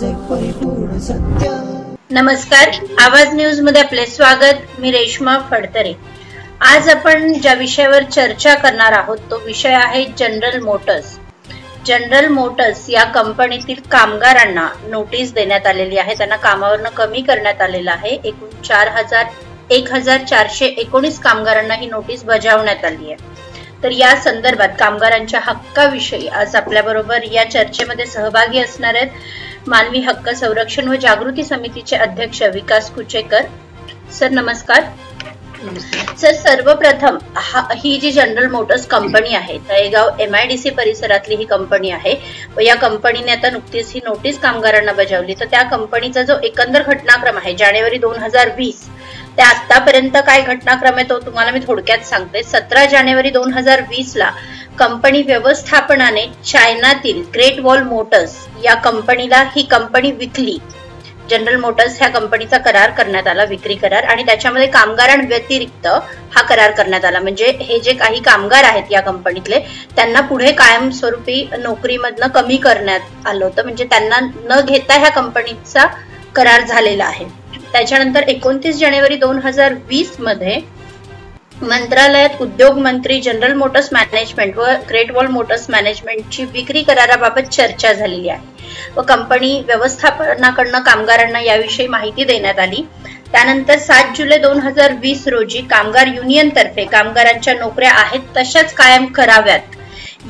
सत्याचे परिपूर्ण सत्य। नमस्कार, आवाज न्यूज मध्ये आपले स्वागत। मी रेश्मा फडतरे। आज आपण ज्या विषयावर चर्चा करणार आहोत तो विषय आहे जनरल मोटर्स। जनरल मोटर्स या कंपनीतील कामगारांना नोटीस देण्यात आलेली आहे। त्यांना कामावरनं कमी करण्यात आलेलं आहे। एकूण 1419 कामगारांना ही नोटीस बजावण्यात आली आहे। तर या संदर्भात कामगारांच्या हक्काविषयी आज आपल्या बरोबर या चर्चेमध्ये सहभागी असणार आहेत मानवी हक्क संरक्षण व जागृती समितीचे अध्यक्ष विकास कुचेकर। सर नमस्कार। सर, सर्वप्रथम ही जी जनरल मोटर्स कंपनी आहे तळेगाव MIDC परिसरातली ही कंपनी आहे व या कंपनीने आता नुकतीच ही नोटीस कामगारांना बजावली। तर त्या कंपनीचा जो एकंदर घटनाक्रम आहे जानेवारी 2020 ते आतापर्यंत काय घटनाक्रम आहे तो तुम्हाला मी थोडक्यात सांगते। 17 जानेवारी 2020 ला कंपनी व्यवस्थापनाने चायनातील ग्रेट वॉल मोटर्स या कंपनीला ही कंपनी विकली। जनरल मोटर्स ह्या कंपनीचा करार करण्यात आला, विक्री करार, आणि त्याच्यामध्ये कामगारांव्यतिरिक्त हा करार करण्यात आला। म्हणजे हे जे काही कामगार आहेत या कंपनीतले त्यांना पुढे कायमस्वरूपी नोकरीमधनं कमी करण्यात आलं होतं। म्हणजे त्यांना न घेता ह्या कंपनीचा करार झालेला आहे। त्याच्यानंतर 29 जानेवारी 2020 मध्ये मंत्रालयात उद्योग मंत्री जनरल मोटर्स मॅनेजमेंट व ग्रेट वॉल मोटर्स मॅनेजमेंटची विक्री कराराबाबत चर्चा झालेली आहे व कंपनी व्यवस्थापनाकडून कामगारांना याविषयी माहिती देण्यात आली। त्यानंतर 7 जुलै 2020 रोजी कामगार युनियन तर्फे कामगारांच्या नोकऱ्या आहेत तशाच कायम कराव्यात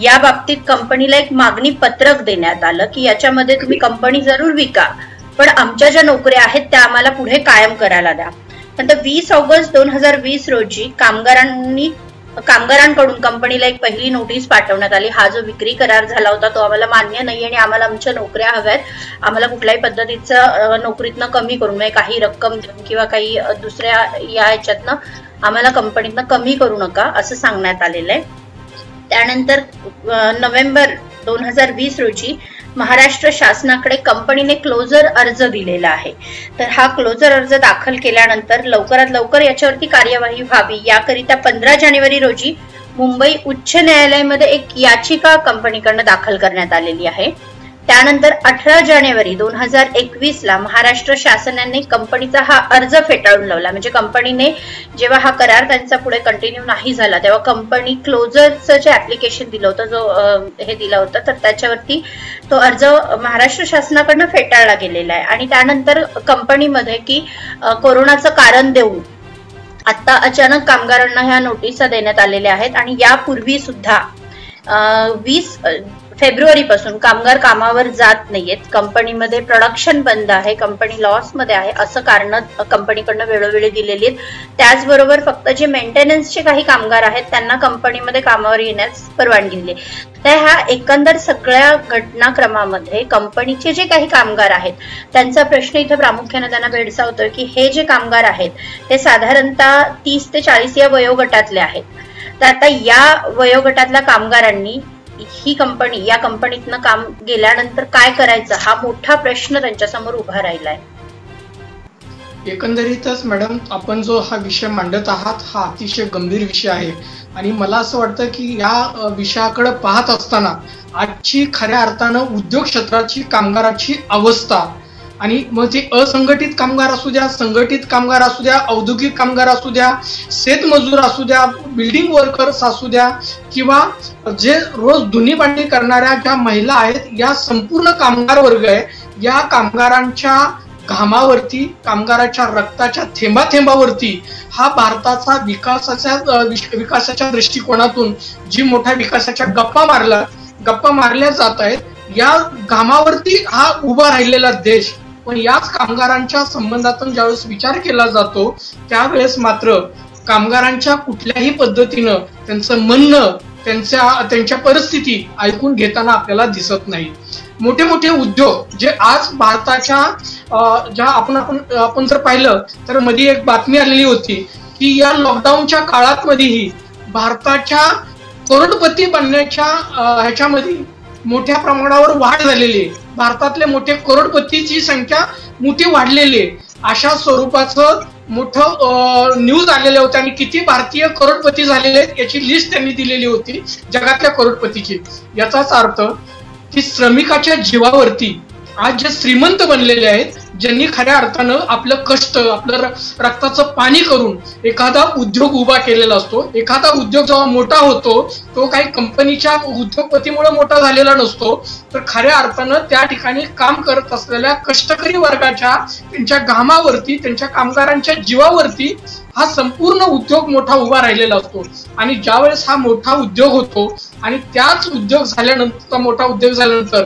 या बाबतीत कंपनीला एक मागणी पत्रक देण्यात आलं की याच्यामध्ये तुम्ही कंपनी जरूर विका पण आमच्या ज्या नोकऱ्या आहेत त्या आम्हाला पुढे कायम करायला द्या। नंतर 20 ऑगस्ट 2020 रोजी कामगारांकडून कंपनीला एक पहिली नोटीस पाठवण्यात आली। हा जो विक्री करार झाला होता तो आम्हाला मान्य नाही आणि आम्हाला आमच्या नोकऱ्या हव्यात, आम्हाला कुठल्याही पद्धतीचं नोकरीतनं कमी करून म्हणजे काही रक्कम देऊन किंवा काही दुसऱ्या या ह्याच्यातनं आम्हाला कंपनीतनं कमी करू नका असं सांगण्यात आलेलं आहे। त्यानंतर नोव्हेंबर 2020 रोजी महाराष्ट्र शासनाकडे कंपनीने क्लोजर अर्ज दिलेला आहे। तर हा क्लोजर अर्ज दाखल केल्यानंतर लवकरात लवकर याच्यावरती कार्यवाही व्हावी याकरिता 15 जानेवारी रोजी मुंबई उच्च न्यायालयामध्ये एक याचिका कंपनीकडून दाखल करण्यात आलेली आहे। त्यानंतर 18 जानेवारी 2021 ला महाराष्ट्र शासनाने कंपनीचा हा अर्ज फेटाळून लावला। म्हणजे कंपनीने जेव्हा हा करार त्यांचा पुढे कंटिन्यू नाही झाला तेव्हा कंपनी क्लोजरचं जे ऍप्लिकेशन दिलं होतं जो हे दिला होता तर त्याच्यावरती तो अर्ज महाराष्ट्र शासनाकडून फेटाळला गेलेला आहे। आणि त्यानंतर कंपनीमध्ये की कोरोनाचं कारण देऊन आता अचानक कामगारांना ह्या नोटिसा देण्यात आलेल्या आहेत आणि यापूर्वी सुद्धा 20 फेब्रुवारी पासून कामगार कामावर जात नाहीयेत, कंपनीमध्ये प्रोडक्शन बंद आहे, कंपनी लॉस मध्ये आहे असं कारण कंपनीकडनं वेळोवेळी दिलेली आहेत। त्याचबरोबर फक्त जे मेंटेनन्सचे काही कामगार आहेत त्यांना कंपनीमध्ये कामावर येण्यास परवानगी दिली। तर ह्या एकंदर सगळ्या घटनाक्रमामध्ये कंपनीचे जे काही कामगार आहेत त्यांचा प्रश्न इथे प्रामुख्याने त्यांना भेडसावतोय की हे जे कामगार आहेत ते साधारणतः 30 ते 40 या वयोगटातले आहेत। तर आता या वयोगटातल्या कामगारांनी ही कंपनी या कंपनीतनं काम गेल्यानंतर काय करायचं हा मोठा प्रश्न त्यांच्या समोर उभा राहिलाय। एकंदरीतच मॅडम आपण जो हा विषय मांडत आहात हा अतिशय गंभीर विषय आहे आणि मला असं वाटतं की या विषयाकडे पाहत असताना आजची खऱ्या अर्थानं उद्योग क्षेत्राची कामगाराची अवस्था आणि मग ते असंघटित कामगार असू द्या, संघटित कामगार असू द्या, औद्योगिक कामगार असू द्या, शेतमजूर असू द्या, बिल्डिंग वर्कर्स असू द्या किंवा जे रोज धुनी भांडी करणाऱ्या ज्या महिला आहेत या संपूर्ण कामगार वर्ग आहे या कामगारांच्या घामावरती, कामगाराच्या रक्ताच्या थेंबाथेंबावरती हा भारताचा विकासाच्या दृष्टिकोनातून जी मोठ्या विकासाच्या गप्पा मारल्या जात आहेत या घामावरती हा उभा राहिलेला देश। पण याच कामगारांच्या संबंधातून ज्यावेळेस विचार केला जातो त्यावेळेस मात्र कामगारांच्या कुठल्याही पद्धतीनं त्यांचं म्हणणं, त्यांच्या परिस्थिती ऐकून घेताना आपल्याला दिसत नाही। मोठे मोठे उद्योग जे आज भारताच्या ज्या आपण जर पाहिलं तर मध्ये एक बातमी आलेली होती की या लॉकडाऊनच्या काळात मध्येही भारताच्या करोडपती बनण्याच्या ह्याच्यामध्ये मोठ्या प्रमाणावर वाढ झालेली आहे। भारतातले मोठे करोडपतीची संख्या मोठी वाढलेली आहे अशा स्वरूपाचं मोठं न्यूज आलेले होते आणि किती भारतीय करोडपती झालेले आहेत याची लिस्ट त्यांनी दिलेली होती जगातल्या करोडपतीची। याचाच अर्थ की श्रमिकाच्या जीवावरती आज जे श्रीमंत बनलेले आहेत, ज्यांनी खऱ्या अर्थानं आपलं कष्ट, आपलं रक्ताचं पाणी करून एखादा उद्योग उभा केलेला असतो. एखादा उद्योग जेव्हा मोठा होतो तो काही कंपनीच्या उद्योगपतीमुळे मोठा झालेला नसतो, तर खऱ्या अर्थानं त्या ठिकाणी काम करत असलेल्या कष्टकरी वर्गाच्या, त्यांच्या घामावरती, त्यांच्या कामगारांच्या जीवावरती हा संपूर्ण उद्योग मोठा उभा राहिलेला असतो. आणि ज्यावेळेस हा मोठा उद्योग होतो आणि त्याच उद्योग झाल्यानंतर, मोठा उद्योग झाल्यानंतर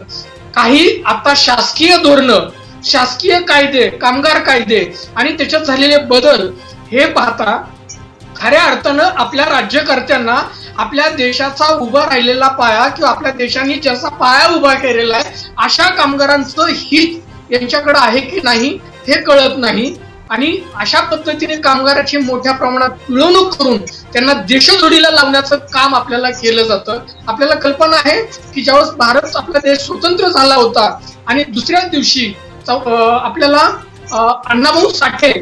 काही आता शासकीय धोरणं, शासकीय कायदे, कामगार कायदे आणि त्याच्यात झालेले बदल हे पाहता खऱ्या अर्थानं आपल्या राज्यकर्त्यांना आपल्या देशाचा उभा राहिलेला पाया किंवा आपल्या देशाने ज्याचा पाया उभा केलेला आहे अशा कामगारांचं हित यांच्याकडे आहे की नाही हे कळत नाही. आणि अशा पद्धतीने कामगाराची मोठ्या प्रमाणात पिळवणूक करून त्यांना देशोधडीला लावण्याचं काम आपल्याला केलं जातं. आपल्याला कल्पना आहे की ज्यावेळेस भारत, आपला देश स्वतंत्र झाला होता आणि दुसऱ्याच दिवशी आपल्याला अण्णाभाऊ साठे,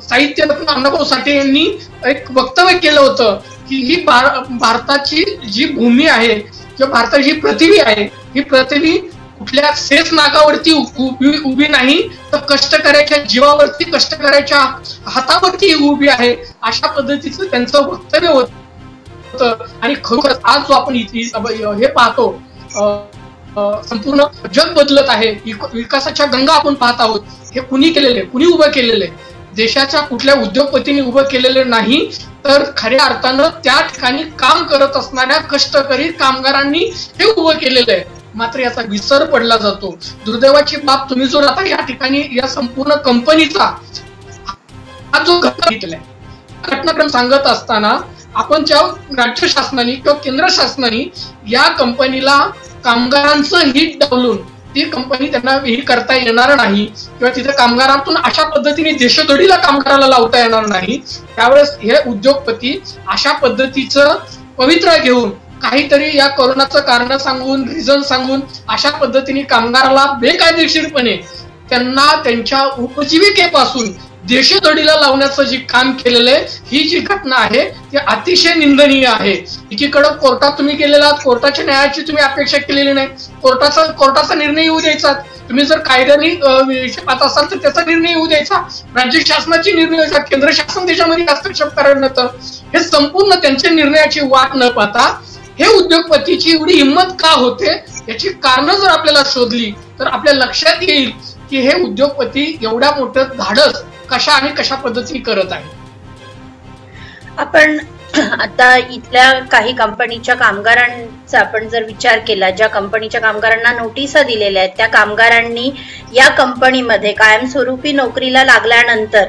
साहित्यरत्न अण्णाभाऊ साठे यांनी एक वक्तव्य केलं होतं की ही भारताची जी भूमी आहे किंवा भारताची जी पृथ्वी आहे, ही पृथ्वी कुठल्या सेस नागावरती उभी नाही, तर कष्टकऱ्याच्या जीवावरती, कष्टकऱ्याच्या हातावरती उभी आहे. अशा पद्धतीचं त्यांचं वक्तव्य होतं. आणि खरोखर आज जो आपण हे पाहतो, संपूर्ण जग बदलत आहे, विकासाच्या गंगा आपण पाहत आहोत. हे कुणी केलेले, कुणी उभं केलेले? देशाच्या कुठल्या उद्योगपतीने उभं केलेले नाही, तर खऱ्या अर्थानं त्या ठिकाणी काम करत असणाऱ्या कष्टकरी कामगारांनी हे उभं केलेलं आहे. मात्र याचा विसर पडला जातो. दुर्दैवाची बाब, तुम्ही जो आता या ठिकाणी या संपूर्ण कंपनीचा हा जो घटनाक्रम सांगत असताना आपण ज्या राज्य शासनाने किंवा केंद्र शासनाने या कंपनीला कामगारांचं हित डावलून ती कंपनी त्यांना ही करता येणार नाही किंवा तिथे कामगारांतून अशा पद्धतीने देशोधडीला कामगाराला लावता येणार नाही, त्यावेळेस हे उद्योगपती अशा पद्धतीचं पवित्रा घेऊन काहीतरी या कोरोनाचं कारण सांगून, रिझन सांगून अशा पद्धतीने कामगाराला बेकायदेशीरपणे त्यांना त्यांच्या उपजीविकेपासून देशोधडीला लावण्याचं जे काम केलेलं आहे, ही जी घटना आहे ती अतिशय निंदनीय आहे. एकीकडे कोर्टात तुम्ही गेलेला, कोर्टाच्या न्यायाची तुम्ही अपेक्षा केलेली नाही, कोर्टाचा निर्णय येऊ द्यायचा. तुम्ही जर कायद्याने पाहत असाल तर त्याचा निर्णय येऊ द्यायचा, राज्य शासनाची निर्णय, केंद्र शासन त्याच्यामध्ये हस्तक्षेप करायला नव्हतं. हे संपूर्ण त्यांच्या निर्णयाची वाट न पाहता हे उद्योगपतीची एवढी हिंमत का होते याची कारणं जर आपल्याला शोधली तर आपल्या लक्षात येईल की हे उद्योगपती एवढ्या मोठं धाडस कशा पद्धतीने करत आहे. आपण आता इथल्या काही कंपनीच्या कामगारांचा आपण जर विचार केला, ज्या कंपनीच्या कामगारांना नोटिसा दिलेल्या आहेत त्या कामगारांनी या कंपनीमध्ये कायमस्वरूपी नोकरीला लागल्यानंतर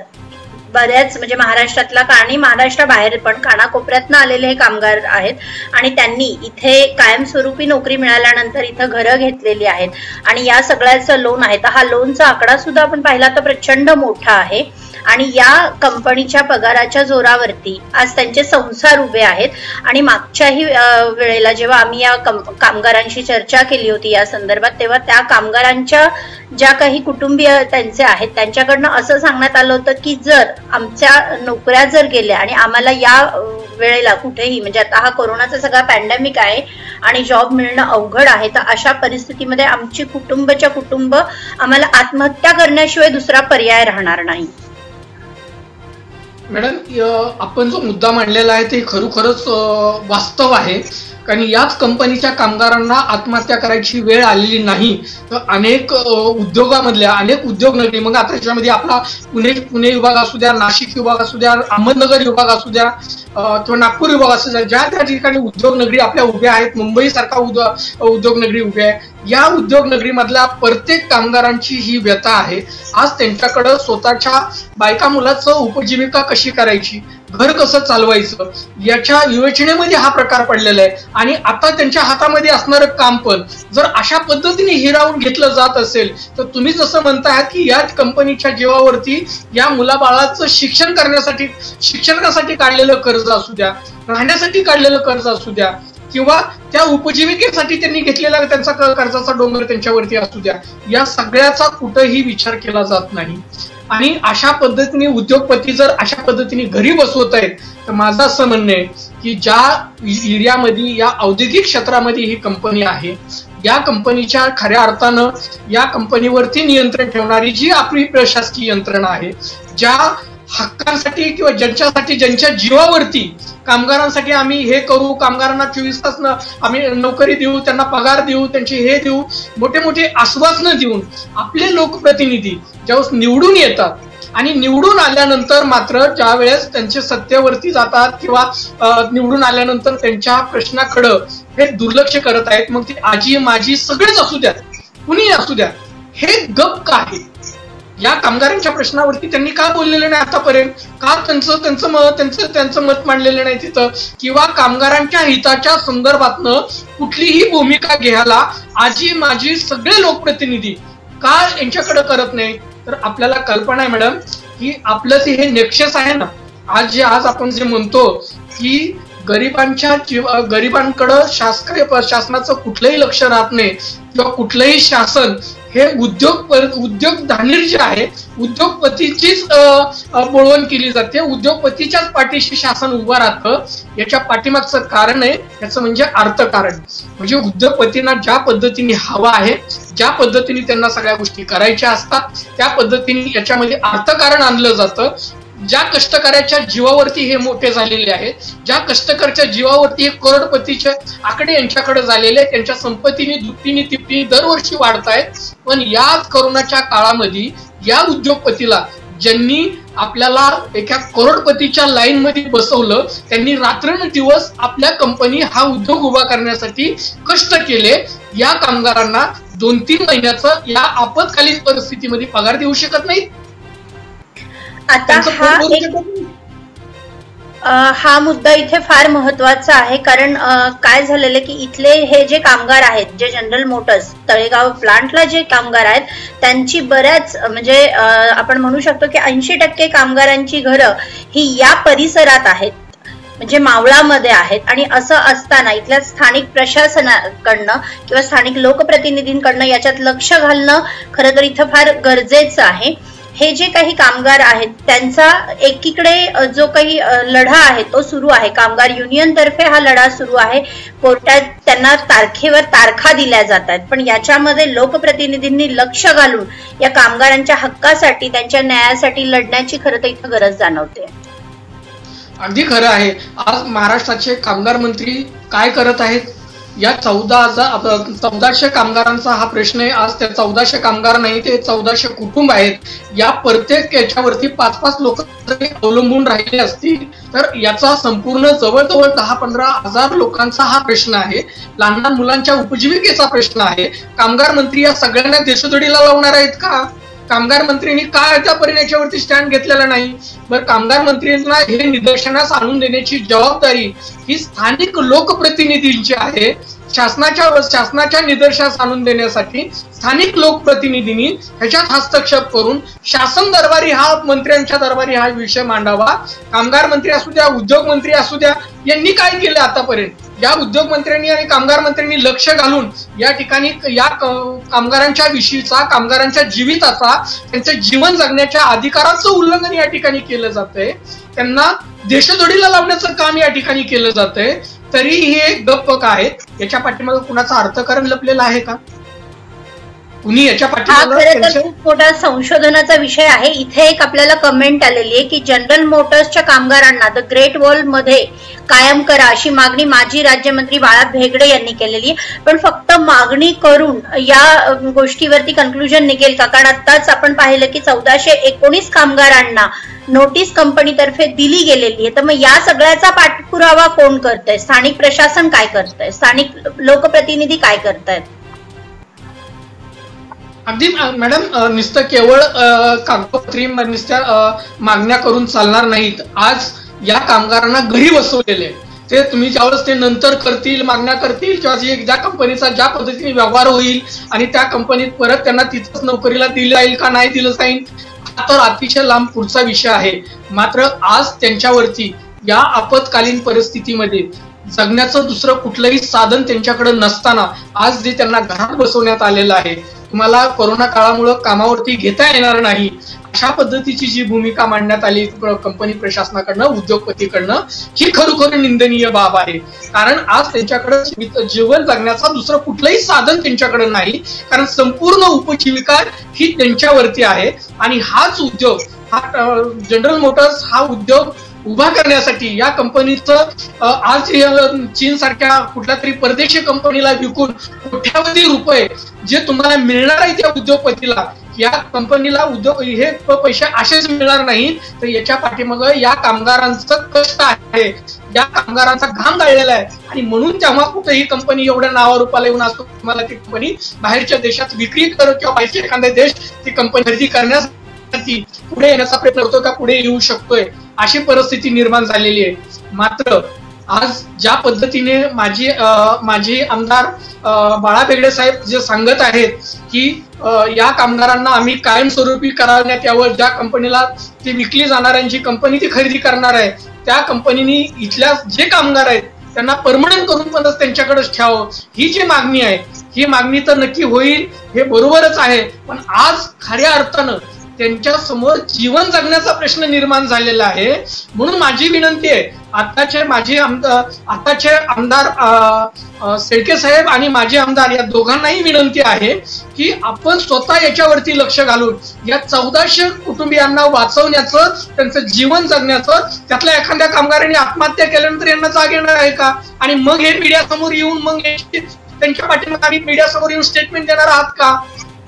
बऱ्याच म्हणजे महाराष्ट्रातला आणि महाराष्ट्राबाहेर पण कानाकोपऱ्यातनं आलेले हे कामगार आहेत आणि त्यांनी इथे कायमस्वरूपी नोकरी मिळाल्यानंतर इथं घरं घेतलेली आहेत आणि या सगळ्याचं लोन आहे. तर हा लोनचा आकडा सुद्धा आपण पाहिला तर प्रचंड मोठा आहे आणि या कंपनीच्या पगाराच्या जोरावरती आज त्यांचे संसार उभे आहेत. आणि मागच्याही वेळेला जेव्हा आम्ही या कामगारांशी चर्चा केली होती या संदर्भात, तेव्हा त्या कामगारांच्या ज्या काही कुटुंबीय त्यांचे आहेत त्यांच्याकडनं असं सांगण्यात आलं होतं की जर आमच्या नोकऱ्या जर गेल्या आणि आम्हाला या वेळेला कुठेही म्हणजे आता हा कोरोनाचा सगळा पॅन्डेमिक आहे आणि जॉब मिळणं अवघड आहे, तर अशा परिस्थितीमध्ये आमची कुटुंब आम्हाला आत्महत्या करण्याशिवाय दुसरा पर्याय राहणार नाही. मॅडम, आपण जो मुद्दा मांडलेला आहे ते खरोखरच वास्तव आहे, कारण याच कंपनीच्या कामगारांना आत्महत्या करायची वेळ आलेली नाही तर अनेक उद्योगामधल्या अनेक उद्योग नगरी, मग आता त्याच्यामध्ये आपला पुणे विभाग असू द्या, नाशिक विभाग असू द्या, अहमदनगर विभाग असू द्या किंवा नागपूर विभाग असू द्या, ज्या त्या ठिकाणी उद्योग नगरी आपल्या उभ्या आहेत, मुंबई सारखा उद्योग नगरी उभ्या आहे, या उद्योग नगरी मधल्या प्रत्येक कामगारांची ही व्यथा आहे. आज त्यांच्याकडे स्वतःच्या बायका मुलाचं उपजीविका कशी करायची, घर कसं चालवायचं याच्या विवेचनेमध्ये हा प्रकार पडलेला आहे. आणि आता त्यांच्या हातामध्ये असणारं काम पण जर अशा पद्धतीने हिरावून घेतलं जात असेल तर तुम्ही जसं म्हणताय की या कंपनीच्या जीवावरती या मुलाबाळाचं शिक्षणासाठी काढलेलं कर्ज असू द्या, राहण्यासाठी काढलेलं कर्ज असू द्या किंवा त्या उपजीविकेसाठी त्यांनी घेतलेला त्यांचा कर्जाचा डोंगर त्यांच्यावरती असू द्या, या सगळ्याचा कुठेही विचार केला जात नाही. आणि अशा पद्धतीने उद्योगपती जर अशा पद्धतीने घरी बसवत आहेत तर माझं असं म्हणणं आहे की ज्या एरियामध्ये या औद्योगिक क्षेत्रामध्ये ही कंपनी आहे, या कंपनीच्या खऱ्या अर्थानं या कंपनीवरती नियंत्रण ठेवणारी जी आपली प्रशासकीय यंत्रणा आहे, ज्या हक्कांसाठी किंवा ज्यांच्या जीवावरती कामगारांसाठी आम्ही हे करू, कामगारांना 24 तास आम्ही नोकरी देऊ, त्यांना पगार देऊ, त्यांचे हे देऊ, मोठे मोठे आश्वासनं देऊन आपले लोकप्रतिनिधी ज्यावेळेस निवडून येतात आणि निवडून आल्यानंतर मात्र ज्या वेळेस त्यांचे सत्तेवरती जातात किंवा निवडून आल्यानंतर त्यांच्या प्रश्नाकडे हे दुर्लक्ष करत आहेत, मग ते आजी माजी सगळेच असू द्या, कुणी असू द्या, हे गप का आहे? या कामगारांच्या प्रश्नावरती त्यांनी का बोललेले नाही आतापर्यंत? का त्यांचं मत मांडलेलं नाही तिथं? किंवा कामगारांच्या हिताच्या संदर्भातनं कुठलीही भूमिका घ्यायला आजी माजी सगळे लोकप्रतिनिधी का यांच्याकडे करत नाही? तर आपल्याला कल्पना आहे मॅडम की आपलं ते हे नेक्सस आहे ना, आज आपण जे म्हणतो की गरिबांकडं शासनाचं कुठलंही लक्ष राहत नाही किंवा कुठलंही शासन हे उद्योगधानीर जे आहे, उद्योगपतीचीच बोळवण केली जाते, उद्योगपतीच्याच पाठीशी शासन उभं राहतं. याच्या पाठीमागचं कारण आहे, याचं म्हणजे अर्थकारण. म्हणजे उद्योगपतींना ज्या पद्धतीने हवा आहे, ज्या पद्धतीने त्यांना सगळ्या गोष्टी करायच्या असतात, त्या पद्धतीने याच्यामध्ये अर्थकारण आणलं जातं. ज्या कष्टकऱ्याच्या जीवावरती हे मोठे झालेले आहेत, ज्या कष्टकऱ्याच्या जीवावरती हे करोडपतीचे आकडे यांच्याकडे झालेले आहेत, त्यांच्या संपत्तीने दुपटीने तिपटीने दरवर्षी वाढतायत. पण याच कोरोनाच्या काळामध्ये या उद्योगपतीला ज्यांनी आपल्याला एका करोडपतीच्या लाईन मध्ये बसवलं, त्यांनी रात्रंदिवस आपल्या कंपनी हा उद्योग उभा करण्यासाठी कष्ट केले. या कामगारांना 2-3 महिन्याचं या आपत्कालीन परिस्थितीमध्ये पगार देऊ शकत नाही. आता हा मुद्दा इथे फार महत्वाचा आहे, कारण काय झालेलं की इथले हे जे कामगार आहेत, जे जनरल मोटर्स तळेगाव प्लांटला जे कामगार आहेत, त्यांची बऱ्याच म्हणजे आपण म्हणू शकतो की 80% कामगारांची घरं ही या परिसरात आहेत, म्हणजे मावळामध्ये आहेत. आणि असं असताना इथल्या स्थानिक प्रशासनाकडनं किंवा स्थानिक लोकप्रतिनिधींकडनं याच्यात लक्ष घालणं खरं तर इथं फार गरजेचं आहे. हे जे काही कामगार आहेत त्यांचा एकीकडे जो काही लढा आहे तो सुरू आहे, कामगार युनियन तर्फे हा लढा सुरू आहे, कोर्टात त्यांना तारखेवर तारखा दिल्या जात आहेत. पण याच्यामध्ये लोकप्रतिनिधींनी लक्ष घालून या कामगारांच्या हक्कासाठी, त्यांच्या न्यायासाठी लढण्याची खरं तर इथं गरज जाणवते. अगदी खरं आहे. आज महाराष्ट्राचे कामगार मंत्री काय करत आहेत? या 1400 कामगारांचा हा प्रश्न आहे. आज त्या 1400 कामगार नाही, ते 1400 कुटुंब आहेत. या प्रत्येक याच्यावरती 5-5 लोक अवलंबून राहिले असतील तर याचा संपूर्ण जवळजवळ 10-15 हजार लोकांचा हा प्रश्न आहे. लहान लहान मुलांच्या उपजीविकेचा प्रश्न आहे. कामगार मंत्री या सगळ्यांना देशोधडीला लावणार आहेत का? कामगार मंत्र्यांनी काय आतापर्यंत याच्यावरती स्टँड घेतलेला नाही. बरं, कामगार मंत्र्यांना हे निदर्शनास आणून देण्याची जबाबदारी ही स्थानिक लोकप्रतिनिधींची आहे. शासनाच्या निदर्शनास आणून देण्यासाठी स्थानिक लोकप्रतिनिधींनी ह्याच्यात हस्तक्षेप करून शासन दरबारी मंत्र्यांच्या दरबारी हा विषय मांडावा. कामगार मंत्री असू द्या, उद्योग मंत्री असू द्या, यांनी काय केलं आतापर्यंत? या उद्योग मंत्र्यांनी आणि कामगार मंत्र्यांनी लक्ष घालून या ठिकाणी या कामगारांच्या विषयीचा, कामगारांच्या जीविताचा, त्यांचं जीवन जगण्याच्या अधिकाराचं उल्लंघन या ठिकाणी केलं जातंय. त्यांना देशोधडीला लावण्याचं काम या ठिकाणी केलं जातंय. तरी हे गप्प आहेत. याच्या पाठीमागे कुणाचं अर्थकारण लपलेलं आहे का? कुणी याच्या पाठीमागे? खूप मोठा संशोधनाचा विषय आहे. इथे एक आपल्याला कमेंट आलेली आहे की जनरल मोटर्सच्या कामगारांना द ग्रेट वॉल मध्ये कायम करा अशी मागणी माजी राज्यमंत्री बाळा भेगडे यांनी केलेली आहे. पण फक्त मागणी करून या गोष्टीवरती कन्क्लुजन निघेल का? कारण आताच आपण पाहिलं की 1419 कामगारांना नोटीस कंपनीतर्फे दिली गेलेली आहे. तर मग या सगळ्याचा पाठपुरावा कोण करतंय? स्थानिक प्रशासन काय करतंय? स्थानिक लोकप्रतिनिधी काय करतायत? अगदी मॅडम, नुसतं केवळ कागदपत्री मागण्या करून चालणार नाहीत. आज या कामगारांना घरी बसवलेले ते तुम्ही ज्यावेळेस ते नंतर करतील, मागण्या करतील किंवा ज्या कंपनीचा ज्या पद्धतीने व्यवहार होईल आणि त्या कंपनीत परत त्यांना तिथंच नोकरीला दिलं जाईल का नाही दिलं जाईल, हा तर अतिशय लांब पुढचा विषय आहे. मात्र आज त्यांच्यावरती या आपत्कालीन परिस्थितीमध्ये जगण्याचं दुसरं कुठलंही साधन त्यांच्याकडे नसताना आज जे त्यांना घरात बसवण्यात आलेलं आहे, तुम्हाला कोरोना काळामुळे कामावरती घेता येणार नाही, अशा पद्धतीची जी भूमिका मांडण्यात आली कंपनी प्रशासनाकडनं, उद्योगपतीकडनं, ही खरोखर निंदनीय बाब आहे. कारण आज त्यांच्याकडे जीवन जगण्याचा दुसरं कुठलंही साधन त्यांच्याकडे नाही, कारण संपूर्ण उपजीविका ही त्यांच्यावरती आहे. आणि हाच उद्योग, हा जनरल मोटर्स हा उद्योग उभा करण्यासाठी या कंपनीचं आज चीन सारख्या कुठल्या तरी परदेशी कंपनीला विकून कोट्यावधी रुपये जे तुम्हाला मिळणार आहे त्या उद्योगपतीला, या कंपनीला उद्योग हे पैसे असेच मिळणार नाही, तर याच्या पाठीमागं या कामगारांचं कष्ट आहे, या कामगारांचा घाम गाळलेला आहे. आणि म्हणून जेव्हा कुठे ही कंपनी एवढ्या नावारूपाला येऊन असतो, तुम्हाला ती कंपनी बाहेरच्या देशात विक्री करत किंवा बाहेरच्या एखाद्या देश ती कंपनी खरेदी करण्यासाठी पुढे येण्याचा प्रयत्न करतो का पुढे येऊ शकतोय, अशी परिस्थिती निर्माण झालेली आहे. मात्र आज ज्या पद्धतीने माजी आमदार बाळा भेगडे साहेब जे सांगत आहेत की या कामगारांना आम्ही कायमस्वरूपी करण्यात यावं, ज्या कंपनीला ती विकली जाणार आहे, जी कंपनी ती खरेदी करणार आहे, त्या कंपनीने इथल्या जे कामगार आहेत त्यांना परमनंट करून पण त्यांच्याकडेच ठेवावं, ही जी मागणी आहे, ही मागणी तर नक्की होईल हे बरोबरच आहे. पण आज खऱ्या अर्थानं त्यांच्या समोर जीवन जगण्याचा प्रश्न निर्माण झालेला आहे. म्हणून माझी विनंती आहे, आताचे आमदार शेळके साहेब आणि माजी आमदार या दोघांनाही विनंती आहे की आपण स्वतः याच्यावरती लक्ष घालून या 1400 कुटुंबियांना वाचवण्याचं, त्यांचं जीवन जगण्याचं, त्यातल्या एखाद्या कामगारांनी आत्महत्या केल्यानंतर यांना जाग येणार आहे का? आणि मग हे मीडियासमोर येऊन मग त्यांच्या पाठीमागे आम्ही मीडियासमोर येऊन स्टेटमेंट देणार आहात का?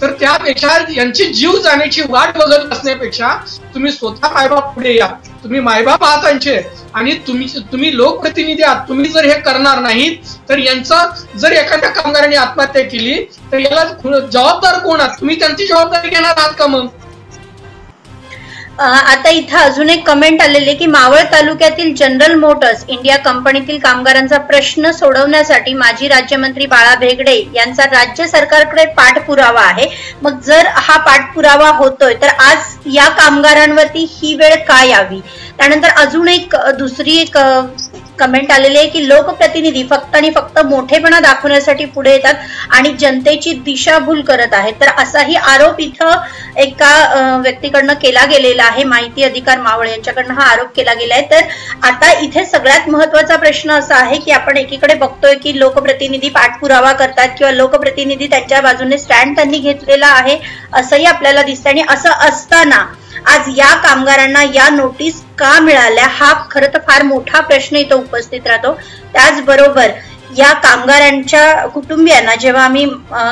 तर त्यापेक्षा यांची जीव जाण्याची वाट बघत बसण्यापेक्षा तुम्ही स्वतः मायबाप पुढे या. तुम्ही मायबाप आहात त्यांचे आणि तुम्ही लोकप्रतिनिधी आहात. तुम्ही जर हे करणार नाहीत तर यांचा जर एखाद्या कामगाराने आत्महत्या केली तर याला जबाबदार कोण आहात? तुम्ही त्यांची जबाबदारी घेणार आहात का? मग आता इथं अजून एक कमेंट आलेली की मावळ तालुक्यातील जनरल मोटर्स इंडिया कंपनीतील कामगारांचा प्रश्न सोडवण्यासाठी माजी राज्यमंत्री बाळा भेगडे यांचा राज्य सरकारकडे पाठपुरावा आहे. मग जर हा पाठपुरावा होतोय तर आज या कामगारांवरती ही वेळ का यावी? त्यानंतर अजून एक दुसरी कमेंट आलेली आहे की लोकप्रतिनिधी फक्त आणि फक्त मोठेपणा दाखवण्यासाठी पुढे येतात आणि जनतेची दिशाभूल करत आहेत. तर असाही आरोप इथं एका व्यक्तीकडनं केला गेलेला आहे. माहिती अधिकार मावळ यांच्याकडनं हा आरोप केला गेलाय. तर आता इथे सगळ्यात महत्वाचा प्रश्न असा आहे की आपण एकीकडे बघतोय की लोकप्रतिनिधी पाठपुरावा करतात किंवा लोकप्रतिनिधी त्यांच्या बाजूने स्टँड त्यांनी घेतलेला आहे असंही आपल्याला दिसतं. आणि असं असताना आज या कामगारांना या नोटीस का मिळाल्या हा खरं तर फार मोठा प्रश्न इथं उपस्थित राहतो. त्याचबरोबर या कामगारांच्या कुटुंबियांना जेव्हा आम्ही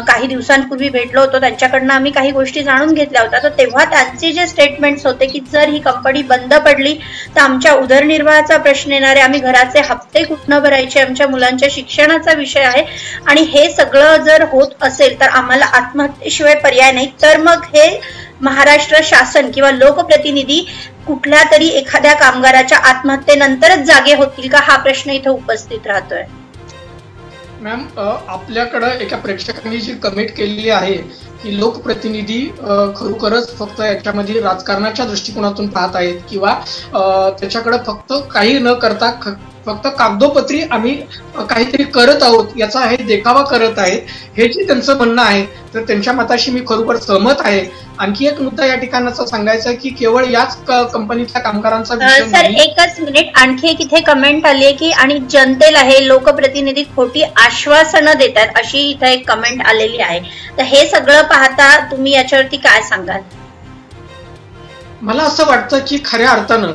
काही दिवसांपूर्वी भेटलो होतो त्यांच्याकडनं आम्ही काही गोष्टी जाणून घेतल्या होत्या. तर तेव्हा त्यांचे जे स्टेटमेंट्स होते की जर ही कंपनी बंद पडली तर आमच्या उदरनिर्वाहाचा प्रश्न येणार आहे, आम्ही घराचे हप्ते कुठनं भरायचे, आमच्या मुलांच्या शिक्षणाचा विषय आहे आणि हे सगळं जर होत असेल तर आम्हाला आत्महत्येशिवाय पर्याय नाही. तर मग हे महाराष्ट्र शासन किंवा लोकप्रतिनिधी कुठल्या तरी एखाद्या कामगाराच्या आत्महत्येनंतरच जागे होतील का हा प्रश्न इथं उपस्थित राहतोय. मॅम, आपल्याकडं एका प्रेक्षकांनी जी कमेंट केलेली आहे की लोकप्रतिनिधी खरोखरच फक्त याच्यामध्ये राजकारणाच्या दृष्टिकोनातून पाहत आहेत किंवा त्याच्याकडे फक्त काही न करता फक्त कागदोपत्री आम्ही काहीतरी करत आहोत याचा हे देखावा करत आहेत, हे जे त्यांचं म्हणणं आहे. तर त्यांच्या मताशी मी खरोखर सहमत आहे. आणखी एक मुद्दा या ठिकाणाचा सांगायचा की केवळ याच कंपनीच्या कामगारांचा विषय सर, एकच मिनिट, आणखी एक इथे कमेंट आली आहे की आणि जनतेला हे लोकप्रतिनिधी खोटी आश्वासनं देतात अशी इथे एक कमेंट आलेली आहे. तर हे सगळं पाहता तुम्ही याच्यावरती काय सांगाल? मला असं वाटतं की खऱ्या अर्थानं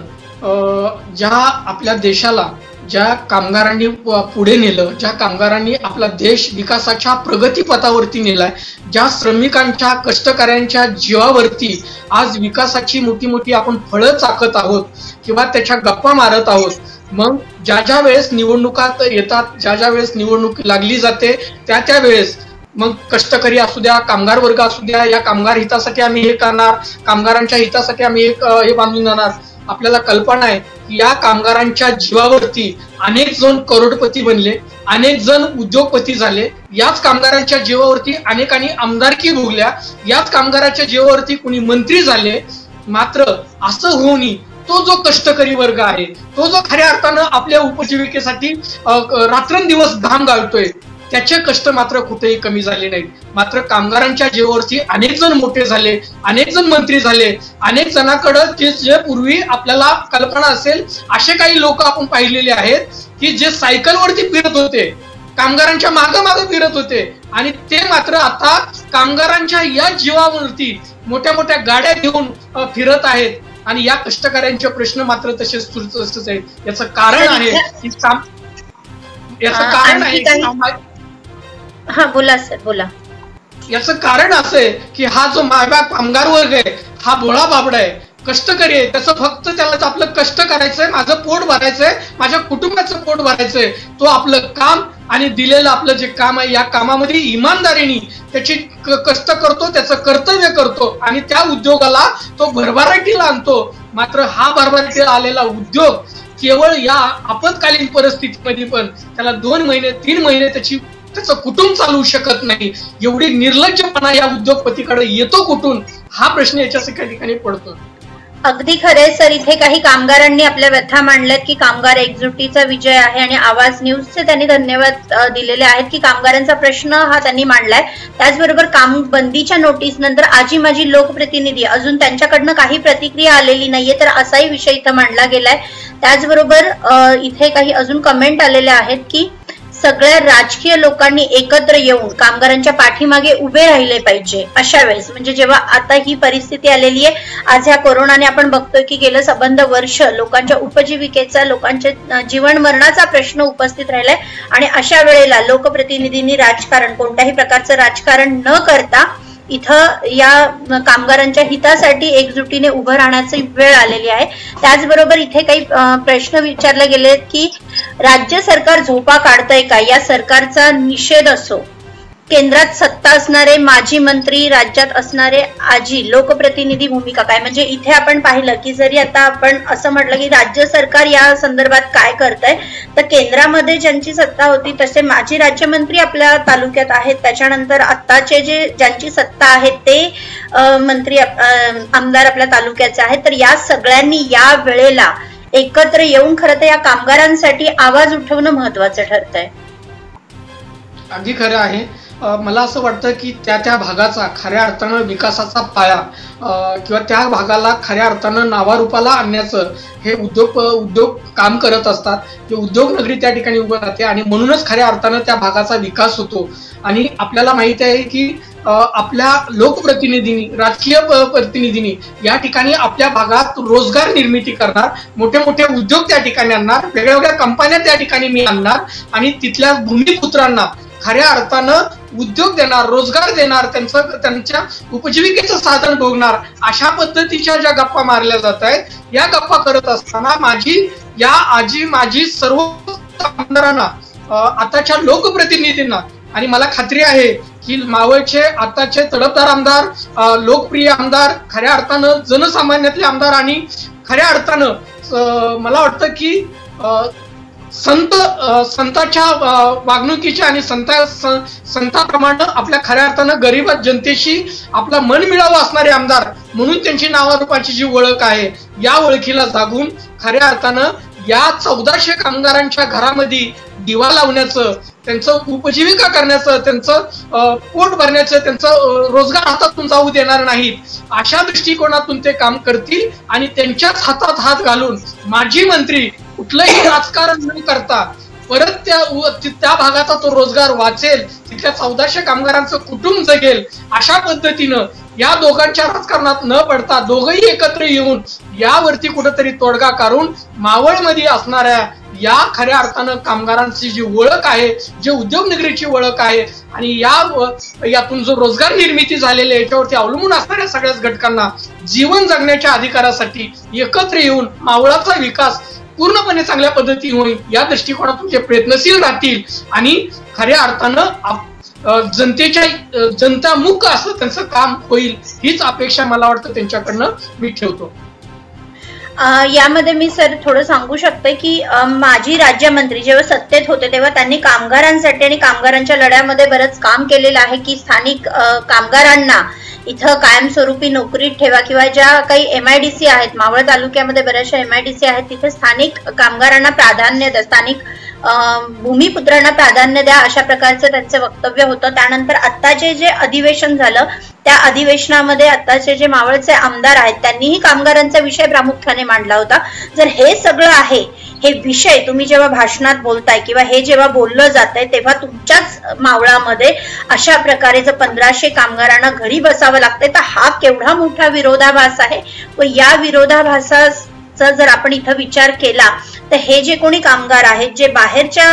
ज्या आपल्या देशाला ज्या कामगारांनी पुढे नेलं, ज्या कामगारांनी आपला देश विकासाच्या प्रगतीपथावरती नेलाय, ज्या श्रमिकांच्या कष्टकऱ्यांच्या जीवावरती आज विकासाची मोठी मोठी आपण फळं चाकत आहोत किंवा त्याच्या गप्पा मारत आहोत. मग ज्या वेळेस निवडणुकात येतात, ज्या वेळेस निवडणूक लागली जाते त्या वेळेस मग कष्टकरी असू द्या, कामगार वर्ग असू द्या, या कामगार हितासाठी आम्ही हे करणार, कामगारांच्या हितासाठी आम्ही हे बांधून जाणार. आपल्याला कल्पना आहे की या कामगारांच्या जीवावरती अनेक जण करोडपती बनले, अनेक जण उद्योगपती झाले, याच कामगारांच्या जीवावरती अनेकांनी आमदारकी भोगल्या, याच कामगारांच्या जीवावरती कुणी मंत्री झाले. मात्र असं होऊनही तो जो कष्टकरी वर्ग आहे, तो जो खऱ्या अर्थानं आपल्या उपजीविकेसाठी रात्रंदिवस घाम गाळतोय, त्याचे कष्ट मात्र कुठेही कमी झाले नाहीत. मात्र कामगारांच्या जीवावरती अनेक जण मोठे झाले, अनेक जण मंत्री झाले, अनेक जणांकडे जे पूर्वी आपल्याला कल्पना असेल असे काही लोक आपण पाहिलेले आहेत की जे सायकलवरती फिरत होते, कामगारांच्या मागे फिरत होते, आणि ते मात्र आता कामगारांच्या या जीवावरती मोठ्या मोठ्या गाड्या घेऊन फिरत आहेत. आणि या कष्टकऱ्यांचे प्रश्न मात्र तसेच आहेत. याचं कारण आहे की हा बोला सर बोला. याचं कारण असं आहे की हा जो माझा कामगार वर्ग आहे हा भोळा बाबडा आहे, कष्टकरी आहे. त्याचं फक्त त्याला आपलं कष्ट करायचंय, माझं पोट भरायचंय, माझ्या कुटुंबाचं पोट भरायचंय. तो आपलं काम आणि दिलेलं आपलं जे काम आहे या कामामध्ये इमानदारीने त्याची कष्ट करतो, त्याचं कर्तव्य करतो आणि त्या उद्योगाला तो भरभराटीला आणतो. मात्र हा भरभराटीला आलेला उद्योग केवळ या आपत्कालीन परिस्थितीमध्ये पण त्याला 2 महिने 3 महिने त्याचं कुटुंब चालवू शकत नाही. एवढी निर्लज्जपणा या उद्योगपतीकडे येतो कुठून, हा प्रश्न याच्या ठिकाणी पडतो. अगदी खरे सर. इथे काही कामगारांनी आपल्या व्यथा मांडल्यात की कामगार एकजुटीचा विजय आहे, आणि आवाज न्यूजचे त्यांनी धन्यवाद दिलेले आहेत की कामगारांचा प्रश्न हा त्यांनी मांडलाय. त्याचबरोबर काम बंदीच्या नोटीस नंतर आजी माजी लोकप्रतिनिधी अजून त्यांच्याकडनं काही प्रतिक्रिया आलेली नाहीये, तर असाही विषय इथं मांडला गेलाय. त्याचबरोबर इथे काही अजून कमेंट आलेल्या आहेत की सगळ्या राजकीय लोकांनी एकत्र येऊन कामगारांच्या पाठीमागे उभे राहिले पाहिजे अशा वेळेस. म्हणजे जेव्हा आता ही परिस्थिती आलेली आहे, आज ह्या कोरोनाने आपण बघतोय की गेलं सबंध वर्ष लोकांच्या उपजीविकेचा, लोकांच्या जीवन मरणाचा प्रश्न उपस्थित राहिलाय, आणि अशा वेळेला लोकप्रतिनिधींनी राजकारण, कोणत्याही प्रकारचं राजकारण न करता इथं या कामगारांच्या हितासाठी एकजुटीने उभं राहण्याची वेळ आलेली आहे. त्याचबरोबर इथे काही प्रश्न विचारले गेले की राज्य सरकार झोपा काढतंय का, या सरकारचा निषेध असो, केंद्रात सत्ता असणारे माजी मंत्री, राज्यात असणारे आजी लोकप्रतिनिधी भूमिका काय. म्हणजे इथे आपण पाहिलं की जरी आता आपण असं म्हटलं की राज्य सरकार या संदर्भात काय करतंय, तर केंद्रामध्ये ज्यांची सत्ता होती तसे माजी राज्यमंत्री आपल्या तालुक्यात आहेत, त्याच्यानंतर आत्ताचे ज्यांची सत्ता आहे ते मंत्री आमदार आपल्या तालुक्याचे आहेत. तर या सगळ्यांनी या वेळेला एकत्र येऊन खरं तर या कामगारांसाठी आवाज उठवणं महत्वाचं ठरतंय. अगदी खरं आहे. मला असं वाटतं की त्या भागाचा खऱ्या अर्थानं विकासाचा पाया किंवा त्या भागाला खऱ्या अर्थानं नावारूपाला आणण्याचं हे उद्योग काम करत असतात. ते उद्योग नगरी त्या ठिकाणी उभं राहते आणि म्हणूनच खऱ्या अर्थानं त्या भागाचा विकास होतो. आणि आपल्याला माहिती आहे की आपल्या लोकप्रतिनिधींनी, राजकीय प्रतिनिधींनी या ठिकाणी आपल्या भागात रोजगार निर्मिती करणार, मोठे मोठे उद्योग त्या ठिकाणी आणणार, वेगवेगळ्या कंपन्या त्या ठिकाणी मी आणणार आणि तिथल्या भूमिपुत्रांना खऱ्या अर्थानं उद्योग देणार, रोजगार देणार, त्यांच्या उपजीविकेचं साधन बघणार, अशा पद्धतीच्या ज्या गप्पा मारल्या जात आहेत, या गप्पा करत असताना माझी सर्व आमदारांना, आताच्या लोकप्रतिनिधींना, आणि मला खात्री आहे की मावळचे आताचे तडफदार आमदार, लोकप्रिय आमदार, खऱ्या अर्थानं जनसामान्यातले आमदार आणि खऱ्या अर्थानं मला वाटतं की संताच्या वागणुकीच्या आणि संताप्रमाणे आपल्या खऱ्या अर्थानं गरीब जनतेशी आपला मन मिळावा असणारे आमदार म्हणून त्यांची नावारूपाची जी ओळख आहे, या ओळखीला जागून खऱ्या अर्थानं या 1400 कामगारांच्या घरामध्ये दिवा लावण्याचं, त्यांचं उपजीविका करण्याचं, त्यांचं पोट भरण्याचं, त्यांचं रोजगार हातातून जाऊ देणार नाहीत, अशा दृष्टिकोनातून ते काम करतील. आणि त्यांच्याच हातात हात घालून माजी मंत्री कुठलंही राजकारण न करता परत त्या भागाचा तो रोजगार वाचेल, तिथल्या 1400 कामगारांचं कुटुंब जगेल, अशा पद्धतीनं या दोघांच्या राजकारणात न पडता दोघंही एकत्र येऊन यावरती कुठेतरी तोडगा काढून मावळमध्ये असणाऱ्या या खऱ्या अर्थानं कामगारांची जी ओळख आहे, जे उद्योग नगरीची ओळख आहे आणि यातून जो रोजगार निर्मिती झालेली आहे याच्यावरती अवलंबून असणाऱ्या सगळ्याच घटकांना जीवन जगण्याच्या अधिकारासाठी एकत्र येऊन मावळाचा विकास पूर्णपणे चांगल्या पद्धतीने होईल या दृष्टिकोनातून ते प्रयत्नशील राहतील आणि खऱ्या अर्थानं जनतामुख असं त्यांचं काम होईल, हीच अपेक्षा मला वाटतं त्यांच्याकडनं मी ठेवतो. यामध्ये मी सर थोडं सांगू शकते की माजी राज्यमंत्री जेव्हा सत्तेत होते तेव्हा त्यांनी कामगारांसाठी आणि कामगारांच्या लढ्यामध्ये बरंच काम केलेलं आहे की स्थानिक कामगारांना इथं कायमस्वरूपी नोकरीत ठेवा, किंवा ज्या काही MIDC आहेत, मावळ तालुक्यामध्ये बऱ्याचशा MIDC आहेत, तिथे स्थानिक कामगारांना प्राधान्य द्या, स्थानिक भूमिपुत्रांना प्राधान्य द्या अशा प्रकारचं त्यांचं वक्तव्य होतं. त्यानंतर आत्ताचे जे अधिवेशन झालं त्या अधिवेशनामध्ये आत्ताचे जे मावळचे आमदार आहेत त्यांनीही कामगारांचा विषय प्रामुख्याने मांडला होता. जर हे सगळं आहे, हे विषय तुम्ही जेव्हा भाषणात बोलताय किंवा हे जेव्हा बोललं जातंय तेव्हा तुमच्याच मावळामध्ये अशा प्रकारे जर 1500 कामगारांना घरी बसावं लागतंय तर हा केवढा मोठा विरोधाभास आहे. व या विरोधाभासाचा जर आपण इथं विचार केला तर हे जे कोणी कामगार आहेत जे बाहेरच्या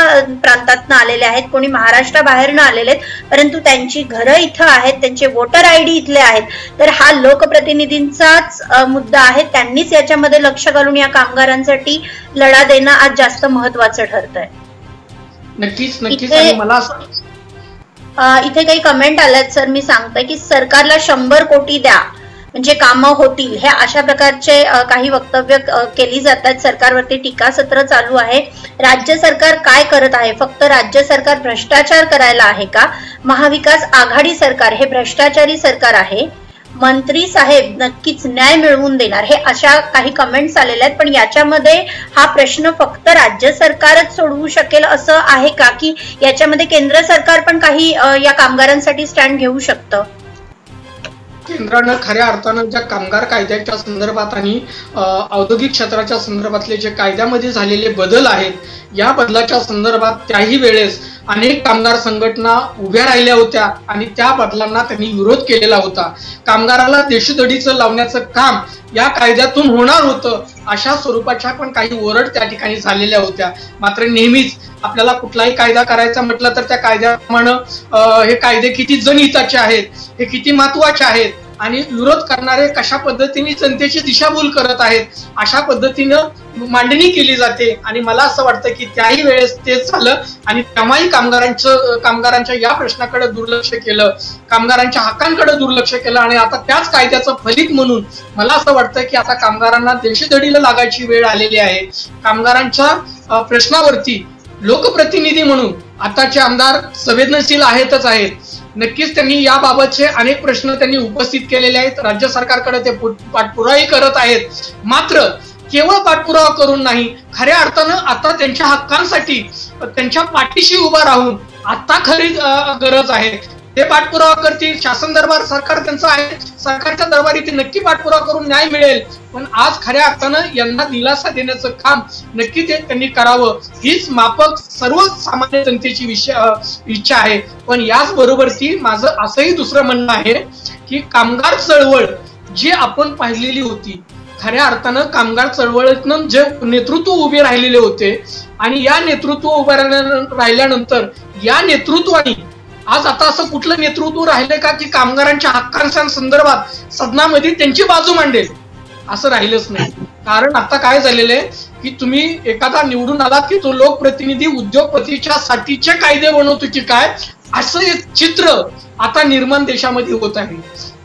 प्रांतातनं आलेले आहेत, कोणी महाराष्ट्राबाहेरनं आलेले आहेत, परंतु त्यांची घरं इथं आहेत, त्यांचे वोटर आयडी इथले आहेत, तर हा लोकप्रतिनिधींचाच मुद्दा आहे. त्यांनीच याच्यामध्ये लक्ष घालून या कामगारांसाठी लढा देणं आज जास्त महत्वाचं ठरतंय. नक्कीच नक्कीच. आणि मला इथे काही कमेंट आल्यात सर, मी सांगते की सरकारला 100 कोटी द्या म्हणजे कामं होतील, हे अशा प्रकारचे काही वक्तव्य केली जातात. सरकारवरती टीकासत्र चालू आहे. राज्य सरकार काय करत आहे? फक्त राज्य सरकार भ्रष्टाचार करायला आहे का? महाविकास आघाडी सरकार हे भ्रष्टाचारी सरकार आहे. मंत्री साहेब नक्कीच न्याय मिळवून देणार, हे अशा काही कमेंट्स आलेल्या आहेत. पण याच्यामध्ये हा प्रश्न फक्त राज्य सरकारच सोडवू शकेल असं आहे का, की याच्यामध्ये केंद्र सरकार पण काही या कामगारांसाठी स्टँड घेऊ शकतं? केंद्रानं खऱ्या अर्थानं ज्या कामगार कायद्याच्या संदर्भात आणि औद्योगिक क्षेत्राच्या संदर्भातले जे कायद्यामध्ये झालेले बदल आहेत, या बदलाच्या संदर्भात त्याही वेळेस अनेक कामगार संघटना उभ्या राहिल्या होत्या आणि त्या बदलांना त्यांनी विरोध केलेला होता. कामगाराला देशोधडीचं लावण्याचं काम या कायद्यातून होणार होतं अशा स्वरूपाच्या पण काही ओरड त्या ठिकाणी झालेल्या होत्या. मात्र नेहमीच आपल्याला कुठलाही कायदा करायचा म्हटलं तर त्या कायद्याप्रमाणे हे कायदे किती जनहिताचे आहेत, हे किती महत्वाचे आहेत आणि विरोध करणारे कशा पद्धतीने जनतेची दिशाभूल करत आहेत अशा पद्धतीनं मांडणी केली जाते. आणि मला असं वाटतं की त्याही वेळेस तेच झालं आणि तेव्हाही कामगारांच्या या प्रश्नाकडे दुर्लक्ष केलं, कामगारांच्या हक्कांकडे दुर्लक्ष केलं. आणि आता त्याच कायद्याचं फलित म्हणून मला असं वाटतं की आता कामगारांना देशोधडीला लागायची वेळ आलेली आहे. कामगारांच्या प्रश्नावरती लोकप्रतिनिधी म्हणून आताचे आमदार संवेदनशील आहेतच आहेत. नक्कीच त्यांनी याबाबतचे अनेक प्रश्न त्यांनी उपस्थित केलेले आहेत. राज्य सरकारकडे ते पाठपुरावाही करत आहेत. मात्र केवळ पाठपुरावा करून नाही, खऱ्या अर्थानं आता त्यांच्या हक्कांसाठी त्यांच्या पाठीशी उभा राहून आता खरी गरज आहे. ते पाठपुरावा करतील, शासन दरबार सरकार त्यांचं आहे, सरकारच्या दरबारी ते नक्की पाठपुरावा करून न्याय मिळेल. पण आज खऱ्या अर्थानं यांना दिलासा देण्याचं काम नक्की ते त्यांनी करावं हीच माफक सर्वसामान्य जनतेची इच्छा आहे. पण याच बरोबर ती माझं असंही दुसरं म्हणणं आहे की कामगार चळवळ जी आपण पाहिलेली होती, खऱ्या अर्थानं कामगार चळवळीतनं जे नेतृत्व उभे राहिलेले होते आणि या नेतृत्व उभे राहिल्यानंतर या नेतृत्वाने आज आता असं कुठलं नेतृत्व राहिलंय का की कामगारांच्या हक्कांच्या संदर्भात सदनामध्ये त्यांची बाजू मांडेल? असं राहिलंच नाही. कारण आता काय झालेलं आहे की तुम्ही एखादा निवडून आलात की तो लोकप्रतिनिधी उद्योगपतीच्या साठीचे कायदे बनवतो की काय, असं एक चित्र आता निर्माण देशामध्ये होत आहे.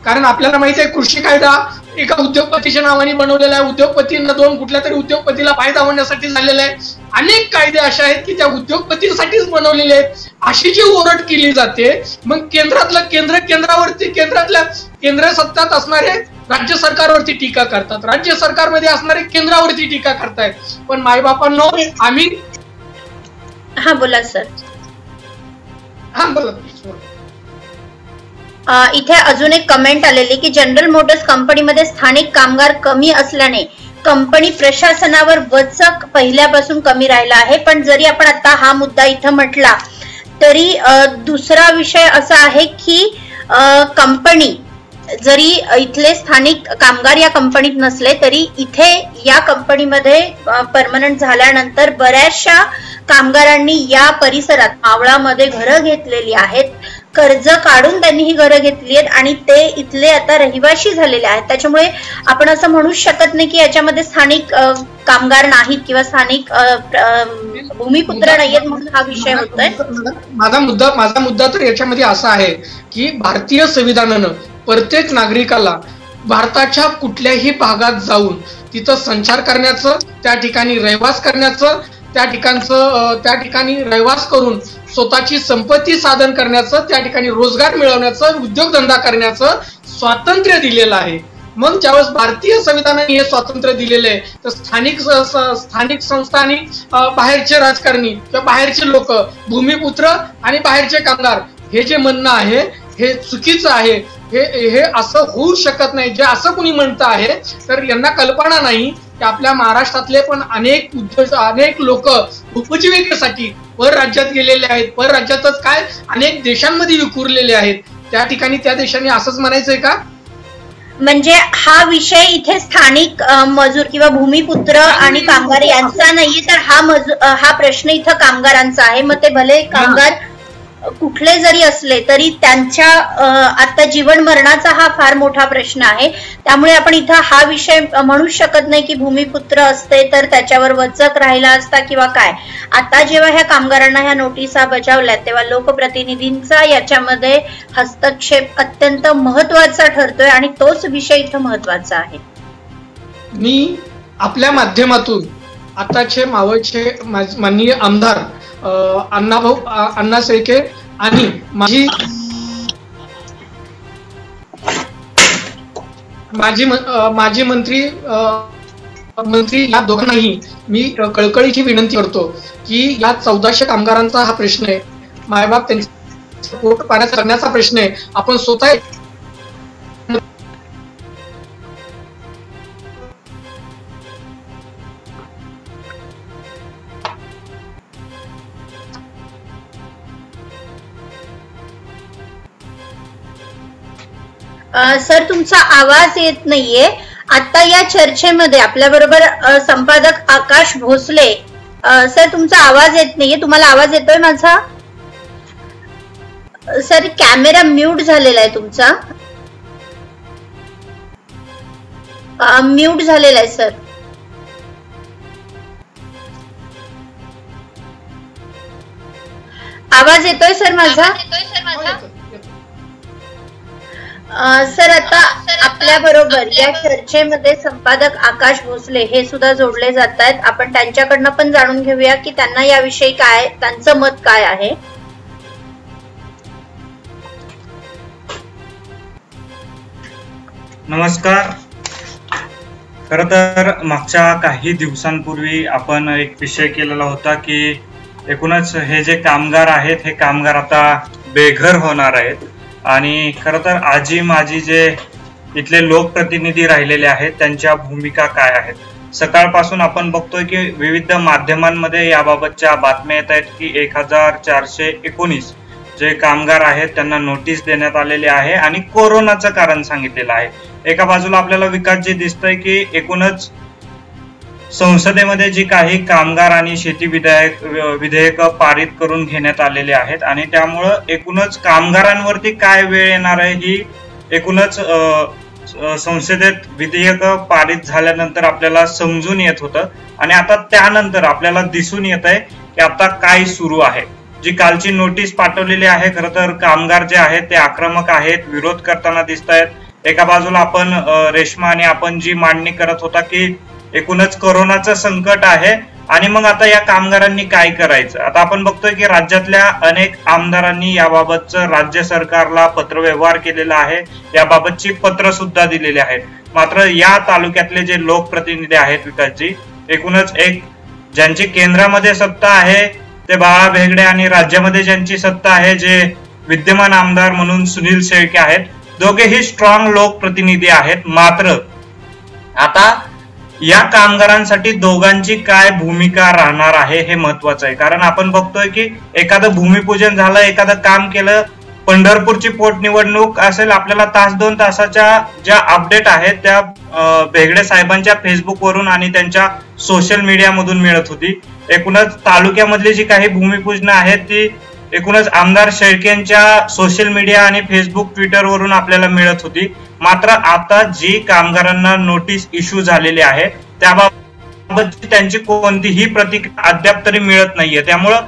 कारण आपल्याला माहिती आहे कृषी कायदा एका उद्योगपतीच्या नावाने बनवलेला आहे, उद्योगपतींना कुठल्या तरी उद्योगपतीला फायदा होण्यासाठी झालेला आहे. अनेक कायदे असे आहेत की त्या उद्योगपतींसाठीच बनवलेले आहेत अशी जी ओरड केली जाते. मग केंद्रावरती केंद्र सत्तात असणारे राज्य सरकारवरती टीका करतात, राज्य सरकारमध्ये असणारे केंद्रावरती टीका करतायत. पण मायबापांनो आम्ही बोला सर. बोला. इथे अजून एक कमेंट आलेली की जनरल मोटर्स कंपनीमध्ये स्थानिक कामगार कमी असल्याने कंपनी प्रशासनावर वचक पहिल्यापासून कमी राहिला आहे. पण जरी आपण आता हा मुद्दा इथं म्हटला तरी दुसरा विषय असा आहे की कंपनी जरी इथले स्थानिक कामगार या कंपनीत नसले तरी इथे या कंपनीमध्ये परमनंट झाल्यानंतर बऱ्याचशा कामगारांनी या परिसरात मावळामध्ये घरं घेतलेली आहेत, कर्ज काढून त्यांनी ही घरं घेतली आहेत आणि ते इथले आता रहिवाशी झालेले आहेत. त्याच्यामुळे आपण असं म्हणूच शकत नाही की याच्यामध्ये स्थानिक कामगार नाहीत किंवा स्थानिक भूमिपुत्र नाहीयेत म्हणून हा विषय होतोय. माझा मुद्दा तर याच्यामध्ये असा आहे की भारतीय संविधानानं प्रत्येक नागरिकाला भारताच्या कुठल्याही भागात जाऊन तिथं संचार करण्याचं, त्या ठिकाणी रहिवास करण्याचं, त्या ठिकाणी रहिवास करून स्वतःची संपत्ती साधन करण्याचं, त्या ठिकाणी रोजगार मिळवण्याचं, उद्योगधंदा करण्याचं स्वातंत्र्य दिलेलं आहे. मग ज्यावेळेस भारतीय संविधानाने हे स्वातंत्र्य दिलेलं आहे, तर स्थानिक संस्था आणि बाहेरचे राजकारणी किंवा बाहेरचे लोक, भूमिपुत्र आणि बाहेरचे कामगार, हे जे म्हणणं आहे हे चुकीचं आहे. हे असं होऊ शकत नाही. जे असं कुणी म्हणतं आहे तर यांना कल्पना नाही की आपल्या महाराष्ट्रातले पण अनेक लोक उपजीविकेसाठी पर राज्यात गेलेले आहेत, पर राज्यातच काय अनेक देशांमध्ये विखुरलेले आहेत. त्या ठिकाणी त्या देशांनी असंच म्हणायचंय का? म्हणजे हा विषय इथे स्थानिक मजूर किंवा भूमिपुत्र आणि कामगार यांचा नाहीये, तर हा प्रश्न इथं कामगारांचा आहे. मग ते भले कामगार कुठले जरी असले तरी त्यांच्या आता जीवन मरणाचा हा फार मोठा प्रश्न आहे. त्यामुळे आपण इथं हा विषय म्हणू शकत नाही की भूमिपुत्र असते तर त्याच्यावर वचक राहिला असता किंवा काय. आता जेव्हा ह्या कामगारांना ह्या नोटिसा बजावल्यात तेव्हा लोकप्रतिनिधींचा याच्यामध्ये हस्तक्षेप अत्यंत महत्वाचा ठरतोय आणि तोच विषय इथं महत्वाचा आहे. मी आपल्या माध्यमातून आताचे मावळचे माननीय आमदार अण्णा शेळके आणि माजी मंत्री या दोघांनाही मी कळकळीची विनंती करतो की या 1400 कामगारांचा हा प्रश्न आहे, मायबाप त्यांचे पोट पाण्यात करण्याचा प्रश्न आहे. आपण स्वतः सर तुमचा आवाज येत नाहीये. आता या चर्चेमध्ये आपल्या बरोबर संपादक आकाश भोसले. सर तुमचा आवाज येत नाहीये. तुम्हाला आवाज येतोय माझा? सर कॅमेरा म्यूट झालेला आहे तुमचा, म्यूट झालेला आहे सर. आवाज येतोय सर माझा? सर आता आपल्या बरोबर या चर्चेमध्ये संपादक आकाश भोसले हे सुद्धा जोडले जात आहेत. आपण त्यांच्याकडनं पण जाणून घेऊया की त्यांना याविषयी काय, त्यांचं मत काय आहे. नमस्कार. खरं तर मागच्या काही दिवसांपूर्वी आपण एक विषय केलेला होता की एकूणच हे जे कामगार आहेत हे कामगार आता बेघर होणार आहेत. आणि खरं तर आजी माजी जे इथले लोकप्रतिनिधी राहिलेले आहेत त्यांच्या भूमिका काय आहेत. सकाळपासून आपण बघतोय की विविध माध्यमांमध्ये याबाबतच्या बातम्या येत आहेत की 1419 जे कामगार आहेत त्यांना नोटीस देण्यात आलेली आहे आणि कोरोनाचं कारण सांगितलेलं आहे. एका बाजूला आपल्याला विकास जे दिसतंय की एकूणच संसदेमध्ये जी काही कामगार आणि शेती विधेयक पारित करून घेण्यात आलेले आहेत आणि त्यामुळं एकूणच कामगारांवरती काय वेळ येणार आहे ही एकूणच संसदेत विधेयक पारित झाल्यानंतर आपल्याला समजून येत होतं. आणि आता त्यानंतर आपल्याला दिसून येत आहे की आता काय सुरू आहे. जी कालची नोटीस पाठवलेली आहे खरं तर कामगार जे आहेत ते आक्रमक आहेत, विरोध करताना दिसत आहेत. एका बाजूला आपण रेश्मा आणि आपण जी मांडणी करत होता की एकूणच कोरोनाचं संकट आहे आणि मग आता या कामगारांनी काय करायचं. आता आपण बघतोय की राज्यातल्या अनेक आमदारांनी याबाबतचं राज्य सरकारला पत्रव्यवहार केलेला आहे, याबाबतची पत्र सुद्धा दिलेली आहेत. मात्र या तालुक्यातले जे लोकप्रतिनिधी आहेत विकासजी, एकूणच एक ज्यांची केंद्रामध्ये सत्ता आहे ते बाळा भेगडे आणि राज्यामध्ये ज्यांची सत्ता आहे जे विद्यमान आमदार म्हणून सुनील शेळके आहेत, दोघेही स्ट्रॉंग लोकप्रतिनिधी आहेत. मात्र आता या कामगारांसाठी दोघांची काय भूमिका राहणार आहे हे महत्वाचं आहे. कारण आपण बघतोय की एखादं भूमिपूजन झालं, एखादं काम केलं, पंढरपूरची पोटनिवडणूक असेल, आपल्याला तास 2 तासाच्या ज्या अपडेट आहेत त्या भेगडे साहेबांच्या फेसबुकवरून आणि त्यांच्या सोशल मीडियामधून मिळत होती. एकूणच तालुक्यामधली जी काही भूमिपूजन आहेत ती एकूणच आमदार शेळकेंच्या सोशल मीडिया आणि फेसबुक ट्विटरवरून आपल्याला मिळत होती. मात्र आता जी कामगारांना नोटीस इश्यू झालेली आहे त्याबाबत त्यांची कोणतीही प्रतिक्रिया अद्याप तरी मिळत नाहीये. त्यामुळं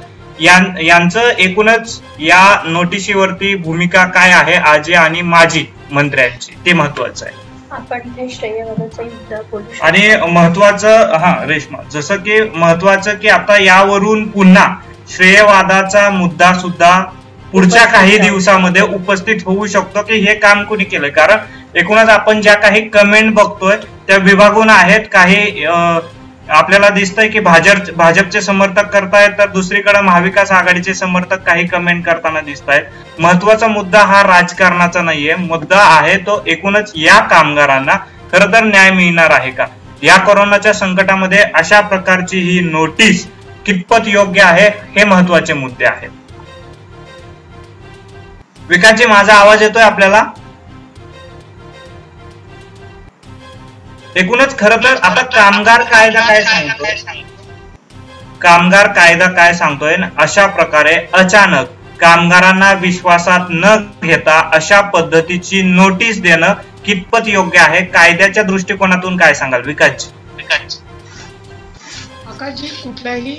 यांचं एकूणच या नोटिशीवरती भूमिका काय आहे आजी आणि माजी मंत्र्यांची ते महत्वाचं आहे. आणि महत्वाचं रेश्मा, जसं की महत्वाचं की आता यावरून पुन्हा श्रेयवादाचा मुद्दा सुद्धा पुढच्या काही दिवसामध्ये उपस्थित होऊ शकतो की हे काम कोणी केलं. कारण एकूणच आपण ज्या काही कमेंट बघतोय त्या विभागून आहेत. काही आपल्याला दिसतंय की भाजपचे समर्थक करतायत, तर दुसरीकडे महाविकास आघाडीचे समर्थक काही कमेंट करताना दिसत आहेत. महत्वाचा मुद्दा हा राजकारणाचा नाहीये, मुद्दा आहे तो एकूणच या कामगारांना खरं तर न्याय मिळणार आहे का? या कोरोनाच्या संकटामध्ये अशा प्रकारची ही नोटीस कितपत योग्य आहे हे महत्वाचे मुद्दे आहेत. विकासजी, माझा आवाज येतोय आपल्याला? एकूणच खरं तर आता कामगार कायदा काय सांगतोय, कामगार कायदा काय सांगतोय, अशा प्रकारे अचानक कामगारांना विश्वासात न घेता अशा पद्धतीची नोटीस देणं कितपत योग्य आहे? कायद्याच्या दृष्टिकोनातून काय सांगाल विकासजी? आकाशजी, कुठल्याही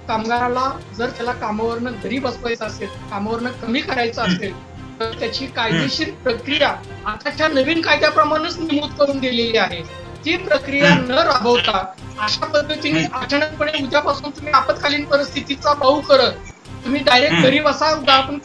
कामगाराला जर त्याला कामावरनं घरी बसवायचं असेल, कामावरनं कमी करायचं असेल, तर त्याची कायदेशीर प्रक्रिया आताच्या नवीन कायद्याप्रमाणेच नमूद करून दिलेली आहे. ती प्रक्रिया न राबवता अशा पद्धतीने अचानकपणे उद्यापासून तुम्ही आपत्कालीन परिस्थितीचा बाऊ करत तुम्ही डायरेक्ट घरी बसा, आपण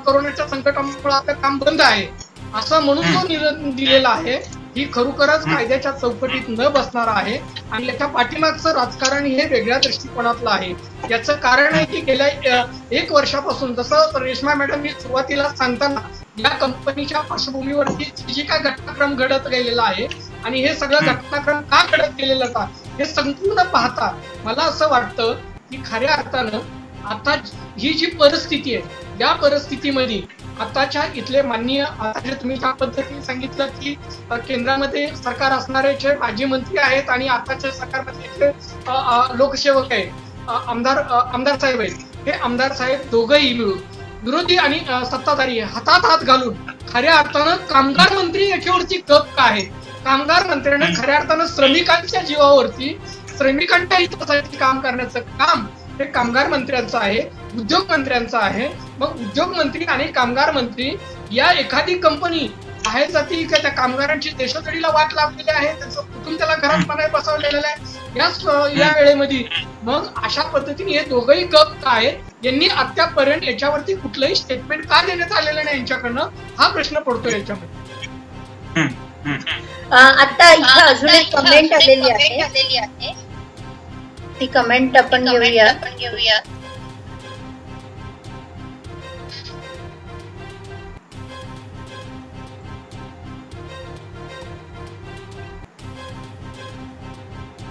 कोरोनाच्या संकटामुळे आपलं काम बंद आहे असं म्हणून तो निर्णय दिलेला आहे, ही खरोखरच कायद्याच्या चौकटीत न बसणार आहे. आणि याच्या पाठीमागचं राजकारण हे वेगळ्या दृष्टिकोनातलं आहे. याचं कारण आहे की गेल्या 1 वर्षापासून, जसं रेश्मा मॅडम मी सुरुवातीला सांगताना या कंपनीच्या पार्श्वभूमीवरती जे काय घटनाक्रम घडत गेलेला आहे आणि हे सगळं घटनाक्रम का घडत गेलेलं का हे संपूर्ण पाहता मला असं वाटतं की खऱ्या अर्थानं आता ही जी परिस्थिती आहे, या परिस्थितीमध्ये आताच्या इथले माननीय, आता तुम्ही ज्या पद्धतीने सांगितलं की केंद्रामध्ये सरकार असणारे जे माजी मंत्री आहेत आणि आताच्या सरकारमध्ये लोकसेवक आहेत, आमदार साहेब आहेत, हे आमदार साहेब दोघंही मिळून विरोधी आणि सत्ताधारी हातात हात घालून खऱ्या अर्थानं कामगार मंत्री याच्यावरती गप का आहे? कामगार मंत्र्यांना खऱ्या अर्थानं श्रमिकांच्या जीवावरती, श्रमिकांच्या हितासाठी काम करण्याचं काम हे कामगार मंत्र्यांचं आहे, उद्योग मंत्र्यांचं आहे. मग उद्योग मंत्री आणि कामगार मंत्री या एखादी कंपनी बाहेर जाती का त्या कामगारांची देशोधडीला वाट लावलेली आहे, त्याचं कुटुंब त्याला घरात बनाय बसवलेलं आहे या वेळेमध्ये. मग अशा पद्धतीने हे दोघंही गप का आहे? यांनी अद्यापर्यंत याच्यावरती कुठलंही स्टेटमेंट का देण्यात आलेलं नाही यांच्याकडनं, हा प्रश्न पडतो याच्यामध्ये. आता इथं अजून एक कमेंट आलेली आहे, ती कमेंट आपण घेऊया.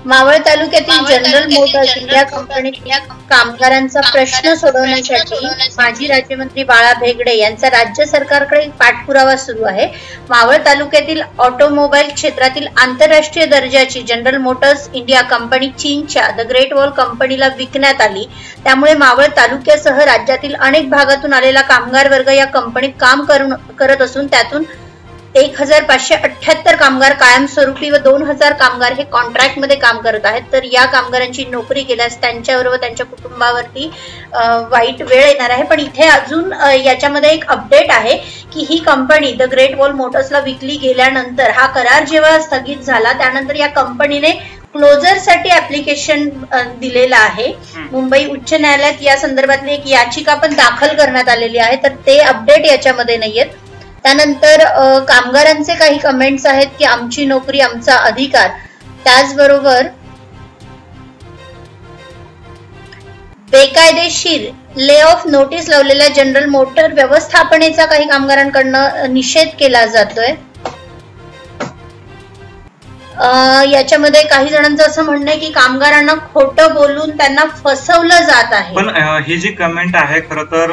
मावळ तालुक्यातील जनरल मोटर्स इंडिया कंपनीतल्या कामगारांचा प्रश्न सोडवण्यासाठी माजी राज्यमंत्री बाळा भेगडे यांचा राज्य सरकारकडे पाठपुरावा सुरू आहे. मावळ तालुक्यातील ऑटोमोबाईल क्षेत्रातील आंतरराष्ट्रीय दर्जाची जनरल मोटर्स इंडिया कंपनी चीनच्या द ग्रेट वॉल कंपनीला विकण्यात आली. त्यामुळे मावळ तालुक्यासह राज्यातील अनेक भागातून आलेला कामगार वर्ग या कंपनीत काम करत असून त्यातून 1578 कामगार कायमस्वरूपी व 2000 कामगार हे कॉन्ट्रॅक्ट मध्ये काम करत आहेत. तर या कामगारांची नोकरी गेल्यास त्यांच्यावर व त्यांच्या कुटुंबावरती वाईट वेळ येणार आहे. पण इथे अजून याच्यामध्ये एक अपडेट आहे की ही कंपनी द ग्रेट वॉल मोटर्सला विकली गेल्यानंतर हा करार जेव्हा स्थगित झाला त्यानंतर या कंपनीने क्लोजर साठी ऍप्लिकेशन दिलेलं आहे. मुंबई उच्च न्यायालयात या संदर्भातली एक याचिका पण दाखल करण्यात आलेली आहे. तर ते अपडेट याच्यामध्ये नाहीयेत. त्यानंतर कामगारांचे काही कमेंट्स आहेत की आमची नोकरी आमचा अधिकार. त्याचबरोबर बेकायदेशीर ले ऑफ नोटीस लावलेल्या जनरल मोटर व्यवस्थापनेचा काही कामगारांकडनं निषेध केला जातोय. याच्यामध्ये काही जणांचं असं म्हणणं आहे की कामगारांना खोटं बोलून त्यांना फसवलं जात आहे. पण ही जी कमेंट आहे खरं तर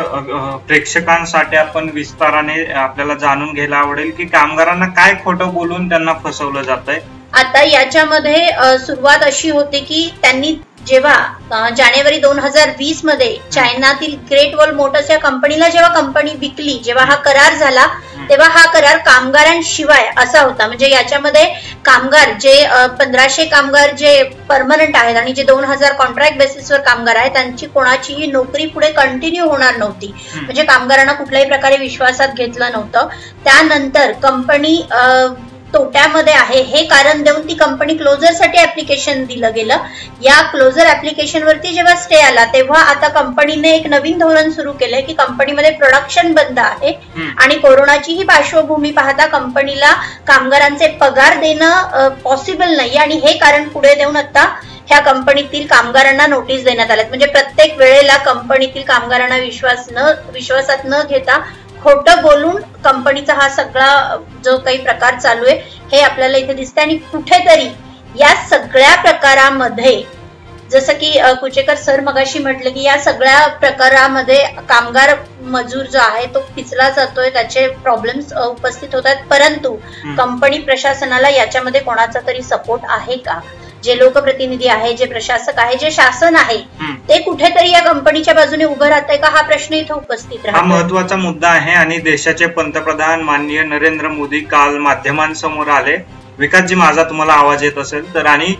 प्रेक्षकांसाठी आपण विस्ताराने आपल्याला जाणून घ्यायला आवडेल की कामगारांना काय खोटं बोलून त्यांना फसवलं जातंय. आता याच्यामध्ये सुरुवात अशी होते की त्यांनी जेव्हा जानेवारी 2020 मध्ये चायनातील ग्रेट वॉल मोटर्स या कंपनीला जेव्हा कंपनी विकली, जेव्हा हा करार झाला तेव्हा हा करार कामगारांशिवाय असा होता. म्हणजे याच्यामध्ये कामगार जे 1500 कामगार जे परमनंट आहेत आणि जे 2000 कॉन्ट्रॅक्ट बेसिसवर कामगार आहेत त्यांची कोणाचीही नोकरी पुढे कंटिन्यू होणार नव्हती. म्हणजे कामगारांना कुठल्याही प्रकारे विश्वासात घेतलं नव्हतं. त्यानंतर कंपनी तोट्यामध्ये आहे हे कारण देऊन ती कंपनी क्लोजरसाठी ऍप्लिकेशन दिलं गेलं. या क्लोजर ऍप्लिकेशन वरती जेव्हा स्टे आला तेव्हा आता कंपनीने एक नवीन धोरण सुरू केलंय की कंपनीमध्ये प्रोडक्शन बंद आहे आणि कोरोनाची ही पार्श्वभूमी पाहता कंपनीला कामगारांचे पगार देणं पॉसिबल नाही आणि हे कारण पुढे देऊन आता ह्या कंपनीतील कामगारांना नोटीस देण्यात आल्यात. म्हणजे प्रत्येक वेळेला कंपनीतील कामगारांना विश्वासात न घेता खोटं बोलून कंपनीचा हा सगळा जो काही प्रकार चालू आहे हे आपल्याला इथे दिसते. आणि कुठेतरी या सगळ्या प्रकारामध्ये जसं की कुचेकर सर मगाशी म्हटलं की या सगळ्या प्रकारामध्ये कामगार मजूर जो आहे तो पिचला जातोय, त्याचे प्रॉब्लेम्स उपस्थित होत आहेत. परंतु कंपनी प्रशासनाला याच्यामध्ये कोणाचा तरी सपोर्ट आहे का? जे लोकप्रतिनिधी आहे, जे प्रशासक आहे, जे शासन आहे ते कुठेतरी या कंपनीच्या बाजूने उभं राहतंय का? हा प्रश्न इथे उपस्थित राहतो. हा महत्वाचा मुद्दा आहे आणि देशाचे पंतप्रधान माननीय नरेंद्र मोदी काल माध्यमांसमोर आले. विकासजी, माझा तुम्हाला आवाज येत असेल तर? आणि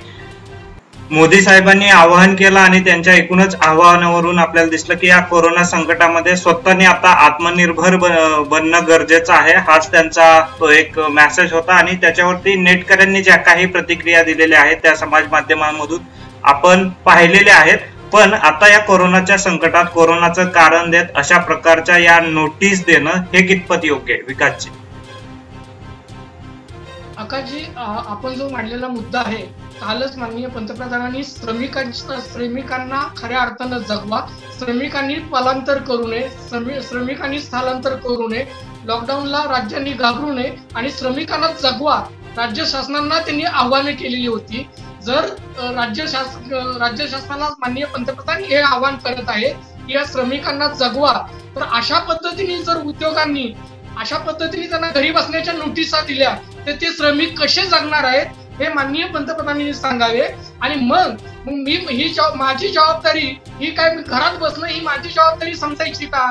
मोदी साहेबांनी आवाहन केलं आणि त्यांच्या एकूणच आवाहनावरून आपल्याला दिसलं की या कोरोना संकटामध्ये स्वतःने आता आत्मनिर्भर बनणं गरजेचं आहे. हाच त्यांचा तो एक मेसेज होता आणि त्याच्यावरती नेटकऱ्यांनी ज्या काही प्रतिक्रिया दिलेल्या आहेत त्या समाज माध्यमांमधून आपण पाहिलेल्या आहेत. पण आता या कोरोनाच्या संकटात कोरोनाचं कारण देत अशा प्रकारच्या या नोटीस देणं हे कितपत योग्य आहे? विकासजी. आकाशजी, आपण जो मांडलेला मुद्दा आहे, कालच माननीय पंतप्रधानांनी श्रमिकांना खऱ्या अर्थानं जगवा, श्रमिकांनी पलांतर करू नये, श्रमिकांनी स्थलांतर करू नये, लॉकडाऊनला राज्यांनी घाबरू नये आणि श्रमिकांना जगवा राज्य शासनांना त्यांनी आव्हाने केलेली होती. जर राज्य शासनाला माननीय पंतप्रधान हे आव्हान करत आहे की या श्रमिकांना जगवा, तर अशा पद्धतीने जर उद्योगांनी अशा पद्धतीने त्यांना घरी बसण्याच्या नोटिसा दिल्या तर ते श्रमिक कसे जगणार आहेत हे माननीय पंतप्रधानांनी सांगावे. आणि मग मी माझी जबाबदारी ही काय घरात बसणं ही माझी जबाबदारी समजायची का?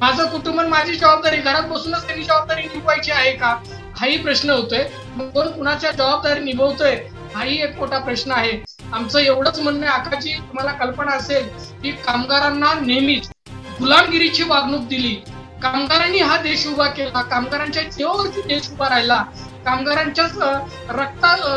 माझं कुटुंब माझी जबाबदारी घरात बसूनच त्यांनी जबाबदारी निभवायची आहे का? हाही प्रश्न होतोय. मग कोण कुणाच्या जबाबदारी निभवतोय हाही एक मोठा प्रश्न आहे. आमचं एवढंच म्हणणं आहे आकाशजी, तुम्हाला कल्पना असेल की कामगारांना नेहमीच गुलामगिरीची वागणूक दिली. कामगारांनी हा देश उभा केला, कामगारांच्या जीवावरती देश उभा राहिला, कामगारांच्या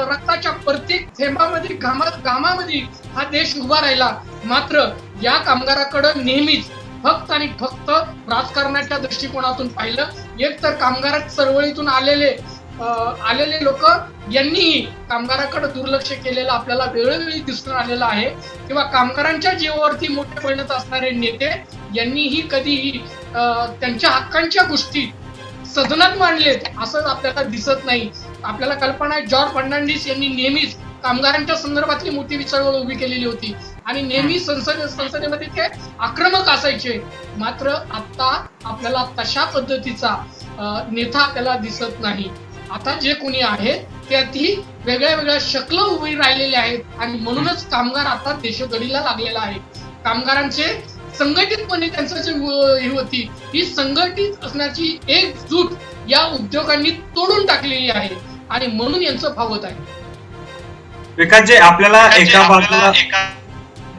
रक्ताच्या प्रत्येक थेंबामध्ये घामामध्ये हा देश उभा राहिला. मात्र या कामगाराकडे नेहमीच फक्त आणि फक्त राजकारणाच्या दृष्टिकोनातून पाहिलं. एक तर कामगार चळवळीतून आलेले लोक यांनीही कामगाराकडे दुर्लक्ष केलेलं आपल्याला वेळोवेळी दिसून आलेलं आहे. किंवा कामगारांच्या जीवावरती मोठे पडत असणारे नेते यांनीही कधीही त्यांच्या हक्कांच्या गोष्टी सदनात मांडलेत असं आपल्याला दिसत नाही. आपल्याला कल्पना आहे जॉर्ज फर्नांडिस यांनी नेहमीच कामगारांच्या संदर्भातली मोठी चळवळ उभी केलेली होती आणि नेहमी संसदेमध्ये ते आक्रमक असायचे. मात्र आता आपल्याला तशा पद्धतीचा नेता आपल्याला दिसत नाही. आता जे कोणी आहेत त्यातही वेगळ्या वेगळ्या शक्ल उभी राहिलेले आहेत आणि म्हणूनच कामगार आता देशगडीला लागलेला आहे. कामगारांचे संघटितपणे त्यांचं जे ही होती ही संघटित असण्याची एकजूट या उद्योगांनी तोडून टाकलेली आहे आणि म्हणून यांचं फावत आहे. विकासजी, आपल्याला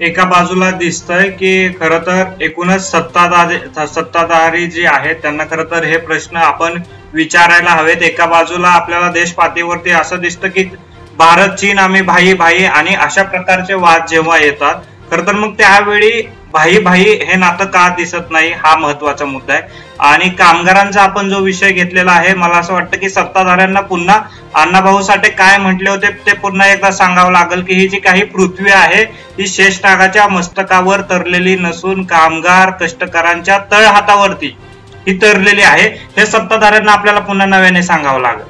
एका बाजूला दिसतंय की खरं तर एकूणच सत्ताधारी जी आहेत त्यांना खरं तर हे प्रश्न आपण विचारायला हवेत. एका बाजूला आपल्याला देश पातळीवरती असं दिसतं की भारत चीन आम्ही भाई भाई आणि अशा प्रकारचे वाद जेव्हा येतात खरं तर मग त्यावेळी भाई भाई हे नातं का दिसत नाही हा महत्वाचा मुद्दा आहे. आणि कामगारांचा आपण जो विषय घेतलेला आहे मला असं वाटतं की सत्ताधाऱ्यांना पुन्हा अण्णाभाऊ साठे काय म्हटले होते ते पुन्हा एकदा सांगावं लागेल की ही जी काही पृथ्वी आहे ही शेषनागाच्या मस्तकावर तरलेली नसून कामगार कष्टकऱ्यांच्या तळहातावरती ही तरलेली आहे. हे सत्ताधाऱ्यांना आपल्याला पुन्हा नव्याने सांगावं लागेल.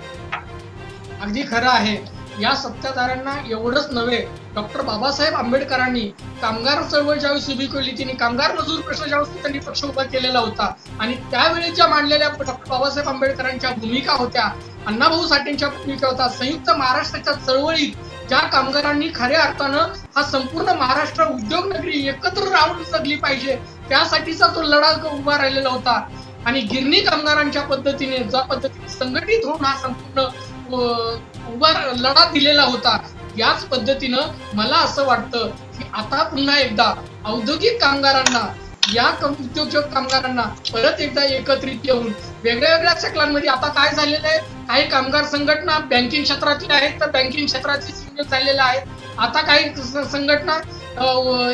अगदी खरं आहे. या सत्ताधाऱ्यांना एवढंच नव्हे, डॉक्टर बाबासाहेब आंबेडकरांनी कामगार चळवळ ज्यावेळेस उभी केली त्यांनी कामगार मजूर प्रश्न ज्यावेळेस त्यांनी पक्ष उभा केलेला होता आणि त्यावेळेस ज्या मांडलेल्या डॉक्टर बाबासाहेब आंबेडकरांच्या भूमिका होत्या, अण्णाभाऊ साठेंच्या भूमिका होत्या, संयुक्त महाराष्ट्राच्या चळवळीत ज्या कामगारांनी खऱ्या अर्थानं हा संपूर्ण महाराष्ट्र उद्योग नगरी एकत्र राहून जगली पाहिजे त्यासाठीचा तो लढा उभा राहिलेला होता. आणि गिरणी कामगारांच्या पद्धतीने ज्या पद्धतीने संघटित होऊन हा संपूर्ण उभा लढा दिलेला होता, याच पद्धतीनं मला असं वाटतं की आता पुन्हा एकदा औद्योगिक कामगारांना या उद्योजक कामगारांना परत एकदा एकत्रित येऊन वेगळ्या वेगळ्या शकलांमध्ये आता काय झालेलं आहे काही कामगार संघटना बँकिंग क्षेत्रातील आहेत तर बँकिंग क्षेत्राची सिग्नल झालेल्या आहेत. आता काही संघटना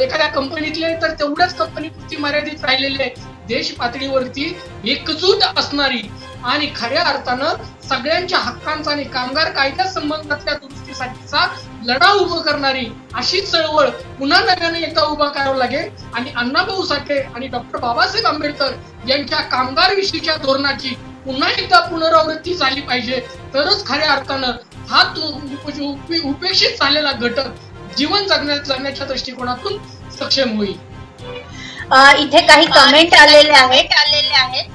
एखाद्या कंपनीतले तर तेवढ्याच कंपनीपुरती मर्यादित राहिलेले आहेत. देश पातळीवरती एकजूट असणारी आणि खऱ्या अर्थानं सगळ्यांच्या हक्कांचा आणि कामगार कायद्या संबंधातल्या दुरुस्तीसाठीचा लढा उभा करणारी अशी चळवळ पुन्हा नव्याने एकदा उभा करावं लागेल आणि अण्णाभाऊ साठे आणि डॉक्टर बाबासाहेब आंबेडकर यांच्या कामगार विषयीच्या धोरणाची पुन्हा एकदा पुनरावृत्ती झाली पाहिजे. तरच खऱ्या अर्थानं हा उपेक्षित झालेला घटक जीवन जगण्याच्या दृष्टिकोनातून सक्षम होईल. इथे काही कमेंट आलेले आहेत.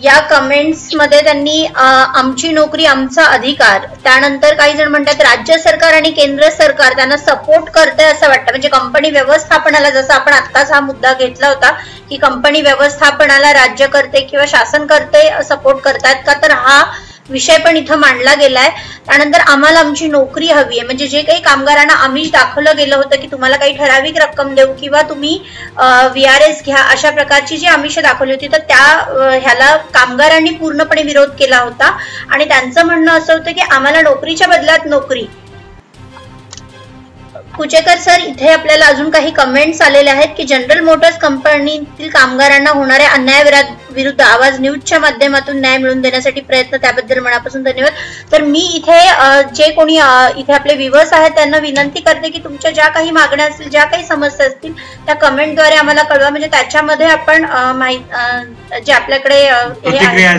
या कमेंट्स मध्ये त्यांनी आमची नोकरी आमचा अधिकार, त्यानंतर काही जण म्हणतात राज्य सरकार आणि केंद्र सरकार त्यांना सपोर्ट करते असं वाटतं. म्हणजे कंपनी व्यवस्थापनाला, जसं आपण आत्ताच हा मुद्दा घेतला होता की कंपनी व्यवस्थापनाला राज्य करते किंवा शासन करते सपोर्ट करतात का, तर हा विषय पण इथं मांडला गेलाय. त्यानंतर आम्हाला आमची नोकरी हवी आहे. म्हणजे जे काही कामगारांना आमिष दाखवलं गेलं होतं की तुम्हाला काही ठराविक रक्कम देऊ किंवा तुम्ही VRS घ्या, अशा प्रकारची जी आमिष दाखवली होती तर त्या ह्याला कामगारांनी पूर्णपणे विरोध केला होता आणि त्यांचं म्हणणं असं होतं की आम्हाला नोकरीच्या बदल्यात नोकरी. कुचेकर सर, इथे आपल्याला अजून काही कमेंट्स आलेले आहेत की जनरल मोटर्स कंपनीतील कामगारांना होणाऱ्या अन्यायाविरुद्ध आवाज न्यूजच्या माध्यमातून न्याय मिळवून देण्यासाठी प्रयत्न, त्याबद्दल मनापासून धन्यवाद. तर मी इथे जे कोणी इथे आपले व्ह्यूअर्स आहेत त्यांना विनंती करते की तुमच्या ज्या काही मागण्या असतील, ज्या काही समस्या असतील त्या कमेंटद्वारे आम्हाला कळवा. म्हणजे त्याच्यामध्ये आपण जे आपल्याकडे प्रतिक्रिया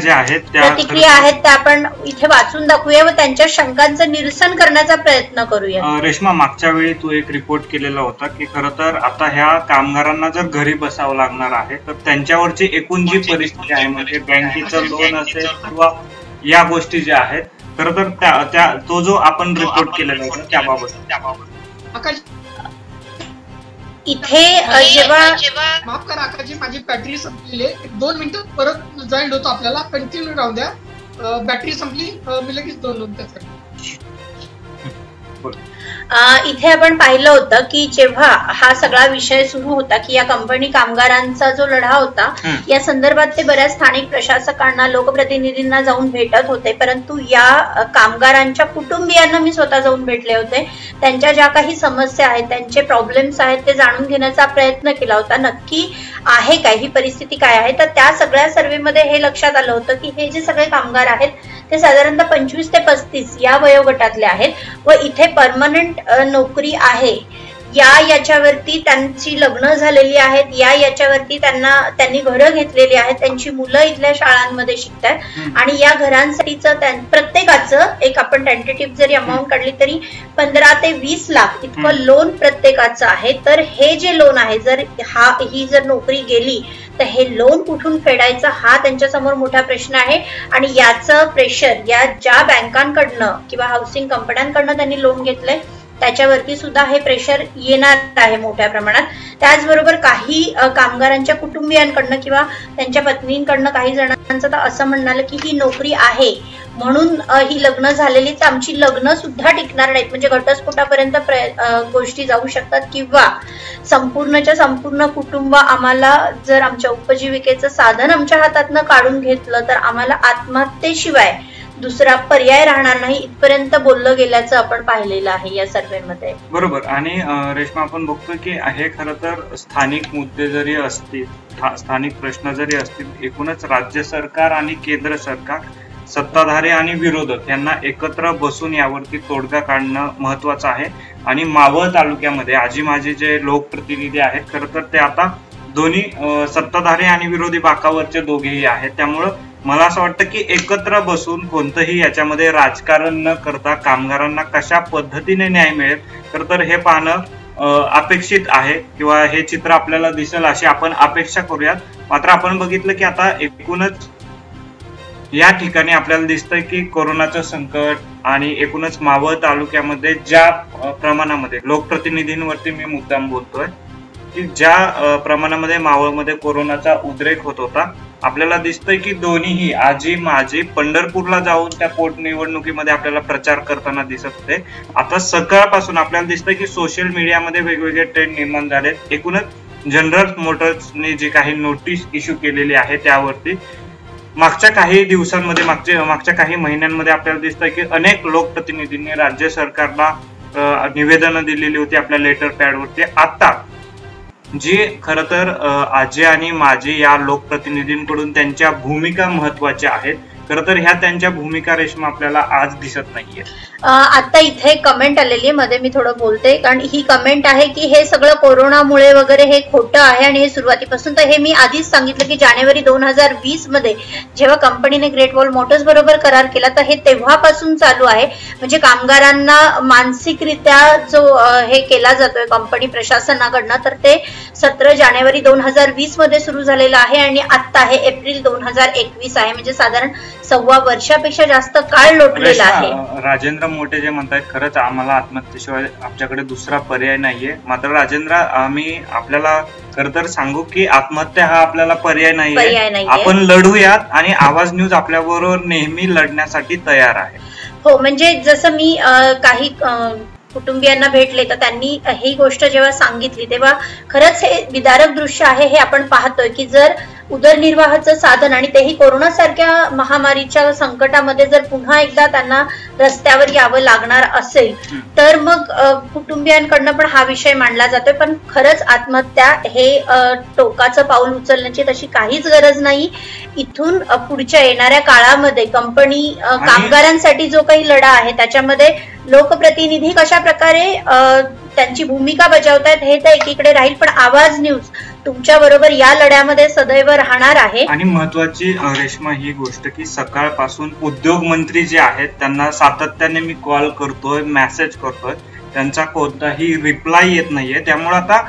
आहेत त्या आपण इथे वाचून दाखवूया व त्यांच्या शंकांचं निरसन करण्याचा प्रयत्न करूया. रेश्मा, मागच्या वेळी तू एक रिपोर्ट केलेला होता की खरं तर आता ह्या कामगारांना जर घरी बसावं लागणार आहे तर त्यांच्यावरची एकूण जी परिस्थिती आहे, म्हणजे बँकेचं लोन असेल किंवा या गोष्टी ज्या आहेत, खरं तर तो जो आपण रिपोर्ट केलेला होता त्याबाबत इथे जेव्हा माफ करा आकाजी, माझी बॅटरी संपलेली आहे. 2 मिनिटं परत जॉईन होतो, आपल्याला कंटिन्यू राहू द्या. बॅटरी संपली, मी लगेच 2 मिनिटासाठी. इथे आपण पाहिलं होतं की जेव्हा हा सगळा विषय सुरू होता की या कंपनी कामगारांचा जो लढा होता या संदर्भात ते बऱ्याच स्थानिक प्रशासकांना, लोकप्रतिनिधींना जाऊन भेटत होते. परंतु या कामगारांच्या कुटुंबियांना मी स्वतः जाऊन भेटले होते. त्यांच्या ज्या काही समस्या आहेत, त्यांचे प्रॉब्लेम्स आहेत ते जाणून घेण्याचा प्रयत्न केला होता. नक्की आहे काय, ही परिस्थिती काय आहे, तर त्या सगळ्या सर्वेमध्ये हे लक्षात आलं होतं की हे जे सगळे कामगार आहेत ते साधारणतः 25 ते 35 या वयोगटातले आहेत व इथे परमनंट नोकरी आहे. याच्यावरती त्यांची लग्न झालेली आहेत, याच्यावरती त्यांनी घरं घेतलेली आहेत, त्यांची मुलं इथल्या शाळांमध्ये शिकतात आणि या घरांसाठीचं प्रत्येकाचं एक आपण टेंटेटिव्ह जरी अमाऊंट काढली तरी 15 ते 20 लाख इतकं लोन प्रत्येकाचं आहे. तर हे जे लोन आहे, जर ही जर नोकरी गेली तर हे लोन कुठून फेडायचं हा त्यांच्यासमोर मोठा प्रश्न आहे आणि याचं प्रेशर या ज्या बँकांकडनं किंवा हाऊसिंग कंपन्यांकडनं त्यांनी लोन घेतलंय त्याच्यावरती सुद्धा हे प्रेशर येणार आहे मोठ्या प्रमाणात. त्याचबरोबर काही कामगारांच्या कुटुंबियांकडनं किंवा त्यांच्या पत्नींकडनं काही जणांचं तर असं म्हणणं की ही नोकरी आहे म्हणून ही लग्न झालेलीच आमची लग्न सुद्धा टिकणार नाहीत. म्हणजे घटस्फोटापर्यंत गोष्टी जाऊ शकतात किंवा संपूर्णच्या संपूर्ण कुटुंब आम्हाला जर आमच्या उपजीविकेचं साधन आमच्या हातातनं काढून घेतलं तर आम्हाला आत्महत्येशिवाय दुसरा पर्याय राहणार नाही, इथपर्यंत बोललं गेल्याचं आपण पाहिलेलं आहे या सर्वेमध्ये. बरोबर. आणि रेश्मा, आपण बघतोय की हे खरं तर स्थानिक मुद्दे जरी असतील, स्थानिक प्रश्न जरी असतील, एकूणच राज्य सरकार आणि केंद्र सरकार, सत्ताधारी आणि विरोधक यांना एकत्र बसून यावरती तोडगा काढणं महत्वाचं आहे. आणि मावळ तालुक्यामध्ये आजी माझे जे लोकप्रतिनिधी आहेत, खरं तर ते आता दोन्ही सत्ताधारी आणि विरोधी बाकावरचे दोघेही आहेत. त्यामुळं मला असं वाटतं की एकत्र बसून कोणतंही याच्यामध्ये राजकारण न करता कामगारांना कशा पद्धतीने न्याय मिळेल खरं तर हे पाहणं अपेक्षित आहे किंवा हे चित्र आपल्याला दिसेल अशी आपण अपेक्षा करूयात. मात्र आपण बघितलं की आता एकूणच या ठिकाणी आपल्याला दिसतंय की कोरोनाचं संकट आणि एकूणच मावळ तालुक्यामध्ये ज्या प्रमाणामध्ये लोकप्रतिनिधींवरती मी मुद्दाम बोलतोय की ज्या प्रमाणामध्ये मावळमध्ये कोरोनाचा उद्रेक होत होता, आपल्याला दिसतंय की दोन्हीही आजी माझी पंढरपूरला जाऊन त्या पोटनिवडणुकीमध्ये आपल्याला प्रचार करताना दिसत होते. आता सकाळपासून आपल्याला दिसतंय की सोशल मीडियामध्ये वेगवेगळे ट्रेंड निर्माण झालेत. एकूणच जनरल मोटर्सने जी काही नोटीस इश्यू केलेली आहे त्यावरती मागच्या काही दिवसांमध्ये मागच्या काही महिन्यांमध्ये आपल्याला दिसतंय की अनेक लोकप्रतिनिधींनी राज्य सरकारला निवेदनं दिलेली होती आपल्या लेटर पॅडवरती. आता जी खर तर आजी आणि माजी या लोकप्रतिनिधींकडून त्यांच्या भूमिका महत्वाच्या आहेत. खर तर ह्या त्यांच्या भूमिका रेश्मा आपल्याला आज दिसत नाहीये. आता इथे कमेंट आलेली आहे, मध्ये मी थोडं बोलते, कारण ही कमेंट आहे की हे सगळं कोरोनामुळे वगैरे हे खोटं आहे आणि हे सुरुवातीपासून. तर हे मी आधीच सांगितलं की जानेवारी 2020 मध्ये जेव्हा कंपनीने ग्रेट वॉल मोटर्स बरोबर करार केला तर हे तेव्हापासून चालू आहे. म्हणजे कामगारांना मानसिकरित्या जो हे केला जातोय कंपनी प्रशासनाकडनं, तर ते 17 जानेवारी 2020 मध्ये सुरू झालेलं आहे आणि आता हे एप्रिल 2021 आहे. म्हणजे साधारण 1.25 वर्षापेक्षा जास्त काळ लोटलेला आहे. राजेंद्र मोठे जे म्हणतात, खरंच आम्हाला आत्महत्येशिवाय आमच्याकडे दुसरा पर्याय नाहीये. मात्र राजेंद्र, आम्ही आपल्याला खर तर सांगू की आत्महत्या हा आपल्याला पर्याय नाहीये. आपण लढूयात आणि आवाज न्यूज आपल्याबरोबर नेहमी लढण्यासाठी तयार आहे. हो, म्हणजे जसं मी काही कुटुंबियांना भेटले तर त्यांनी ही गोष्ट जेव्हा सांगितली तेव्हा खरंच हे विदारक दृश्य आहे. हे आपण पाहतोय की जर उदरनिर्वाहाचं साधन आणि तेही कोरोनासारख्या महामारीच्या संकटामध्ये जर पुन्हा एकदा त्यांना रस्त्यावर यावं लागणार असेल तर मग कुटुंबियांकडनं पण हा विषय मांडला जातोय. पण खरंच आत्महत्या हे टोकाचं पाऊल उचलण्याची तशी काहीच गरज नाही. इथून पुढच्या येणाऱ्या काळामध्ये कंपनी कामगारांसाठी जो काही लढा आहे त्याच्यामध्ये लोकप्रतिनिधी कशा प्रकारे त्यांची भूमिका बजावतायत हे तर एकीकडे राहील, पण आवाज न्यूज तुमच्या बरोबर या लढ्यामध्ये सदैव राहणार आहे. आणि महत्वाची रेश्मा ही गोष्ट की सकाळपासून उद्योग मंत्री जे आहेत त्यांना सातत्याने मी कॉल करतोय, मेसेज करतोय, त्यांचा कोणताही रिप्लाय येत नाहीये. त्यामुळे आता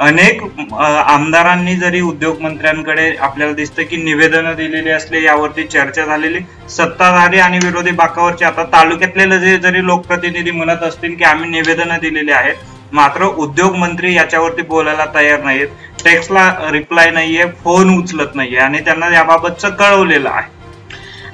अनेक आमदारांनी जरी उद्योग मंत्र्यांकडे आपल्याला दिसतं की निवेदनं दिलेली असले, यावरती चर्चा झालेली, सत्ताधारी आणि विरोधी बाकावरचे आता तालुक्यातले जरी लोकप्रतिनिधी म्हणत असतील की आम्ही निवेदनं दिलेली आहेत, मात्र उद्योग मंत्री याच्यावरती बोलायला तयार नाहीत. टेक्स्टला रिप्लाय नाहीये, फोन उचलत नाहीये आणि त्यांना याबाबतचं कळवलेलं आहे.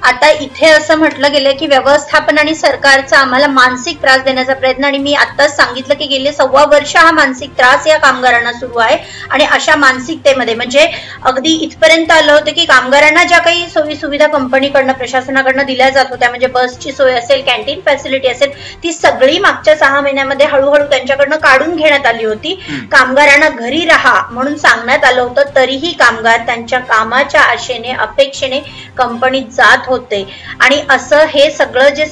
आता इथे असं म्हटलं गेलं की व्यवस्थापन आणि सरकारचा आम्हाला मानसिक त्रास देण्याचा प्रयत्न, आणि मी आताच सांगितलं की गेले 1.25 वर्ष हा मानसिक त्रास या कामगारांना सुरू आहे. आणि अशा मानसिकतेमध्ये म्हणजे अगदी इथपर्यंत आलं होतं की कामगारांना ज्या काही सोयी सुविधा कंपनीकडनं प्रशासनाकडनं दिल्या जात होत्या, म्हणजे बसची सोय असेल, कॅन्टीन फॅसिलिटी असेल, ती सगळी मागच्या 6 महिन्यामध्ये हळूहळू त्यांच्याकडनं काढून घेण्यात आली होती. कामगारांना घरी राहा म्हणून सांगण्यात आलं होतं, तरीही कामगार त्यांच्या कामाच्या आशेने, अपेक्षेने कंपनीत जात होते. आणि असं हे सगळं जे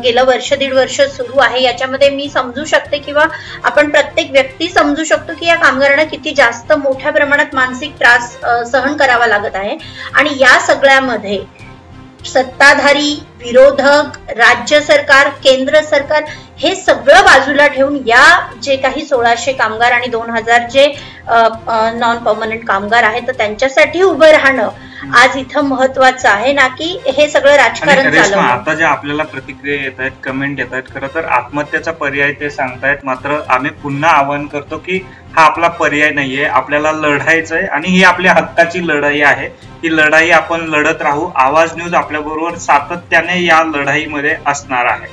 गेलं 1.5 वर्ष सुरू आहे याच्यामध्ये मी समजू शकते किंवा आपण प्रत्येक व्यक्ती समजू शकतो की या कामगारांना किती जास्त मोठ्या प्रमाणात मानसिक त्रास सहन करावा लागत आहे. आणि या सगळ्यामध्ये सत्ताधारी, विरोधक, राज्य सरकार, केंद्र सरकार हे सगळं बाजूला ठेवून या जे काही 1600 कामगार आणि 2000 जे नॉन परमनंट कामगार आहेत तर त्यांच्यासाठी उभं राहणं आज इथं महत्वाचं आहे, ना की हे सगळं राजकारण चालवणं. आता ज्या आपल्याला प्रतिक्रिया येत आहेत, कमेंट येत आहेत, खरं तर आत्महत्येचा पर्याय ते सांगतायत. मात्र आम्ही पुन्हा आवाहन करतो की हा आपला पर्याय नाहीये, आपल्याला लढायचंय आणि ही आपल्या हक्काची लढाई आहे. ही लढाई आपण लढत राहू. आवाज न्यूज आपल्याबरोबर सातत्याने या लढाईमध्ये असणार आहे.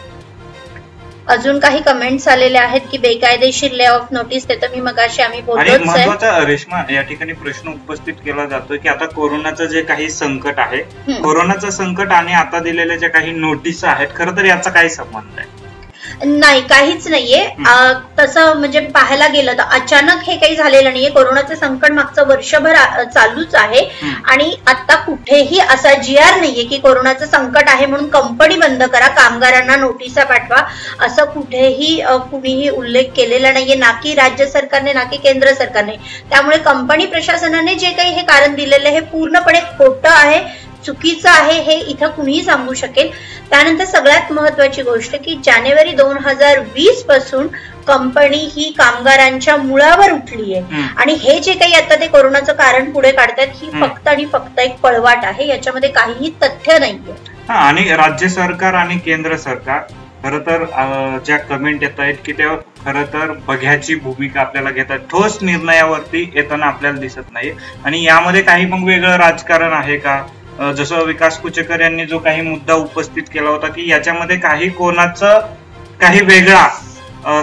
अजून काही कमेंट्स आलेले आहेत की बेकायदेशीर ले ऑफ नोटीस देतं, मी मगाशी आम्ही बोलतोच आहे. महत्वाचा रेश्मा या ठिकाणी प्रश्न उपस्थित केला जातोय की आता कोरोनाचं जे काही संकट आहे, कोरोनाचं संकट आणि आता दिलेल्या ज्या काही नोटीस आहेत, खरं तर याचा काही संबंध आहे? नाही, काहीच नाहीये. तसं म्हणजे पाहायला गेलं तर अचानक हे काही झालेलं नाहीये. कोरोनाचं संकट मागचं वर्षभर चालूच आहे आणि आता कुठेही असा GR नाहीये की कोरोनाचं संकट आहे म्हणून कंपनी बंद करा, कामगारांना नोटिसा पाठवा, असं कुठेही कुणीही उल्लेख केलेला नाहीये, ना की राज्य सरकारने, ना की केंद्र सरकारने. त्यामुळे कंपनी प्रशासनाने जे काही हे कारण दिलेलं हे पूर्णपणे खोटं आहे, चुकीचं आहे, हे इथं कुणीही सांगू शकेल. त्यानंतर सगळ्यात महत्वाची गोष्ट की जानेवारी 2020 पासून कंपनी ही कामगारांच्या मुळावर उठली आहे आणि हे जे काही आता ते कोरोनाचं कारण पुढे काढतात ही फक्त आणि फक्त एक पळवाट आहे, याच्यामध्ये काहीही तथ्य नाहीये. आणि राज्य सरकार आणि केंद्र सरकार खरं तर ज्या कमेंट येत आहेत की त्या खरं तर बघ्याची भूमिका आपल्याला घेतात, ठोस निर्णयावरती येताना आपल्याला दिसत नाही. आणि यामध्ये काही मग वेगळं राजकारण आहे का? जसं विकास कुचेकर यांनी जो काही मुद्दा उपस्थित केला होता की याच्यामध्ये काही कोणाचं काही वेगळा,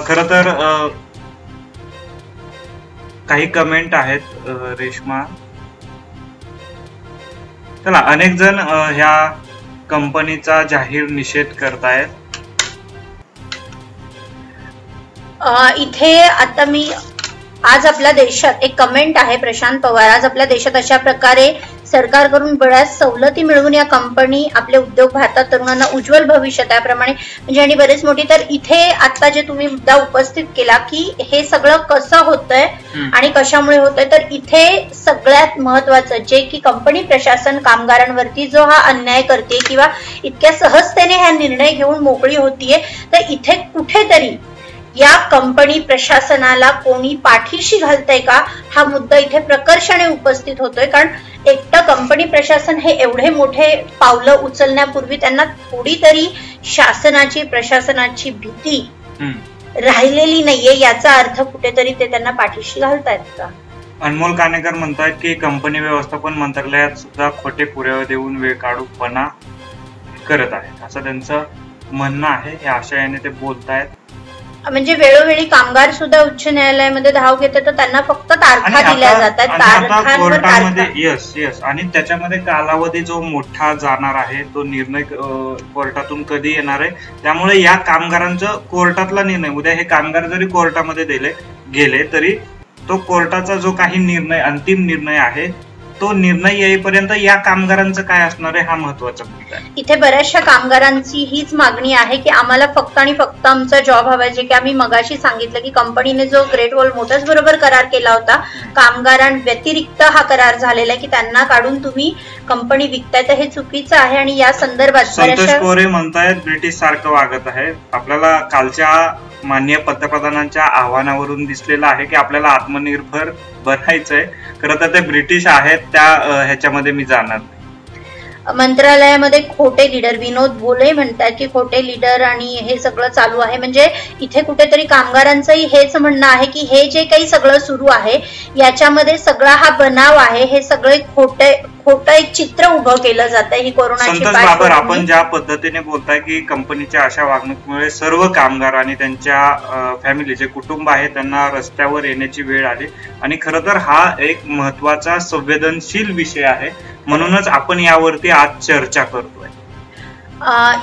खरं तर काही कमेंट आहेत रेश्मा. चला, अनेक जण ह्या कंपनीचा जाहीर निषेध करतायत. इथे आता मी आज आपल्या देशात एक कमेंट आहे प्रशांत पवार, आज आपल्या देशात अशा प्रकारे सरकारकडून बऱ्याच सवलती मिळवून या कंपनी आपले उद्योग भारतात तरुणांना उज्ज्वल भविष्य त्याप्रमाणे म्हणजे आणि बरेच मोठी. तर इथे आता जे तुम्ही मुद्दा उपस्थित केला की हे सगळं कसं होतंय आणि कशामुळे होतंय, तर इथे सगळ्यात महत्वाचं जे की कंपनी प्रशासन कामगारांवरती जो हा अन्याय करते किंवा इतक्या सहजतेने हा निर्णय घेऊन मोकळी होतीये, तर इथे कुठेतरी या कंपनी प्रशासनाला कोणी पाठीशी घालतंय का हा मुद्दा इथे प्रकर्षाने उपस्थित होतोय. कारण एकटं कंपनी प्रशासन हे एवढे मोठे पावलं उचलण्यापूर्वी त्यांना थोडी तरी शासनाची प्रशासनाची भीती राहिलेली नाहीये, याचा अर्थ कुठेतरी ते त्यांना पाठीशी घालतायत का? अनमोल कानेकर म्हणतात की कंपनी व्यवस्थापन मंत्रालयात सुद्धा खोटे पुरावे देऊन वेळ काढूपणा करत आहेत असं त्यांचं म्हणणं आहे. या आशयाने ते बोलतायत. म्हणजे वेळोवेळी कामगार सुद्धा उच्च न्यायालयामध्ये धाव घेतात, तर त्यांना फक्त तारखा दिल्या जातात कोर्टामध्ये. येस आणि त्याच्यामध्ये कालावधी जो मोठा जाणार आहे तो निर्णय कोर्टातून कधी येणार आहे. त्यामुळे या कामगारांचं कोर्टातला निर्णय, उद्या हे कामगार जरी कोर्टामध्ये गेले तरी तो कोर्टाचा जो काही निर्णय, अंतिम निर्णय आहे, तो निर्णय येईपर्यंत या कामगारांचं काय असणार आहे हा महत्वाचा मुद्दा आहे. इथे बऱ्याचशा कामगारांची हीच मागणी आहे की आम्हाला फक्त आणि फक्त आमचा जॉब हवाय. जे की आम्ही मगाशी सांगितलं की कंपनीने जो ग्रेट वॉल मोटर्स बरोबर करार केला होता, कामगारांव्यतिरिक्त हा करार झालेला आहे की त्यांना काढून तुम्ही कंपनी विकताय, तर हे चुकीचं आहे. आणि या संदर्भात संतोष कोरे म्हणतायत ब्रिटिश सारखं वागत आहे. आपल्याला कालच्या माननीय पंतप्रधानांच्या आव्हानावरून दिसलेलं आहे की आपल्याला आत्मनिर्भर बनायचंय. खरं तर ते ब्रिटिश आहेत, त्या ह्याच्यामध्ये मी जाणार नाही. मंत्रालयामध्ये खोटे लीडर, विनोद भोले म्हणतात की खोटे लीडर आणि हे सगळं चालू आहे. म्हणजे इथे कुठेतरी कामगारांचंही हेच म्हणणं आहे की हे जे काही सगळं सुरू आहे याच्यामध्ये सगळा हा बनाव आहे, हे सगळे खोटं एक चित्र उभं केलं जात आहे. ही कोरोनाची संतोष बाबर, आपण ज्या पद्धतीने बोलताय की कंपनीच्या अशा वागणुकीमुळे सर्व कामगार आणि त्यांच्या फॅमिली जे कुटुंब आहे त्यांना रस्त्यावर येण्याची वेळ आली आणि खरं तर हा एक महत्वाचा संवेदनशील विषय आहे, म्हणूनच आपण यावरती आज चर्चा करतोय.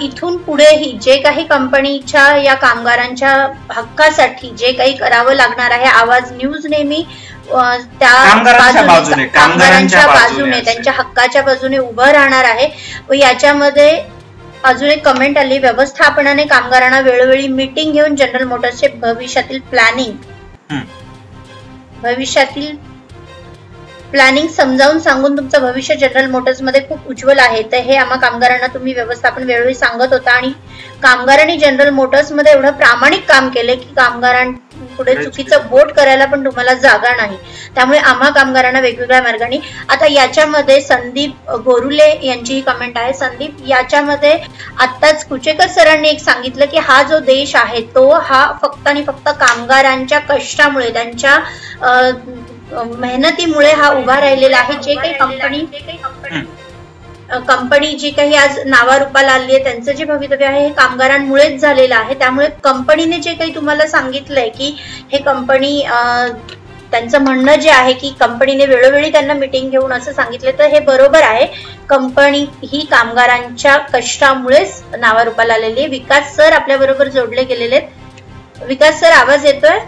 इथून पुढेही जे काही कंपनीच्या या कामगारांच्या हक्कासाठी जे काही करावं लागणार आहे, आवाज न्यूज नेहमी त्या कामगारांच्या बाजूने, त्यांच्या हक्काच्या बाजूने उभं राहणार आहे. व याच्यामध्ये अजून एक कमेंट आली, व्यवस्थापनाने कामगारांना वेळोवेळी मीटिंग घेऊन जनरल मोटर्सचे भविष्यातील प्लॅनिंग समजावून सांगून तुमचं भविष्य जनरल मोटर्स मध्ये खूप उज्ज्वल आहे, तर हे आम्हा कामगारांना तुम्ही व्यवस्थापन वेळोवेळी सांगत होता. आणि कामगारांनी जनरल मोटर्स मध्ये एवढं प्रामाणिक काम केले की कामगारांपुढे चुकीचं बोट करायला पण तुम्हाला जागा नाही. त्यामुळे आम्हा कामगारांना वेगवेगळ्या मार्गाने. आता याच्यामध्ये संदीप गोरुले यांची ही कमेंट आहे. संदीप, याच्यामध्ये आत्ताच कुचेकर सरांनी एक सांगितलं की हा जो देश आहे तो हा फक्त आणि फक्त कामगारांच्या कष्टामुळे, त्यांच्या मेहनतीमुळे हा उभा राहिलेला आहे. जे काही कंपनी जी काही आज नावारूपाला आली आहे त्यांचं जे भवितव्य आहे हे कामगारांमुळेच झालेलं आहे. त्यामुळे कंपनीने जे काही तुम्हाला सांगितलंय की हे कंपनी, त्यांचं म्हणणं जे आहे की कंपनीने वेळोवेळी त्यांना मीटिंग घेऊन असं सांगितलं, तर हे बरोबर आहे. कंपनी ही कामगारांच्या कष्टामुळेच नावारूपाला आलेली आहे. विकास सर आपल्या बरोबर जोडले गेलेले आहेत. विकास सर, आवाज येतोय?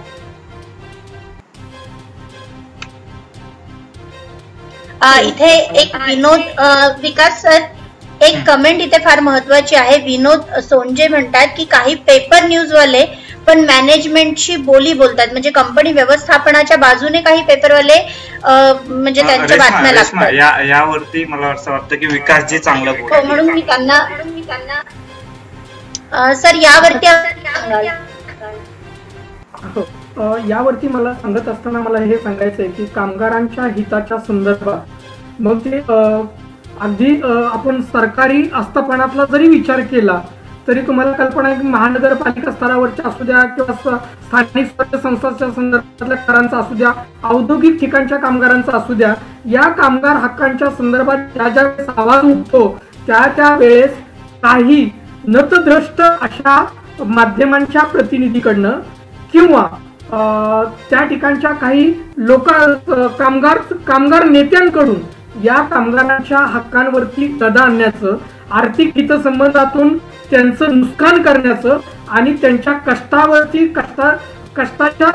इथे एक विनोद, विकास सर, एक कमेंट इथे फार महत्वाची आहे. विनोद सोंजे म्हणतात की काही पेपर न्यूज वाले पण मॅनेजमेंटची बोली बोलतात, म्हणजे कंपनी व्यवस्थापनाच्या बाजूने काही पेपरवाले म्हणजे त्यांच्या बातम्या लागतात. यावरती मला असं वाटतं की विकासजी चांगलं बोलतात. हो, म्हणून मी त्यांना सर यावरती यावरती मला सांगत असताना मला हे सांगायचं आहे की कामगारांच्या हिताच्या संदर्भात मग ते अगदी आपण सरकारी आस्थापनातला जरी विचार केला तरी तुम्हाला कल्पना आहे की महानगरपालिका स्तरावरच्या असू द्या किंवा स्थानिक स्वराज्य संस्थांच्या संदर्भातल्या करांचा असू द्या, औद्योगिक ठिकाणच्या कामगारांचा असू द्या, या कामगार हक्कांच्या संदर्भात ज्या ज्या वेळेस आवाज उठतो त्या वेळेस काही नतद्रष्ट अशा माध्यमांच्या प्रतिनिधीकडनं किंवा त्या ठिकाणच्या काही लोक कामगार नेत्यांकडून या कामगारांच्या हक्कांवरती गदा आणण्याचं, आर्थिक हितसंबंधातून त्यांचं नुकसान करण्याचं आणि त्यांच्या कष्टाच्या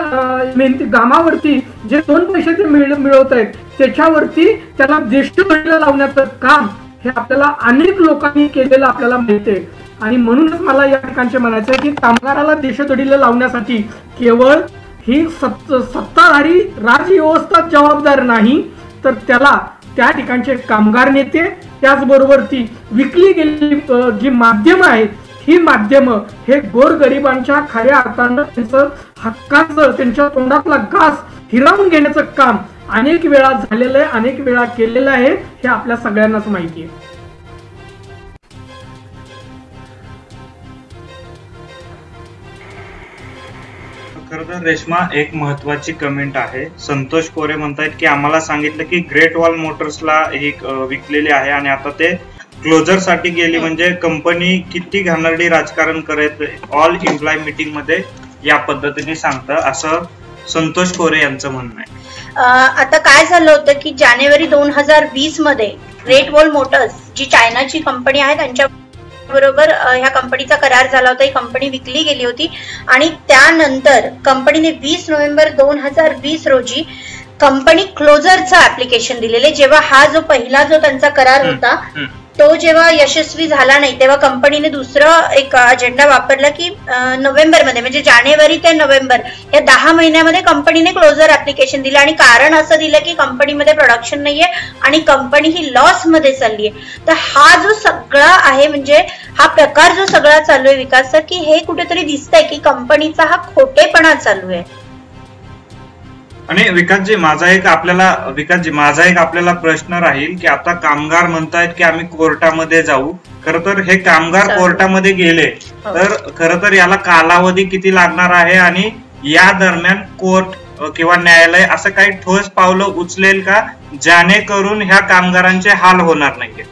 मेहनती घामावरती जे 2 पैसे ते मिळवत आहेत त्याच्यावरती त्याला देशभरीला लावण्याचं काम हे आपल्याला अनेक लोकांनी केलेलं आपल्याला मिळते. आणि म्हणूनच मला या ठिकाणी म्हणायचं आहे की कामगाराला देशदडीला लावण्यासाठी केवळ ही सत्ताधारी राजव्यवस्था जबाबदार नाही, तर त्याला त्या ठिकाणचे कामगार नेते, त्याचबरोबर ती विकली गेलेली जी माध्यमं आहेत ही माध्यमं हे गोरगरिबांच्या खऱ्या अर्थानं त्यांचं हक्काचं, त्यांच्या तोंडातला घास हिरावून घेण्याचं काम अनेक वेळा झालेलं आहे, अनेक वेळा केलेलं आहे, हे आपल्या सगळ्यांनाच माहिती आहे. खरं तर रेश्मा, एक महत्वाची कमेंट आहे. संतोष कोरे म्हणतायत की आम्हाला सांगितलं की ग्रेट वॉल मोटर्सला ही विकलेली आहे आणि आता ते क्लोजर साठी गेली. म्हणजे कंपनी किती घाणेरडी राजकारण करत ऑल एम्प्लॉय मीटिंग मध्ये या पद्धतीने सांगतं, असं संतोष कोरे यांचं म्हणणं आहे. आता काय झालं होतं की जानेवारी 2020 मध्ये ग्रेट वॉल मोटर्स जी चायनाची कंपनी आहे त्यांच्या बरोबर ह्या कंपनीचा करार झाला होता. ही कंपनी विकली गेली होती आणि त्यानंतर कंपनीने 20 नोव्हेंबर 2020 रोजी कंपनी क्लोजरचं ऍप्लिकेशन दिलेले. जेव्हा हा जो पहिला जो त्यांचा करार होता तो जेव्हा यशस्वी झाला नाही तेव्हा कंपनीने दुसरं एक अजेंडा वापरला की नोव्हेंबरमध्ये, म्हणजे जानेवारी ते नोव्हेंबर या 10 महिन्यामध्ये कंपनीने क्लोजर ऍप्लिकेशन दिलं. आणि कारण असं दिलं की कंपनीमध्ये प्रोडक्शन नाहीये आणि कंपनी ही लॉस मध्ये चालली आहे. तर हा जो सगळा आहे, म्हणजे हा प्रकार जो सगळा चालू आहे विकास, की हे कुठेतरी दिसतंय की कंपनीचा हा खोटेपणा चालू आहे. आणि विकासजी, माझा एक आपल्याला प्रश्न राहील की आता कामगार म्हणतायत की आम्ही कोर्टामध्ये जाऊ. खरं तर हे कामगार कोर्टामध्ये गेले तर खरं तर याला कालावधी किती लागणार आहे आणि या दरम्यान कोर्ट किंवा न्यायालय असं काही ठोस पावलं उचलेल का जेणेकरून ह्या कामगारांचे हाल होणार नाहीत?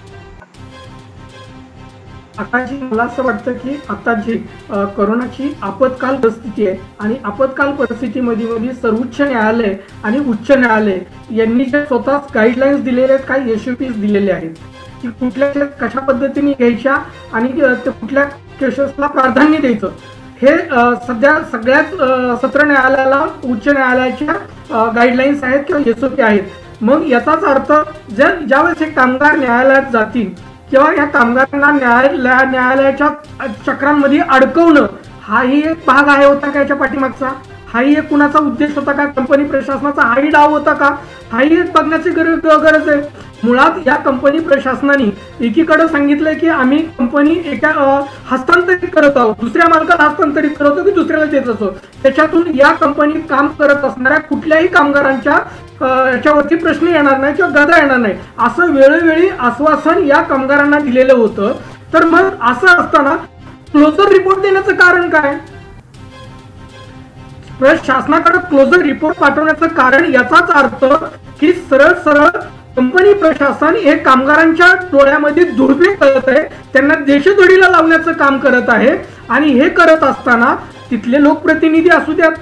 आता जी मला असं वाटतं की आता जी कोरोनाची आपत्काल परिस्थिती आहे आणि आपत्काल परिस्थितीमध्ये सर्वोच्च न्यायालय आणि उच्च न्यायालय यांनी जे स्वतः गाईडलाईन्स दिलेले आहेत, काही SOPs दिलेले आहेत की कुठल्या कशा पद्धतीने घ्यायच्या आणि कुठल्या केसेसला प्राधान्य द्यायचं, हे सध्या सगळ्याच सत्र न्यायालयाला उच्च न्यायालयाच्या गाईडलाईन्स आहेत किंवा SOP आहेत. मग याचाच अर्थ जर ज्यावेळेस हे कामगार न्यायालयात जातील किंवा या कामगारांना न्यायालयाच्या चक्रांमध्ये अडकवणं हाही एक भाग आहे होता का याच्या पाठीमागचा? हाही एक कुणाचा उद्देश होता का? कंपनी प्रशासनाचा हाही डाव होता का? हाही एक बघण्याची गरज आहे. मुळात या कंपनी प्रशासनाने एकीकडे सांगितलंय की आम्ही कंपनी हस्तांतरित करत आहोत, दुसऱ्या मालकाला हस्तांतरित करतो की दुसऱ्याला देत असतो. त्याच्यातून या कंपनीत काम करत असणाऱ्या कुठल्याही कामगारांच्या याच्यावरती प्रश्न येणार नाही किंवा गदा येणार नाही असं वेळोवेळी आश्वासन या कामगारांना दिलेलं होतं. तर मग असं असताना क्लोजर रिपोर्ट देण्याचं कारण काय? शासनाकडे क्लोजर रिपोर्ट पाठवण्याचं कारण याचाच अर्थ की सरळ कंपनी प्रशासन हे कामगारांच्या डोळ्यामध्ये दुर्बीण करत आहे, त्यांना देशदोडीला लावण्याचं काम करत आहे. आणि हे करत असताना तिथले लोकप्रतिनिधी असू द्यात,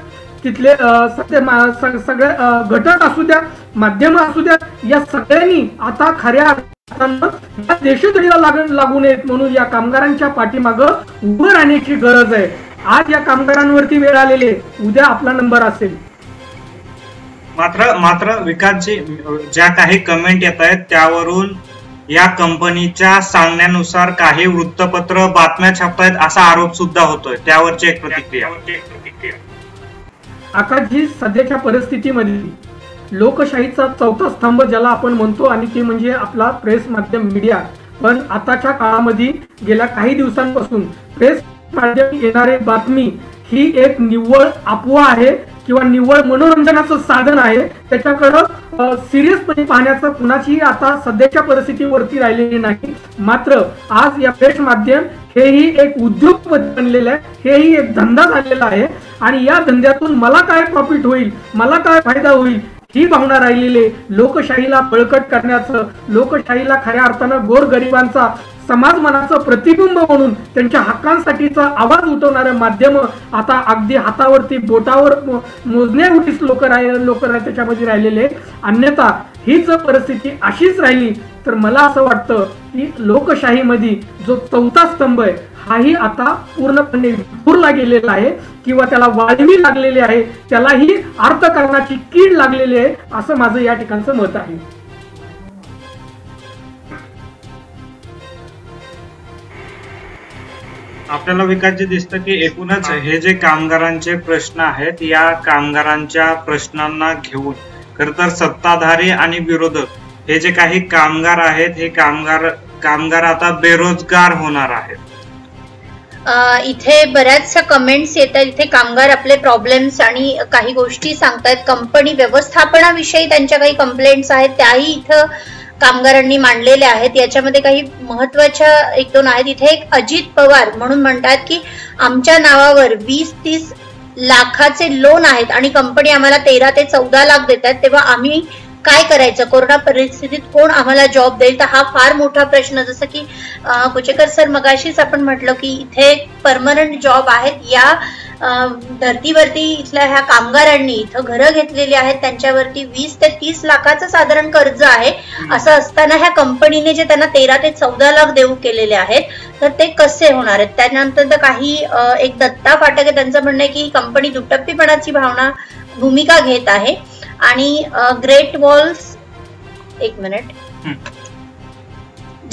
तिथले सगळे घटक असू द्या, माध्यम असू द्या, या सगळ्यांनी आता खऱ्या अर्थानं देशदोडीला लागू नयेत म्हणून या कामगारांच्या पाठीमागं उभं राहण्याची गरज आहे. आज या कामगारांवरती वेळ आलेली आहे, उद्या आपला नंबर असेल. मात्र विकासजी, ज्या काही कमेंट येत आहेत त्यावरून या कंपनीच्या सांगण्यानुसार काही वृत्तपत्र बातम्या छापतायत असा आरोप सुद्धा होतोय, त्यावरची एक प्रतिक्रिया. आकाशजी, सध्याच्या परिस्थितीमध्ये लोकशाहीचा चौथा स्तंभ ज्याला आपण म्हणतो आणि ते म्हणजे आपला प्रेस माध्यम मीडिया, पण आताच्या काळामध्ये गेल्या काही दिवसांपासून प्रेस माध्यम येणारे बातमी ही एक निव्वळ अफवा आहे किंवा निव्वळ मनोरंजनाचं साधन आहे. त्याच्याकडं सिरियसपणे पाहण्याचं कुणाचीही आता सध्याच्या परिस्थितीवरती राहिलेली नाही. मात्र आज या प्रेस माध्यम हेही एक उद्योग बनलेलं आहे, हेही एक धंदा झालेला आहे आणि या धंद्यातून मला काय प्रॉफिट होईल, मला काय फायदा होईल ही भावना राहिलेली. लोकशाहीला बळकट करण्याचं, लोकशाहीला खऱ्या अर्थानं गोरगरिबांचा समाज मनाचं प्रतिबिंब म्हणून त्यांच्या हक्कांसाठीचा आवाज उठवणारे माध्यम आता अगदी हातावरती बोटावर मोजण्याएवढीच लोक त्याच्यामध्ये राहिलेले. अन्यथा ही जर परिस्थिती अशीच राहिली तर मला असं वाटतं की लोकशाहीमध्ये जो चौथा स्तंभ आहे हाही आता पूर्णपणे विखुरला गेलेला आहे किंवा त्याला वाळवी लागलेली आहे, त्यालाही अर्थकारणाची कीड लागलेली आहे, असं माझं या ठिकाणचं मत आहे. आपल्याला विकासजी दिसतं की एकूणच हे जे कामगारांचे प्रश्न आहेत, या कामगारांच्या प्रश्नांना घेऊन खर तर सत्ताधारी आणि विरोधक हे जे काही कामगार आहेत, हे कामगार आता बेरोजगार होणार आहेत. इथे बऱ्याचशा कमेंट्स येतात. इथे कामगार आपले प्रॉब्लेम्स आणि काही गोष्टी सांगतायत. कंपनी व्यवस्थापनाविषयी त्यांच्या काही कंप्लेंट्स आहेत, त्याही इथं कामगारांनी मांडलेल्या आहेत. याच्यामध्ये काही महत्वाच्या एक दोन आहेत. इथे एक अजित पवार म्हणून म्हणतात की आमच्या नावावर 20-30 लाखाचे लोन आहेत आणि कंपनी आम्हाला 13 ते 14 लाख देतात, तेव्हा आम्ही काय करायचं? कोरोना परिस्थितीत कोण आम्हाला जॉब देईल? तर हा फार मोठा प्रश्न. जसं की कुचेकर सर मगाशीच आपण म्हटलं की इथे परमनंट जॉब आहेत. या धर्तीवरती इथल्या ह्या कामगारांनी इथं घरं घेतलेली आहेत, त्यांच्यावरती 20 ते 30 लाखाचं साधारण कर्ज आहे. असं असताना ह्या कंपनीने जे त्यांना 13 ते 14 लाख देऊ केलेले आहेत, तर ते कसे होणार आहेत? त्यानंतर काही एक दत्ता फाटक आहे, त्यांचं म्हणणं आहे की कंपनी दुटप्पीपणाची भूमिका घेत आहे. आणि ग्रेट वॉल्स, एक मिनिट,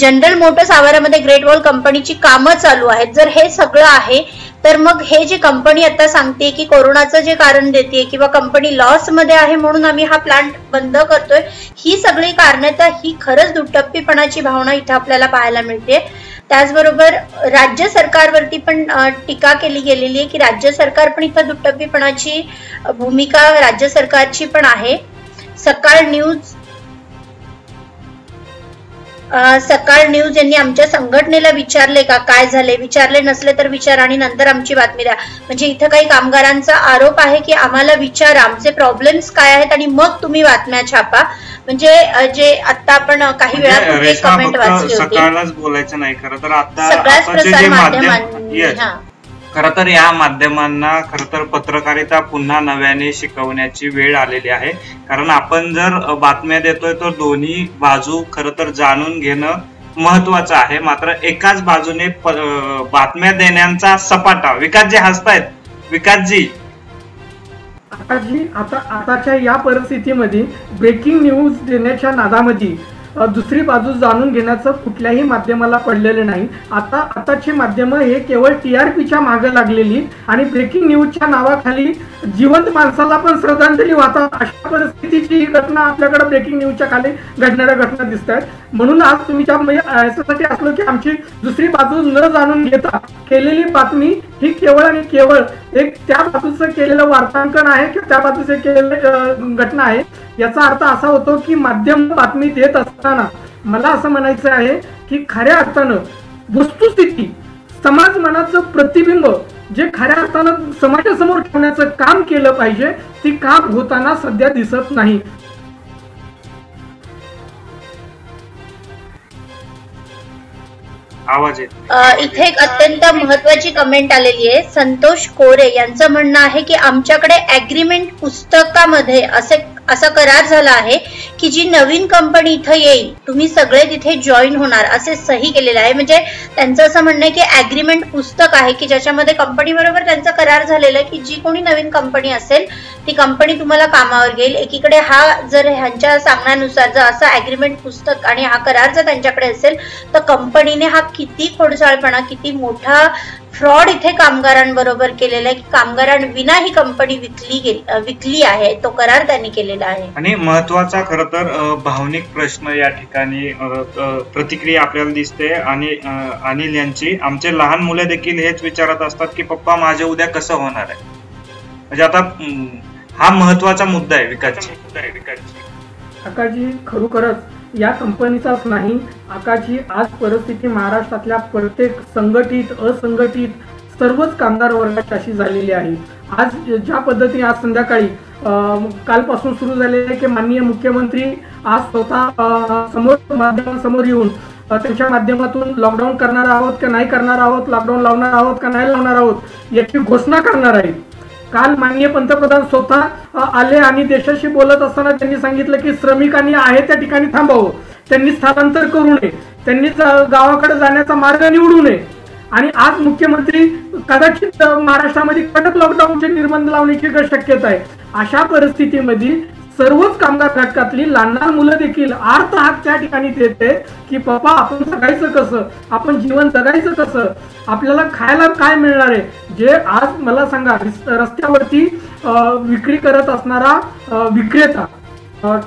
जनरल मोटर्स आवारामध्ये ग्रेट वॉल कंपनीची कामं चालू आहेत. जर हे सगळं आहे तर मग हे जे कंपनी आता सांगते की कोरोनाचं जे कारण देते किंवा कंपनी लॉस मध्ये आहे म्हणून आम्ही हा प्लांट बंद करतोय, ही सगळी कारणं, तर ही खरंच दुटप्पीपणाची भावना इथं आपल्याला पाहायला मिळते. त्याचबरोबर राज्य सरकारवरती पण टीका केली गेलेली आहे की राज्य सरकार पण इथं दुटप्पीपणाची भूमिका राज्य सरकारची पण आहे. सकाळ न्यूज यांनी आमच्या संघटनेला विचारले का काय झाले? विचारले नसले तर विचार आणि नंतर आमची बातमी द्या. म्हणजे इथं काही कामगारांचा आरोप आहे की आम्हाला विचारा आमचे प्रॉब्लेम्स काय आहेत आणि मग तुम्ही बातम्या छापा. म्हणजे जे आता आपण काही वेळापूर्वी कमेंट वाचली होती, सकाळलाच बोलायचं नाही खरं तर. आता सगळ्याच प्रसार माध्यमांनी खरं तर या माध्यमांना खरं तर पत्रकारिता पुन्हा नव्याने शिकवण्याची वेळ आलेली आहे. कारण आपण जर बातम्या देतोय तर दोन्ही बाजू खरं तर जाणून घेणं महत्वाचं आहे. मात्र एकाच बाजूने बातम्या देण्याचा सपाटा. विकासजी हसतायत. विकासजी, आताच्या या परिस्थितीमध्ये ब्रेकिंग न्यूज देण्याच्या नादामध्ये दुसरी बाजू जाणून घेण्याचं कुठल्याही माध्यमाला पडलेलं नाही. आताची माध्यमं हे केवळ TRPच्या मागे लागलेली आणि ब्रेकिंग न्यूजच्या नावाखाली जिवंत माणसाला पण श्रद्धांजली वाहतात, अशा परिस्थितीची ही घटना आपल्याकडे ब्रेकिंग न्यूजच्या खाली घडणाऱ्या घटना दिसत आहेत. म्हणून आज तुमच्या याच्यासाठी असलो की आमची दुसरी बाजू न जाणून घेता केलेली बातमी ही केवळ आणि केवळ एक त्या बाजूचं केलेलं वार्तांकन आहे किंवा त्या बाजूचं केलेलं घटना आहे. याचा अर्थ असा होतो की माध्यम बातमी देत असताना मला असं म्हणायचं आहे की खऱ्या अर्थानं वस्तुस्थिती, समाज मनाचं प्रतिबिंब जे खऱ्या अर्थानं समाजासमोर ठेवण्याचं काम केलं पाहिजे, ती काम होताना सध्या दिसत नाही. आवाज येत. इथे एक अत्यंत महत्वाची कमेंट आलेली आहे. संतोष कोरे यांचं म्हणणं आहे की आमच्याकडे ऍग्रीमेंट पुस्तकामध्ये असा करार झाला आहे की जी नवीन कंपनी इथं येईल तुम्ही सगळे तिथे जॉईन होणार असे सही केलेलं आहे. म्हणजे त्यांचं असं म्हणणं आहे की ऍग्रीमेंट पुस्तक आहे की ज्याच्यामध्ये कंपनी बरोबर त्यांचा करार झालेला आहे की जी कोणी नवीन कंपनी असेल ती कंपनी तुम्हाला कामावर घेईल. एकीकडे हा जर ह्यांच्या सांगण्यानुसार जर असा ऍग्रीमेंट पुस्तक आणि हा करार जर त्यांच्याकडे असेल तर कंपनीने हा किती खोडसाळपणा, किती मोठा फ्रॉड इथे कामगारांबरोबर केलेला आहे की कामगारांविना ही कंपनी विकली आहे. तो करार त्यांनी केलेला आहे. आणि महत्वाचा खरं तर भावनिक प्रश्न या ठिकाणी प्रतिक्रिया आपल्याला दिसते. आणि अनिल यांची, आमचे लहान मुले देखील हेच विचारत असतात की पप्पा माझे उद्या कसं होणार आहे. म्हणजे आता हा महत्वाचा मुद्दा आहे विकासजी. आकाशजी, खरोखरच या कंपनीचाच नाही, आकाशजी आज परिस्थिती महाराष्ट्रातल्या प्रत्येक संघटित असंघटित सर्वच कामगार वर्गाची अशी झालेली आहे. आज ज्या पद्धतीने आज संध्याकाळी कालपासून सुरू झालेले आहे की माननीय मुख्यमंत्री आज स्वतः माध्यमांसमोर येऊन त्यांच्या माध्यमातून लॉकडाऊन करणार आहोत का नाही करणार आहोत, लॉकडाऊन लावणार आहोत का नाही लावणार आहोत याची घोषणा करणार आहेत. काल माननीय पंतप्रधान स्वतः आले आणि देशाशी बोलत असताना त्यांनी सांगितलं की श्रमिकांनी आहे त्या ठिकाणी थांबावं, त्यांनी स्थलांतर करू नये, त्यांनी गावाकडे जाण्याचा मार्ग निवडू नये. आणि आज मुख्यमंत्री कदाचित महाराष्ट्रामध्ये कडक लॉकडाऊनचे निर्बंध लावण्याची शक्यता आहे. अशा परिस्थितीमध्ये सर्वच कामगार घटकातली लहान लहान मुलं देखील आर्त हाक त्या ठिकाणी देते की पप्पा आपण जगायचं कसं, आपण जीवन जगायचं कसं, आपल्याला खायला काय मिळणार आहे. जे आज मला सांगा रस्त्यावरती विक्री करत असणारा विक्रेता,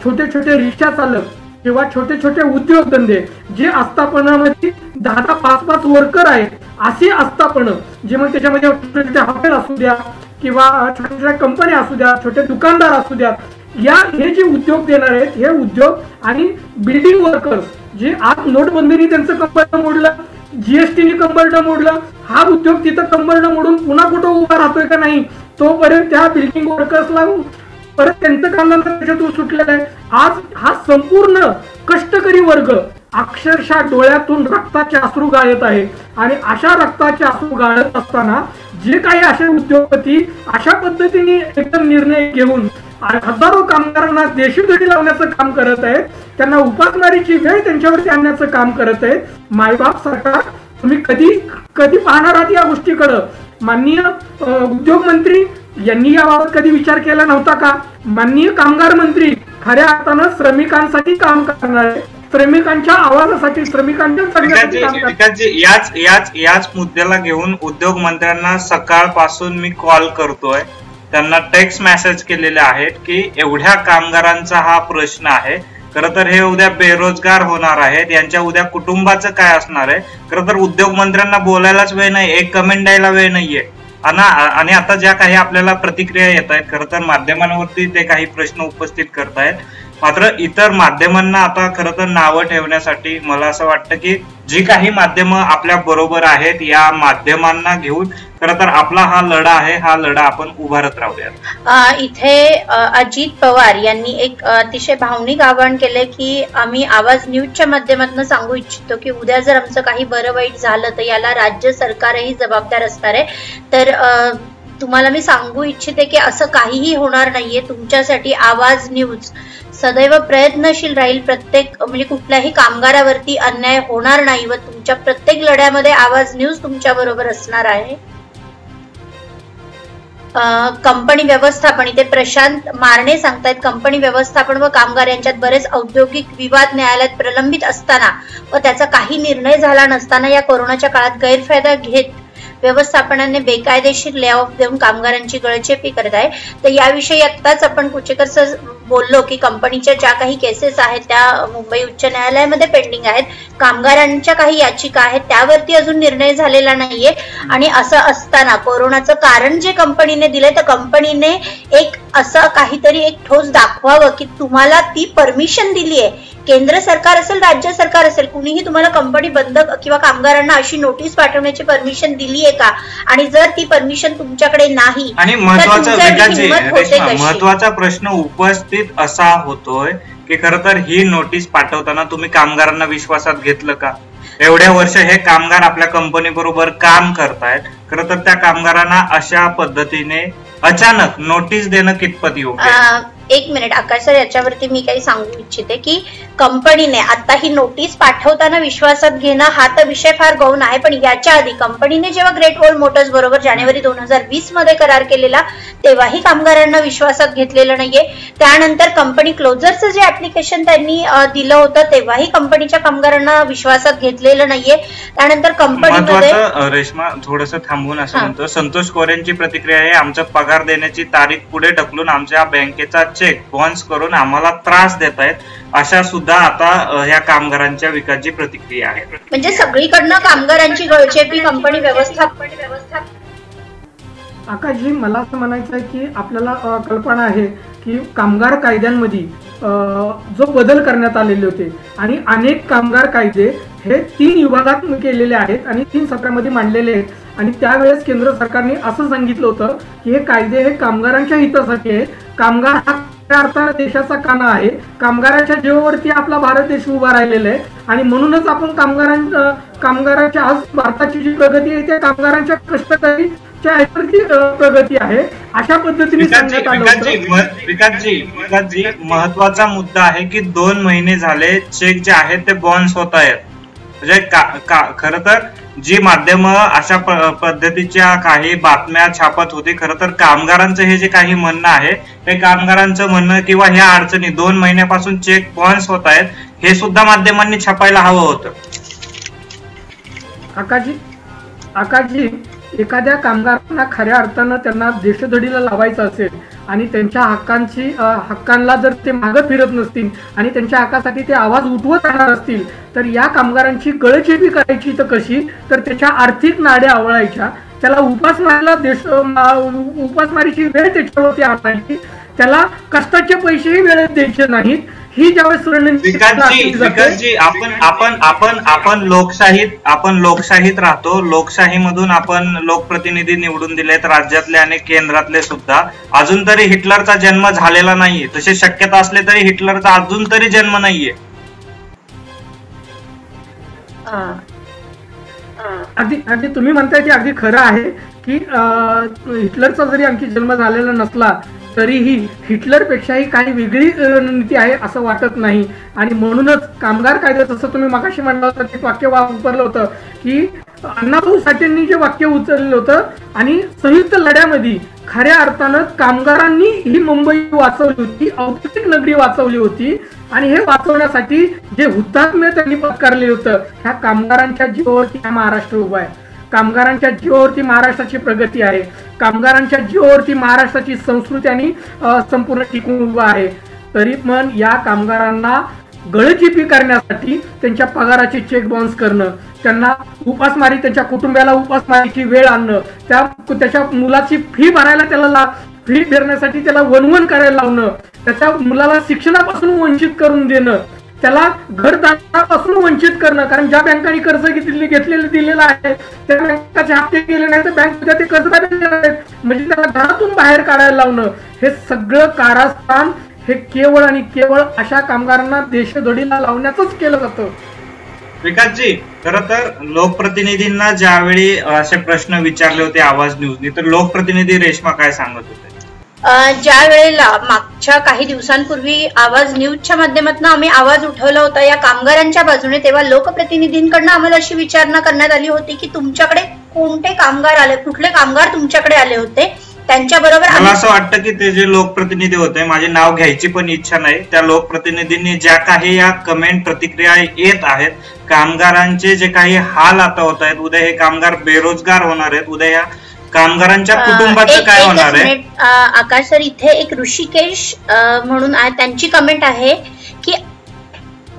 छोटे छोटे रिक्षा चालक किंवा छोटे छोटे उद्योगधंदे जे आस्थापनामध्ये 10-10, 5-5 वर्कर आहेत, असे आस्थापनं जे मग त्याच्यामध्ये छोटे छोटे हॉटेल असू द्या किंवा छोट्या छोट्या कंपन्या असू द्या, छोटे दुकानदार असू द्या, हे जे उद्योग देणार आहेत हे उद्योग आणि बिल्डिंग वर्कर्स जे आज नोटबंदीने त्यांचं कंबरडं मोडलं, जीएसटीने कंबरडं मोडलं, हा उद्योग तिथं कंबरडं मोडून पुन्हा कुठं उभा राहतोय का नाही, तोपर्यंत त्या बिल्डिंग वर्कर्सला परत त्यांचं काम त्याच्यातून सुटलेलं आहे. आज हा संपूर्ण कष्टकरी वर्ग अक्षरशः डोळ्यातून रक्ताचे अश्रू गाळत आहे. आणि अशा रक्ताचे अश्रू गाळत असताना जे काही असे उद्योगपती अशा पद्धतीने एकदम निर्णय घेऊन हजारो कामगारांना देशोधडी लावण्याचं काम करत आहेत, त्यांना उपासमारीची वेळ त्यांच्यावरती आणण्याचं काम करत आहेत. मायबाप सरकार तुम्ही कधी पाहणार आहात या गोष्टीकडं? माननीय उद्योग मंत्री यांनी याबाबत कधी विचार केला नव्हता का? माननीय कामगार मंत्री खऱ्या अर्थानं श्रमिकांसाठी काम करणारे, श्रमिकांच्या आवाजासाठी, श्रमिकांच्या याच मुद्द्याला घेऊन उद्योग मंत्र्यांना सकाळपासून मी कॉल करतोय, त्यांना टेक्स्ट मेसेज केलेले आहेत की एवढ्या कामगारांचा हा प्रश्न आहे. खरं तर हे उद्या बेरोजगार होणार आहेत, यांच्या उद्या कुटुंबाचं काय असणार आहे. खरं तर उद्योग मंत्र्यांना बोलायलाच वेळ नाही, एक कमेंट द्यायला वेळ नाहीये. आणि आता ज्या काही आपल्याला प्रतिक्रिया येत आहेत, खरं तर माध्यमांवरती ते काही प्रश्न उपस्थित करतायत. मात्र इतर माध्यमांना आता खरं तर नावं ठेवण्यासाठी मला असं वाटतं की जी काही माध्यमं आपल्या बरोबर आहेत या माध्यमांना घेऊन खरं तर आपला हा लढा आहे, हा लढा आपण उभारत राहूयात. इथे अजित पवार यांनी एक अतिशय भावनिक आवाहन केलंय की आम्ही आवाज न्यूजच्या माध्यमातून सांगू इच्छितो की उद्या जर आमचं काही बरं वाईट झालं तर याला राज्य सरकारही जबाबदार असणार आहे. तर तुम्हाला मी सांगू इच्छिते की असं काहीही होणार नाहीये. तुमच्यासाठी आवाज न्यूज सदैव प्रयत्नशील राहील. म्हणजे कुठल्याही कामगारावरती अन्याय होणार नाही व तुमच्या प्रत्येक लढ्यामध्ये आवाज न्यूज तुमच्या बरोबर असणार आहे. कंपनी व्यवस्थापन, इथे प्रशांत मारणे सांगतायत, कंपनी व्यवस्थापन व कामगार यांच्यात बरेच औद्योगिक विवाद न्यायालयात प्रलंबित असताना व त्याचा काही निर्णय झाला नसताना या कोरोनाच्या काळात गैरफायदा घेत व्यवस्थापनाने बेकायदेशीर लेऑफ देऊन कामगारांची गळचेपी करत आहे. तर याविषयी आत्ताच आपण कुचेकर सर बोललो की कंपनीच्या ज्या काही केसेस आहेत त्या मुंबई उच्च न्यायालयामध्ये पेंडिंग आहेत, कामगारांच्या काही याचिका आहेत त्यावरती अजून निर्णय झालेला नाहीये. आणि असं असताना कोरोनाचं कारण जे कंपनीने दिले तर कंपनीने एक असं काहीतरी एक ठोस दाखवावं की तुम्हाला ती परमिशन दिली आहे. केंद्र सरकार असेल, राज्य सरकार असेल, कुणीही तुम्हाला कंपनी बंद किंवा कामगारांना अशी नोटीस पाठवण्याची परमिशन दिली आहे का? आणि जर ती परमिशन तुमच्याकडे नाही, आणि महत्वाचा प्रश्न उपस्थित असा होतोय की खरं तर ही नोटीस पाठवताना तुम्ही कामगारांना विश्वासात घेतलं का? एवढ्या वर्ष हे कामगार आपल्या कंपनी बरोबर काम करतायत, खरं तर त्या कामगारांना अशा पद्धतीने अचानक नोटीस देणं कितपत योग्य? एक मिनिट आकाश सर, याच्यावरती मी काही सांगू इच्छिते की कंपनीने आता ही नोटीस पाठवताना विश्वासात घेणं हा तर विषय फार गौण आहे. पण याच्या आधी कंपनीने जेव्हा ग्रेट वॉल मोटर्स बरोबर जानेवारी 2020 मध्ये करार केलेला तेव्हाही कामगारांना विश्वासात घेतलेलं नाहीये. त्यानंतर कंपनी क्लोजरचं जे ऍप्लिकेशन त्यांनी दिलं होतं तेव्हाही कंपनीच्या कामगारांना विश्वासात घेतलेलं नाहीये. त्यानंतर कंपनीमध्ये रेश्मा थोडंसं थांबून असं म्हणतो, संतोष कोरेंची प्रतिक्रिया आहे, आमचा पगार देण्याची तारीख पुढे ढकलून आमच्या बँकेचा चेक बॉन्स करून आम्हाला त्रास देत आहेत. अशा सुद्धा आता या कामगारांच्या विकासची प्रतिक्रिया आहे. म्हणजे सगळीकडनं कामगारांची गळचेपी कंपनी व्यवस्थापन. आकाशजी, मला असं म्हणायचं आहे की आपल्याला कल्पना आहे की कामगार कायद्यांमध्ये जो बदल करण्यात आलेले होते आणि अनेक कामगार कायदे हे 3 विभागात केलेले आहेत आणि 3 सत्रामध्ये मांडलेले आहेत. आणि त्यावेळेस केंद्र सरकारने असं सांगितलं होतं की हे कायदे हे कामगारांच्या हितासाठी आहे. कामगार हा अर्थात देशाचा काना आहे. कामगाराच्या जीवावरती आपला भारत देश उभा राहिलेला आहे आणि म्हणूनच आपण कामगारांच्या आज भारताची जी प्रगती आहे त्या कामगारांच्या कष्टकरी च्या ह्याच्यावरती प्रगती आहे अशा पद्धतीने सांगण्यात आलं होतं. विकासजी, महत्वाचा मुद्दा आहे की 2 महिने झाले चेक जे आहेत ते बाउन्स होत आहेत. म्हणजे खर तर जी माध्यम अशा पद्धतीच्या काही बातम्या छापत होती, खर तर कामगारांचं हे जे काही म्हणणं आहे ते कामगारांचं म्हणणं किंवा ह्या अडचणी 2 महिन्यापासून चेक बाउन्स होत आहेत हे सुद्धा माध्यमांनी छापायला हवं होतं. आकाशजी, एखाद्या कामगारांना खऱ्या अर्थानं त्यांना देशधडीला लावायचं असेल आणि त्यांच्या हक्कांना जर ते मागं फिरत नसतील आणि त्यांच्या हक्कासाठी ते आवाज उठवत राहणार असतील तर या कामगारांची गळचेपी करायची तर कशी, तर त्याच्या आर्थिक नाड्या आवळायच्या, त्याला उपासमारीची वेळ त्याच्यावरती आणायची, त्याला कष्टाचे पैसेही वेळेत द्यायचे नाहीत. ही ज्यावेळेस विकासजी, आपण लोकशाहीत राहतो. लोकशाहीमधून आपण लोकप्रतिनिधी निवडून दिलेत, राज्यातले आणि केंद्रातले सुद्धा. अजून तरी हिटलरचा जन्म झालेला नाहीये, तशी शक्यता असले तरी हिटलरचा अजून तरी जन्म नाहीये. अगदी तुम्ही म्हणताय ते अगदी खरं आहे की हिटलरचा जरी आणखी जन्म झालेला नसला तरीही हिटलरपेक्षाही काही वेगळी नीती आहे असं वाटत नाही. आणि म्हणूनच कामगार कायदा, जसं तुम्ही मगाशी म्हणलं होतं ते वाक्य वापरलं होतं की अण्णाभाऊ साठेंनी जे वाक्य उचललं होतं आणि संयुक्त लढ्यामध्ये खऱ्या अर्थानं कामगारांनी ही मुंबई वाचवली होती, औद्योगिक नगरी वाचवली होती. आणि हे वाचवण्यासाठी जे हुतात्म्य त्यांनी पत्करले होतं, ह्या कामगारांच्या जीवावरती हा महाराष्ट्र उभा आहे. कामगारांच्या जीवावरती महाराष्ट्राची प्रगती आहे. कामगारांच्या जीवावरती महाराष्ट्राची संस्कृती आणि संपूर्ण टिकून उभा आहे. तरी पण या कामगारांना गळचेपी करण्यासाठी त्यांच्या पगाराचे चेक बाउन्स करणं, त्यांना उपासमारी, त्यांच्या कुटुंबाला उपासमारीची वेळ आणणं, त्याच्या मुलाची फी भरायला त्याला फी भरण्यासाठी त्याला वनवन करायला लावणं, त्याच्या मुलाला शिक्षणापासून वंचित करून देणं, त्याला घरदारापासून वंचित करणं. कारण ज्या बँकांनी कर्ज दिलेलं आहे त्या बँकाचे हप्ते केले नाही तर बँक उद्या ते कर्ज म्हणजे त्याला घरातून बाहेर काढायला लावणं, हे सगळं कारस्थान हे केवळ आणि केवळ अशा कामगारांना देशधडीला लावण्याचंच केलं जातं. विकासजी, खरं तर लोकप्रतिनिधींना ज्यावेळी असे प्रश्न विचारले होते आवाज न्यूजनी, तर लोकप्रतिनिधी रेश्मा काय सांगत होते? ज्या वेळेला मागच्या काही दिवसांपूर्वी आवाज न्यूजच्या माध्यमातून आम्ही आवाज उठवला होता या कामगारांच्या बाजूने, तेव्हा लोकप्रतिनिधींकडून आम्हाला अशी विचारणा करण्यात आली होती की तुमच्याकडे कोणते कामगार आले, कुठले कामगार तुमच्याकडे आले होते, त्यांच्या बरोबर. मला असं वाटतं की ते जे लोकप्रतिनिधी होते, माझे नाव घ्यायची पण इच्छा नाही, त्या लोकप्रतिनिधींनी ज्या काही या कमेंट प्रतिक्रिया येत आहेत, कामगारांचे जे काही हाल आता होत आहेत, उद्या हे कामगार बेरोजगार होणार आहेत, उद्या या कामगारांच्या कुटुंबाचं काय होणार आहे? आकाश सर, इथे एक ऋषिकेश म्हणून त्यांची कमेंट आहे की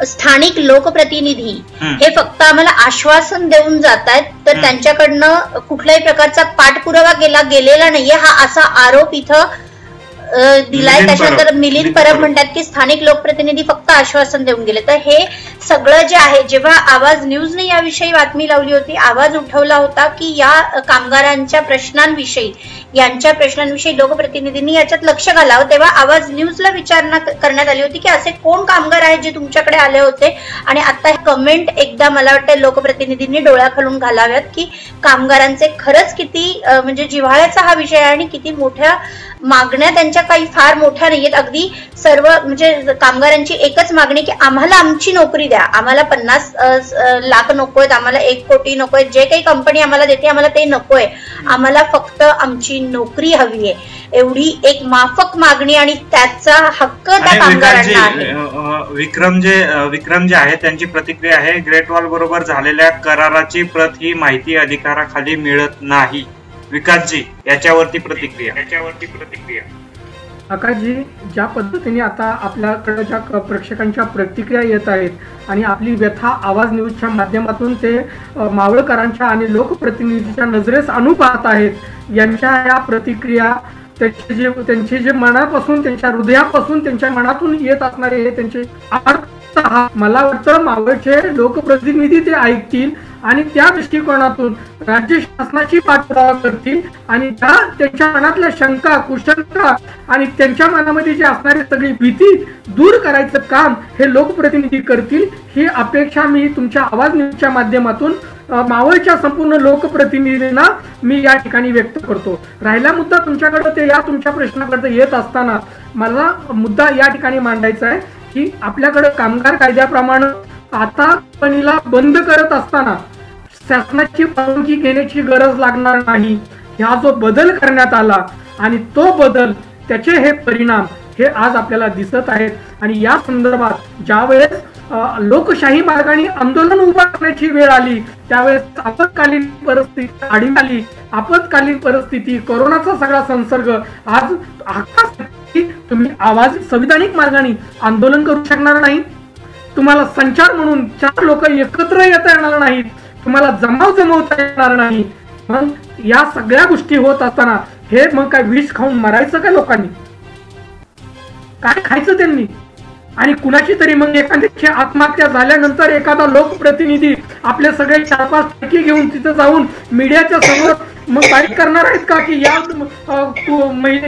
स्थानिक लोकप्रतिनिधी हे फक्त आम्हाला आश्वासन देऊन जात आहेत, तर त्यांच्याकडनं कुठल्याही प्रकारचा पाठपुरावा गेलेला नाहीये, हा असा आरोप इथं दिलाय. त्याच्यानंतर मिलिंद परब म्हणतात की स्थानिक लोकप्रतिनिधी फक्त आश्वासन देऊन गेले. तर हे सगळं जे आहे, जेव्हा आवाज न्यूजने याविषयी बातमी लावली होती, आवाज उठवला होता की या कामगारांच्या प्रश्नांविषयी, यांच्या प्रश्नांविषयी लोकप्रतिनिधींनी याच्यात लक्ष घालावं, तेव्हा आवाज न्यूजला विचारणा करण्यात आली होती की असे कोण कामगार आहेत जे तुमच्याकडे आले होते. आणि आता हे कमेंट एकदा मला वाटतं लोकप्रतिनिधींनी डोळ्याखालून घालाव्यात की कामगारांचे खरंच किती म्हणजे जिव्हाळ्याचा हा विषय आहे आणि किती मोठ्या मागण्या त्यांच्या काही फार मोठ्या नाहीयेत. अगदी सर्व म्हणजे कामगारांची एकच मागणी की आम्हाला आमची नोकरी द्या, आम्हाला 50 लाख नकोयत, आम्हाला 1 कोटी नकोय, जे काही कंपनी आम्हाला देते आम्हाला ते नकोय, आम्हाला फक्त आमची नोकरी हवी आहे, एवढी एक माफक मागणी आणि त्याचा हक्क त्या कामगारांना आहे. विक्रम जे आहे त्यांची प्रतिक्रिया आहे, ग्रेट वॉल बरोबर झालेल्या कराराची प्रत ही माहिती अधिकाराखाली मिळत नाही. विकासजी, याच्यावरती प्रतिक्रिया. आकाशजी, ज्या पद्धतीने आता आपल्याकडे ज्या प्रेक्षकांच्या प्रतिक्रिया येत आहेत आणि आपली व्यथा आवाज न्यूजच्या माध्यमातून ते मावळकरांच्या आणि लोकप्रतिनिधीच्या नजरेस आणू पाहत आहेत, यांच्या या प्रतिक्रिया त्यांचे जे मनापासून, त्यांच्या हृदयापासून, त्यांच्या मनातून येत असणारे हे त्यांचे अर्थ, मला वाटतं मावळचे लोकप्रतिनिधी ते ऐकतील आणि त्या दृष्टिकोनातून राज्य शासनाची पाठपुरावा करतील आणि त्यांच्या मनातल्या शंका, कुशंका आणि त्यांच्या मनामध्ये जी असणारी सगळी भीती दूर करायचं काम हे लोकप्रतिनिधी करतील, ही अपेक्षा मी तुमच्या आवाज न्यूजच्या माध्यमातून मावळच्या संपूर्ण लोकप्रतिनिधींना मी या ठिकाणी व्यक्त करतो. राहिला मुद्दा तुमच्याकडे ते या तुमच्या प्रश्नाकडे येत असताना मला मुद्दा या ठिकाणी मांडायचा आहे की आपल्याकडे कामगार कायद्याप्रमाणे आता कंपनीला बंद करत असताना शासनाची परवानगी घेण्याची गरज लागणार नाही. हा जो बदल करण्यात आला आणि तो बदल त्याचे हे परिणाम हे आज आपल्याला दिसत आहेत. आणि या संदर्भात ज्यावेळेस लोकशाही मार्गाने आंदोलन उभा करण्याची वेळ आली त्यावेळेस आपत्कालीन परिस्थिती आढळली आली. आपत्कालीन परिस्थिती, कोरोनाचा सगळा संसर्ग, आज हक्कासाठी तुम्ही आवाज संविधानिक मार्गाने आंदोलन करू शकणार नाही. तुम्हाला संचार म्हणून 4 लोक एकत्र येता येणार नाहीत. तुम्हाला जमवता येणार नाही. मग या सगळ्या गोष्टी होत असताना हे मग काय विष खाऊन मरायचं का लोकांनी? काय खायचं त्यांनी? आणि कुणाची तरी मग एखाद्याची आत्महत्या झाल्यानंतर एखादा लोकप्रतिनिधी आपले सगळे 4-5 टक्के घेऊन तिथे जाऊन मीडियाच्या समोर मग बाईट करणार आहेत का की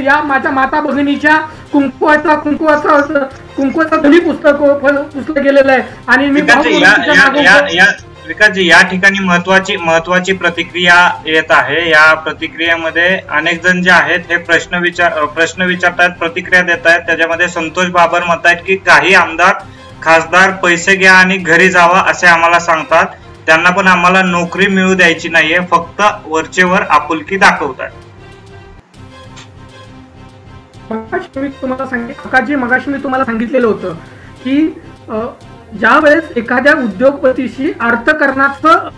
या माझ्या माता भगिनीच्या कुंकवाचा ध्वनी पुसलं गेलेलं आहे आणि मी विकासजी या ठिकाणी महत्वाची प्रतिक्रिया येत आहे. या प्रतिक्रियेमध्ये अनेक जण जे आहेत हे प्रश्न विचारतात, प्रतिक्रिया देत आहेत. त्याच्यामध्ये संतोष बाबर म्हणतायत की काही आमदार खासदार पैसे घ्या आणि घरी जावा असे आम्हाला सांगतात. त्यांना पण आम्हाला नोकरी मिळू द्यायची नाहीये, फक्त वरचेवर आपुलकी दाखवतात. मगाशी मी तुम्हाला सांगितलेलं होतं की ज्या वेळेस एखाद्या उद्योगपतीशी अर्थकारणाचं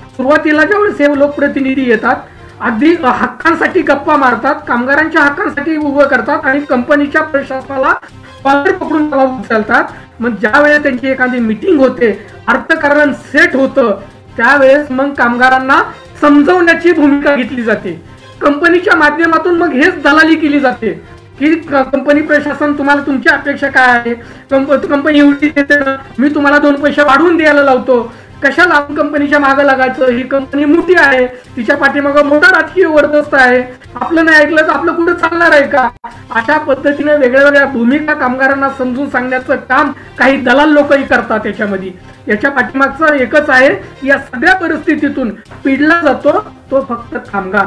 सुरुवातीला ज्यावेळेस हे लोकप्रतिनिधी येतात अगदी हक्कांसाठी गप्पा मारतात, कामगारांच्या हक्कांसाठी उभं करतात आणि कंपनीच्या प्रशासनाला कॉलर पकडून उचलतात. मग ज्या वेळेस त्यांची एखादी मीटिंग होते, अर्थकारण सेट होतं, त्यावेळेस मग कामगारांना समजवण्याची भूमिका घेतली जाते. कंपनीच्या माध्यमातून मग हेच दलाली केली जाते की कंपनी प्रशासन तुम्हाला तुमची अपेक्षा काय आहे, कंपनी एवढी देते मी तुम्हाला 2 पैसे वाढवून द्यायला लावतो, कशाला कंपनीच्या मागं लागायचं, ही कंपनी मोठी आहे, तिच्या पाठीमागं मोठा राजकीय वर्चस्व आहे, आपलं नाही ऐकलं तर आपलं कुठं चालणार आहे का? अशा पद्धतीने वेगळ्या भूमिका कामगारांना समजून सांगण्याचं काम काही दलाल लोकही करतात. याच्या पाठीमागचं एकच आहे, या सगळ्या परिस्थितीतून पिडला जातो तो फक्त कामगार.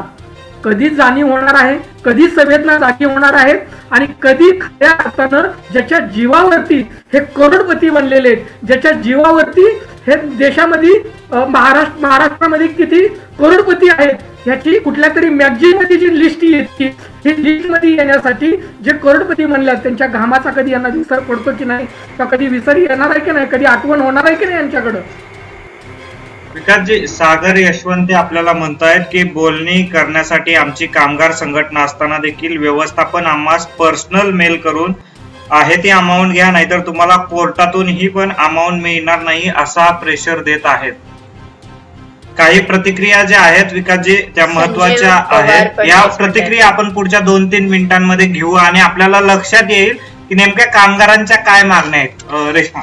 कधी जाणीव होणार आहे, कधी संवेदना जागी होणार आहेत आणि कधी खऱ्या अर्थानं ज्याच्या जीवावरती हे करोडपती बनलेले आहेत, ज्याच्या जीवावरती हे देशामध्ये महाराष्ट्रामध्ये किती करोडपती आहेत ह्याची कुठल्या तरी मॅगझिन मध्ये जी लिस्ट येते, ही लिस्ट मध्ये येण्यासाठी जे करोडपती बनले त्यांच्या घामाचा कधी यांना विसर पडतो की नाही, का कधी विसर येणार आहे की नाही, कधी आठवण होणार आहे की नाही यांच्याकडं? विकासजी, सागर यशवंत आपल्याला म्हणतायत की बोलणी करण्यासाठी आमची कामगार संघटना असताना देखील व्यवस्थापन आम्हास पर्सनल मेल करून आहे ती अमाऊंट घ्या, नाहीतर तुम्हाला कोर्टातूनही पण अमाऊंट मिळणार नाही असा प्रेशर देत आहेत. काही प्रतिक्रिया ज्या आहेत विकासजी त्या महत्वाच्या आहेत. या प्रतिक्रिया आपण पुढच्या 2-3 मिनिटांमध्ये घेऊ आणि आपल्याला लक्षात येईल की नेमक्या कामगारांच्या काय मागण्या आहेत. रेश्मा,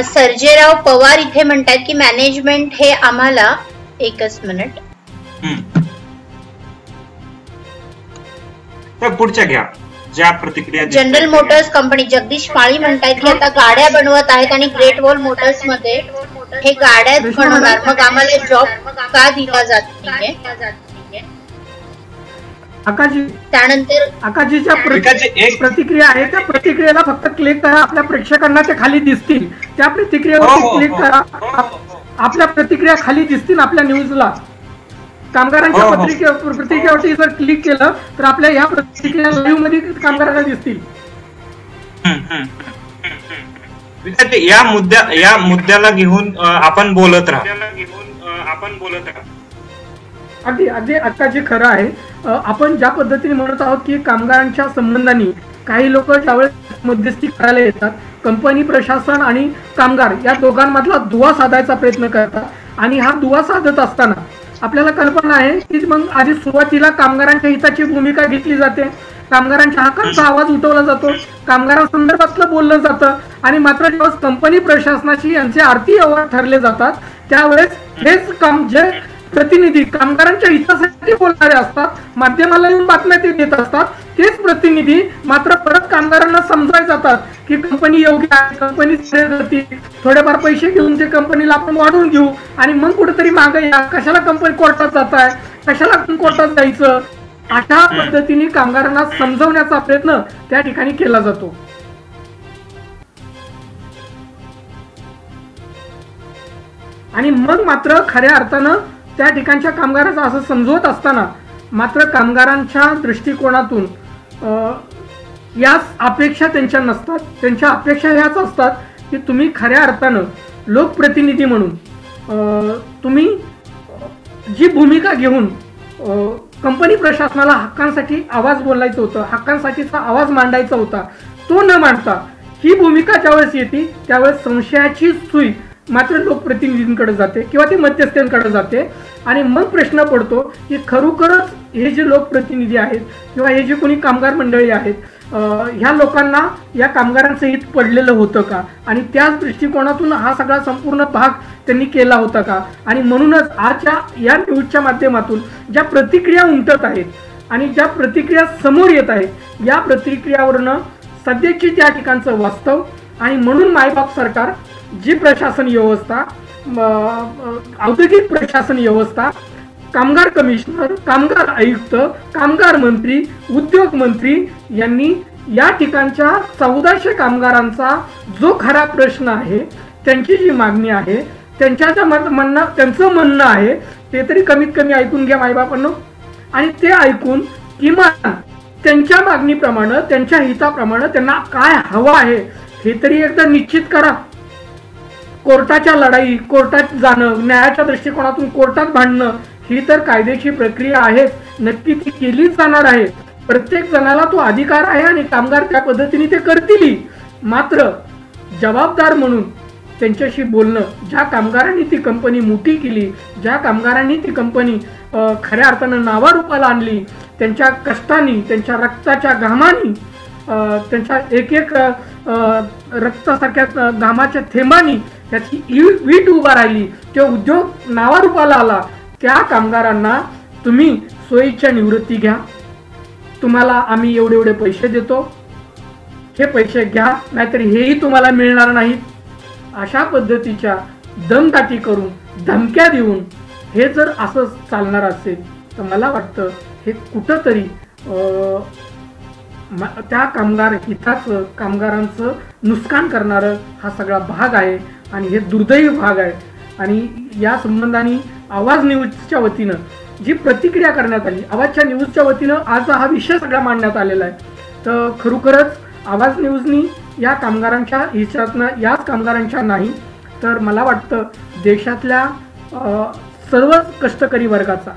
सर्जेराव पवार इथे म्हणतात की मॅनेजमेंट हे आम्हाला, एकच मिनिट, तर पुढच्या घ्या ज्या प्रतिक्रिया. जनरल मोटर्स कंपनी जगदीश माळी म्हणतात की आता गाड्या बनवत आहेत आणि ग्रेट वॉल मोटर्स मध्ये हे गाड्या बनवणार, मग आम्हाला जॉब का दिला जात नाहीये? त्यानंतर आकाशीच्या प्रतिक्रिया आहे, त्या प्रतिक्रियेला फक्त क्लिक करा, आपल्या प्रेक्षकांना ते खाली दिसतील. त्या प्रतिक्रियेवर क्लिक करा, आपल्या प्रतिक्रिया खाली दिसतील आपल्या न्यूजला. कामगारांच्या प्रतिक्रियावरती जर क्लिक केलं तर आपल्या या प्रतिक्रिया लाईव्ह मध्ये कामगारांना दिसतील. या मुद्द्याला घेऊन आपण बोलत राहा. अगदी आकाशी खरं आहे. आपण ज्या पद्धतीने म्हणत आहोत की कामगारांच्या संबंधांनी काही लोक ज्यावेळेस मध्यस्थी करायला येतात, कंपनी प्रशासन आणि कामगार या दोघांमधला दुवा साधायचा प्रयत्न करतात आणि हा दुवा साधत असताना आपल्याला कल्पना आहे की मग आधी सुरुवातीला कामगारांच्या हिताची भूमिका घेतली जाते, कामगारांच्या हक्कांचा आवाज उठवला जातो, कामगारांसंदर्भातलं बोललं जातं आणि मात्र जेव्हा कंपनी प्रशासनाशी यांचे आर्थिक व्यवहार ठरले जातात त्यावेळेस हेच जे प्रतिनिधी कामगारांच्या हितासाठी बोलणारे असतात, माध्यमाला येऊन बातम्या ते देत असतात, तेच लोकप्रतिनिधी मात्र परत कामगारांना समजायला जातात की कंपनी योग्य आहे, कंपनी करते, थोडेफार पैसे घेऊन ते कंपनीला आपण वाढवून घेऊ आणि मग कुठेतरी मागे या, कशाला कंपनी कोर्टात जात आहे, कशाला कोर्टात जायचं, अशा पद्धतीने कामगारांना समजवण्याचा प्रयत्न त्या ठिकाणी केला जातो. आणि मग मात्र खऱ्या अर्थानं त्या ठिकाणच्या कामगारांचं असं समजवत असताना मात्र कामगारांच्या दृष्टिकोनातून या अपेक्षा त्यांच्या नसतात. त्यांच्या अपेक्षा ह्याच असतात की तुम्ही खऱ्या अर्थानं लोकप्रतिनिधी म्हणून तुम्ही जी भूमिका घेऊन कंपनी प्रशासनाला हक्कांसाठी आवाज बोलायचा होता, हक्कांसाठीचा आवाज मांडायचा होता, तो न मांडता ही भूमिका ज्यावेळेस येते त्यावेळेस संशयाची सुई मात्र लोकप्रतिनिधींकडे जाते किंवा ते मध्यस्थांकडे जाते. आणि मग प्रश्न पडतो की खरोखरच हे जे लोकप्रतिनिधी आहेत किंवा हे जे कोणी कामगार मंडळी आहेत ह्या लोकांना या कामगारांचं हित पडलेलं होतं का, आणि त्याच दृष्टिकोनातून हा सगळा संपूर्ण भाग त्यांनी केला होता का. आणि म्हणूनच आजच्या या न्यूजच्या माध्यमातून ज्या प्रतिक्रिया उमटत आहेत आणि ज्या प्रतिक्रिया समोर येत आहेत या प्रतिक्रियावरनं सध्याची त्या ठिकाणचं वास्तव आणि म्हणून मायबाप सरकार जी प्रशासन व्यवस्था, औद्योगिक प्रशासन व्यवस्था, कामगार कमिशनर, कामगार आयुक्त, कामगार मंत्री, उद्योग मंत्री यांनी या ठिकाणच्या 1400 कामगारांचा जो खरा प्रश्न आहे, त्यांची जी मागणी आहे, त्यांचं म्हणणं आहे ते तरी कमीत कमी ऐकून घ्या मायबापांनो. आणि ते ऐकून किमान त्यांच्या मागणीप्रमाणे, त्यांच्या हिताप्रमाणे त्यांना काय हवं आहे हे तरी एकदा निश्चित करा. कोर्टाच्या लढाई, कोर्टात जाणं, न्यायाच्या दृष्टिकोनातून कोर्टात भांडणं ही तर कायदेशीर प्रक्रिया आहे, नक्की ती केलीच जाणार आहे. प्रत्येक जणाला तो अधिकार आहे आणि कामगार त्या पद्धतीने ते करतील. मात्र जबाबदार म्हणून त्यांच्याशी बोलणं, ज्या कामगारांनी ती कंपनी मोठी केली, ज्या कामगारांनी ती कंपनी खऱ्या अर्थानं नावारूपाला आणली, त्यांच्या कष्टाने, त्यांच्या रक्ताच्या घामाने, त्यांच्या एक एक रक्तासारख्या घामाच्या थेंबानी त्याची वीट उभा राहिली, तो उद्योग नावारूपाला आला, त्या कामगारांना तुम्ही सोयीच्या निवृत्ती घ्या, तुम्हाला आम्ही एवढे एवढे पैसे देतो, हे पैसे घ्या, नाहीतर हेही तुम्हाला मिळणार नाहीत, अशा पद्धतीच्या दमदाटी करून, धमक्या देऊन हे जर असं चालणार असेल तर मला वाटतं हे कुठंतरी त्या कामगार हिताचं, कामगारांचं नुकसान करणारं हा सगळा भाग आहे आणि हे दुर्दैवी भाग आहे. आणि या संबंधाने आवाज न्यूजच्या वतीनं जी प्रतिक्रिया करण्यात आली, आवाजच्या न्यूजच्या वतीनं आज हा विषय सगळा मांडण्यात आलेला आहे. तर खरोखरच आवाज न्यूजनी या कामगारांच्या हिच्यातनं, याच कामगारांच्या नाही तर मला वाटतं देशातल्या सर्वच कष्टकरी वर्गाचा,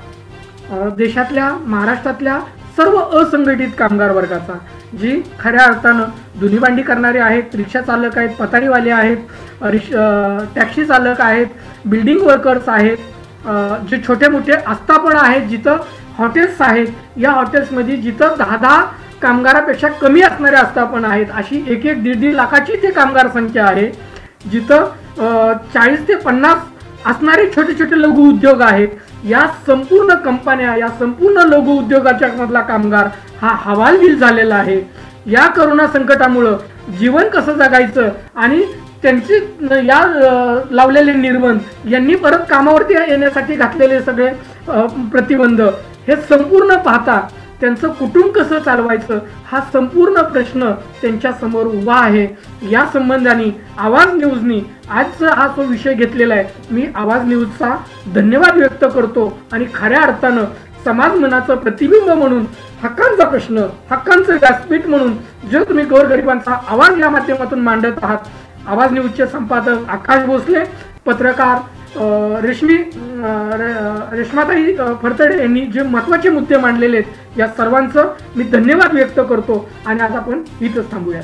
देशातल्या महाराष्ट्रातल्या सर्व असंघटित कामगार वर्गाचा, जी खऱ्या अर्थानं धुनीभांडी करणारे आहेत, रिक्षा चालक आहेत, पताडीवाले आहेत, टॅक्सी चालक आहेत, बिल्डिंग वर्कर्स आहेत, जे छोटे मोठे आस्थापना आहेत, जिथं हॉटेल्स आहेत, या हॉटेल्समध्ये जिथं 10 कामगारापेक्षा कमी असणारे आस्थापना आहेत, अशी 1-1-1.5 लाखाची ते कामगार संख्या आहे. जिथं 40 ते 50 असणारे छोटे छोटे लघु उद्योग आहेत. या संपूर्ण कंपन्या, या संपूर्ण लघु उद्योगाच्या मधला कामगार हा हवालदिल झालेला आहे. या करोना संकटामुळं जीवन कसं जगायचं आणि त्यांची या लावलेले निर्बंध, यांनी परत कामावरती येण्यासाठी घातलेले सगळे प्रतिबंध, हे संपूर्ण पाहता त्यांचं कुटुंब कसं चालवायचं हा संपूर्ण प्रश्न त्यांच्या समोर उभा आहे. या संबंधाने आवाज न्यूजनी आज हा जो विषय घेतलेला आहे, मी आवाज न्यूजचा धन्यवाद व्यक्त करतो. आणि खऱ्या अर्थानं समाज मनाचं प्रतिबिंब म्हणून, हक्कांचा प्रश्न, हक्कांचं व्यासपीठ म्हणून जो तुम्ही गोरगरिबांचा आवाज या माध्यमातून मांडत आहात, आवाज न्यूजचे संपादक आकाश भोसले, पत्रकार रेश्माताई फरतडे यांनी जे महत्त्वाचे मुद्दे मांडलेले आहेत, या सर्वांचं मी धन्यवाद व्यक्त करतो. आणि आज आपण इथंच थांबूया.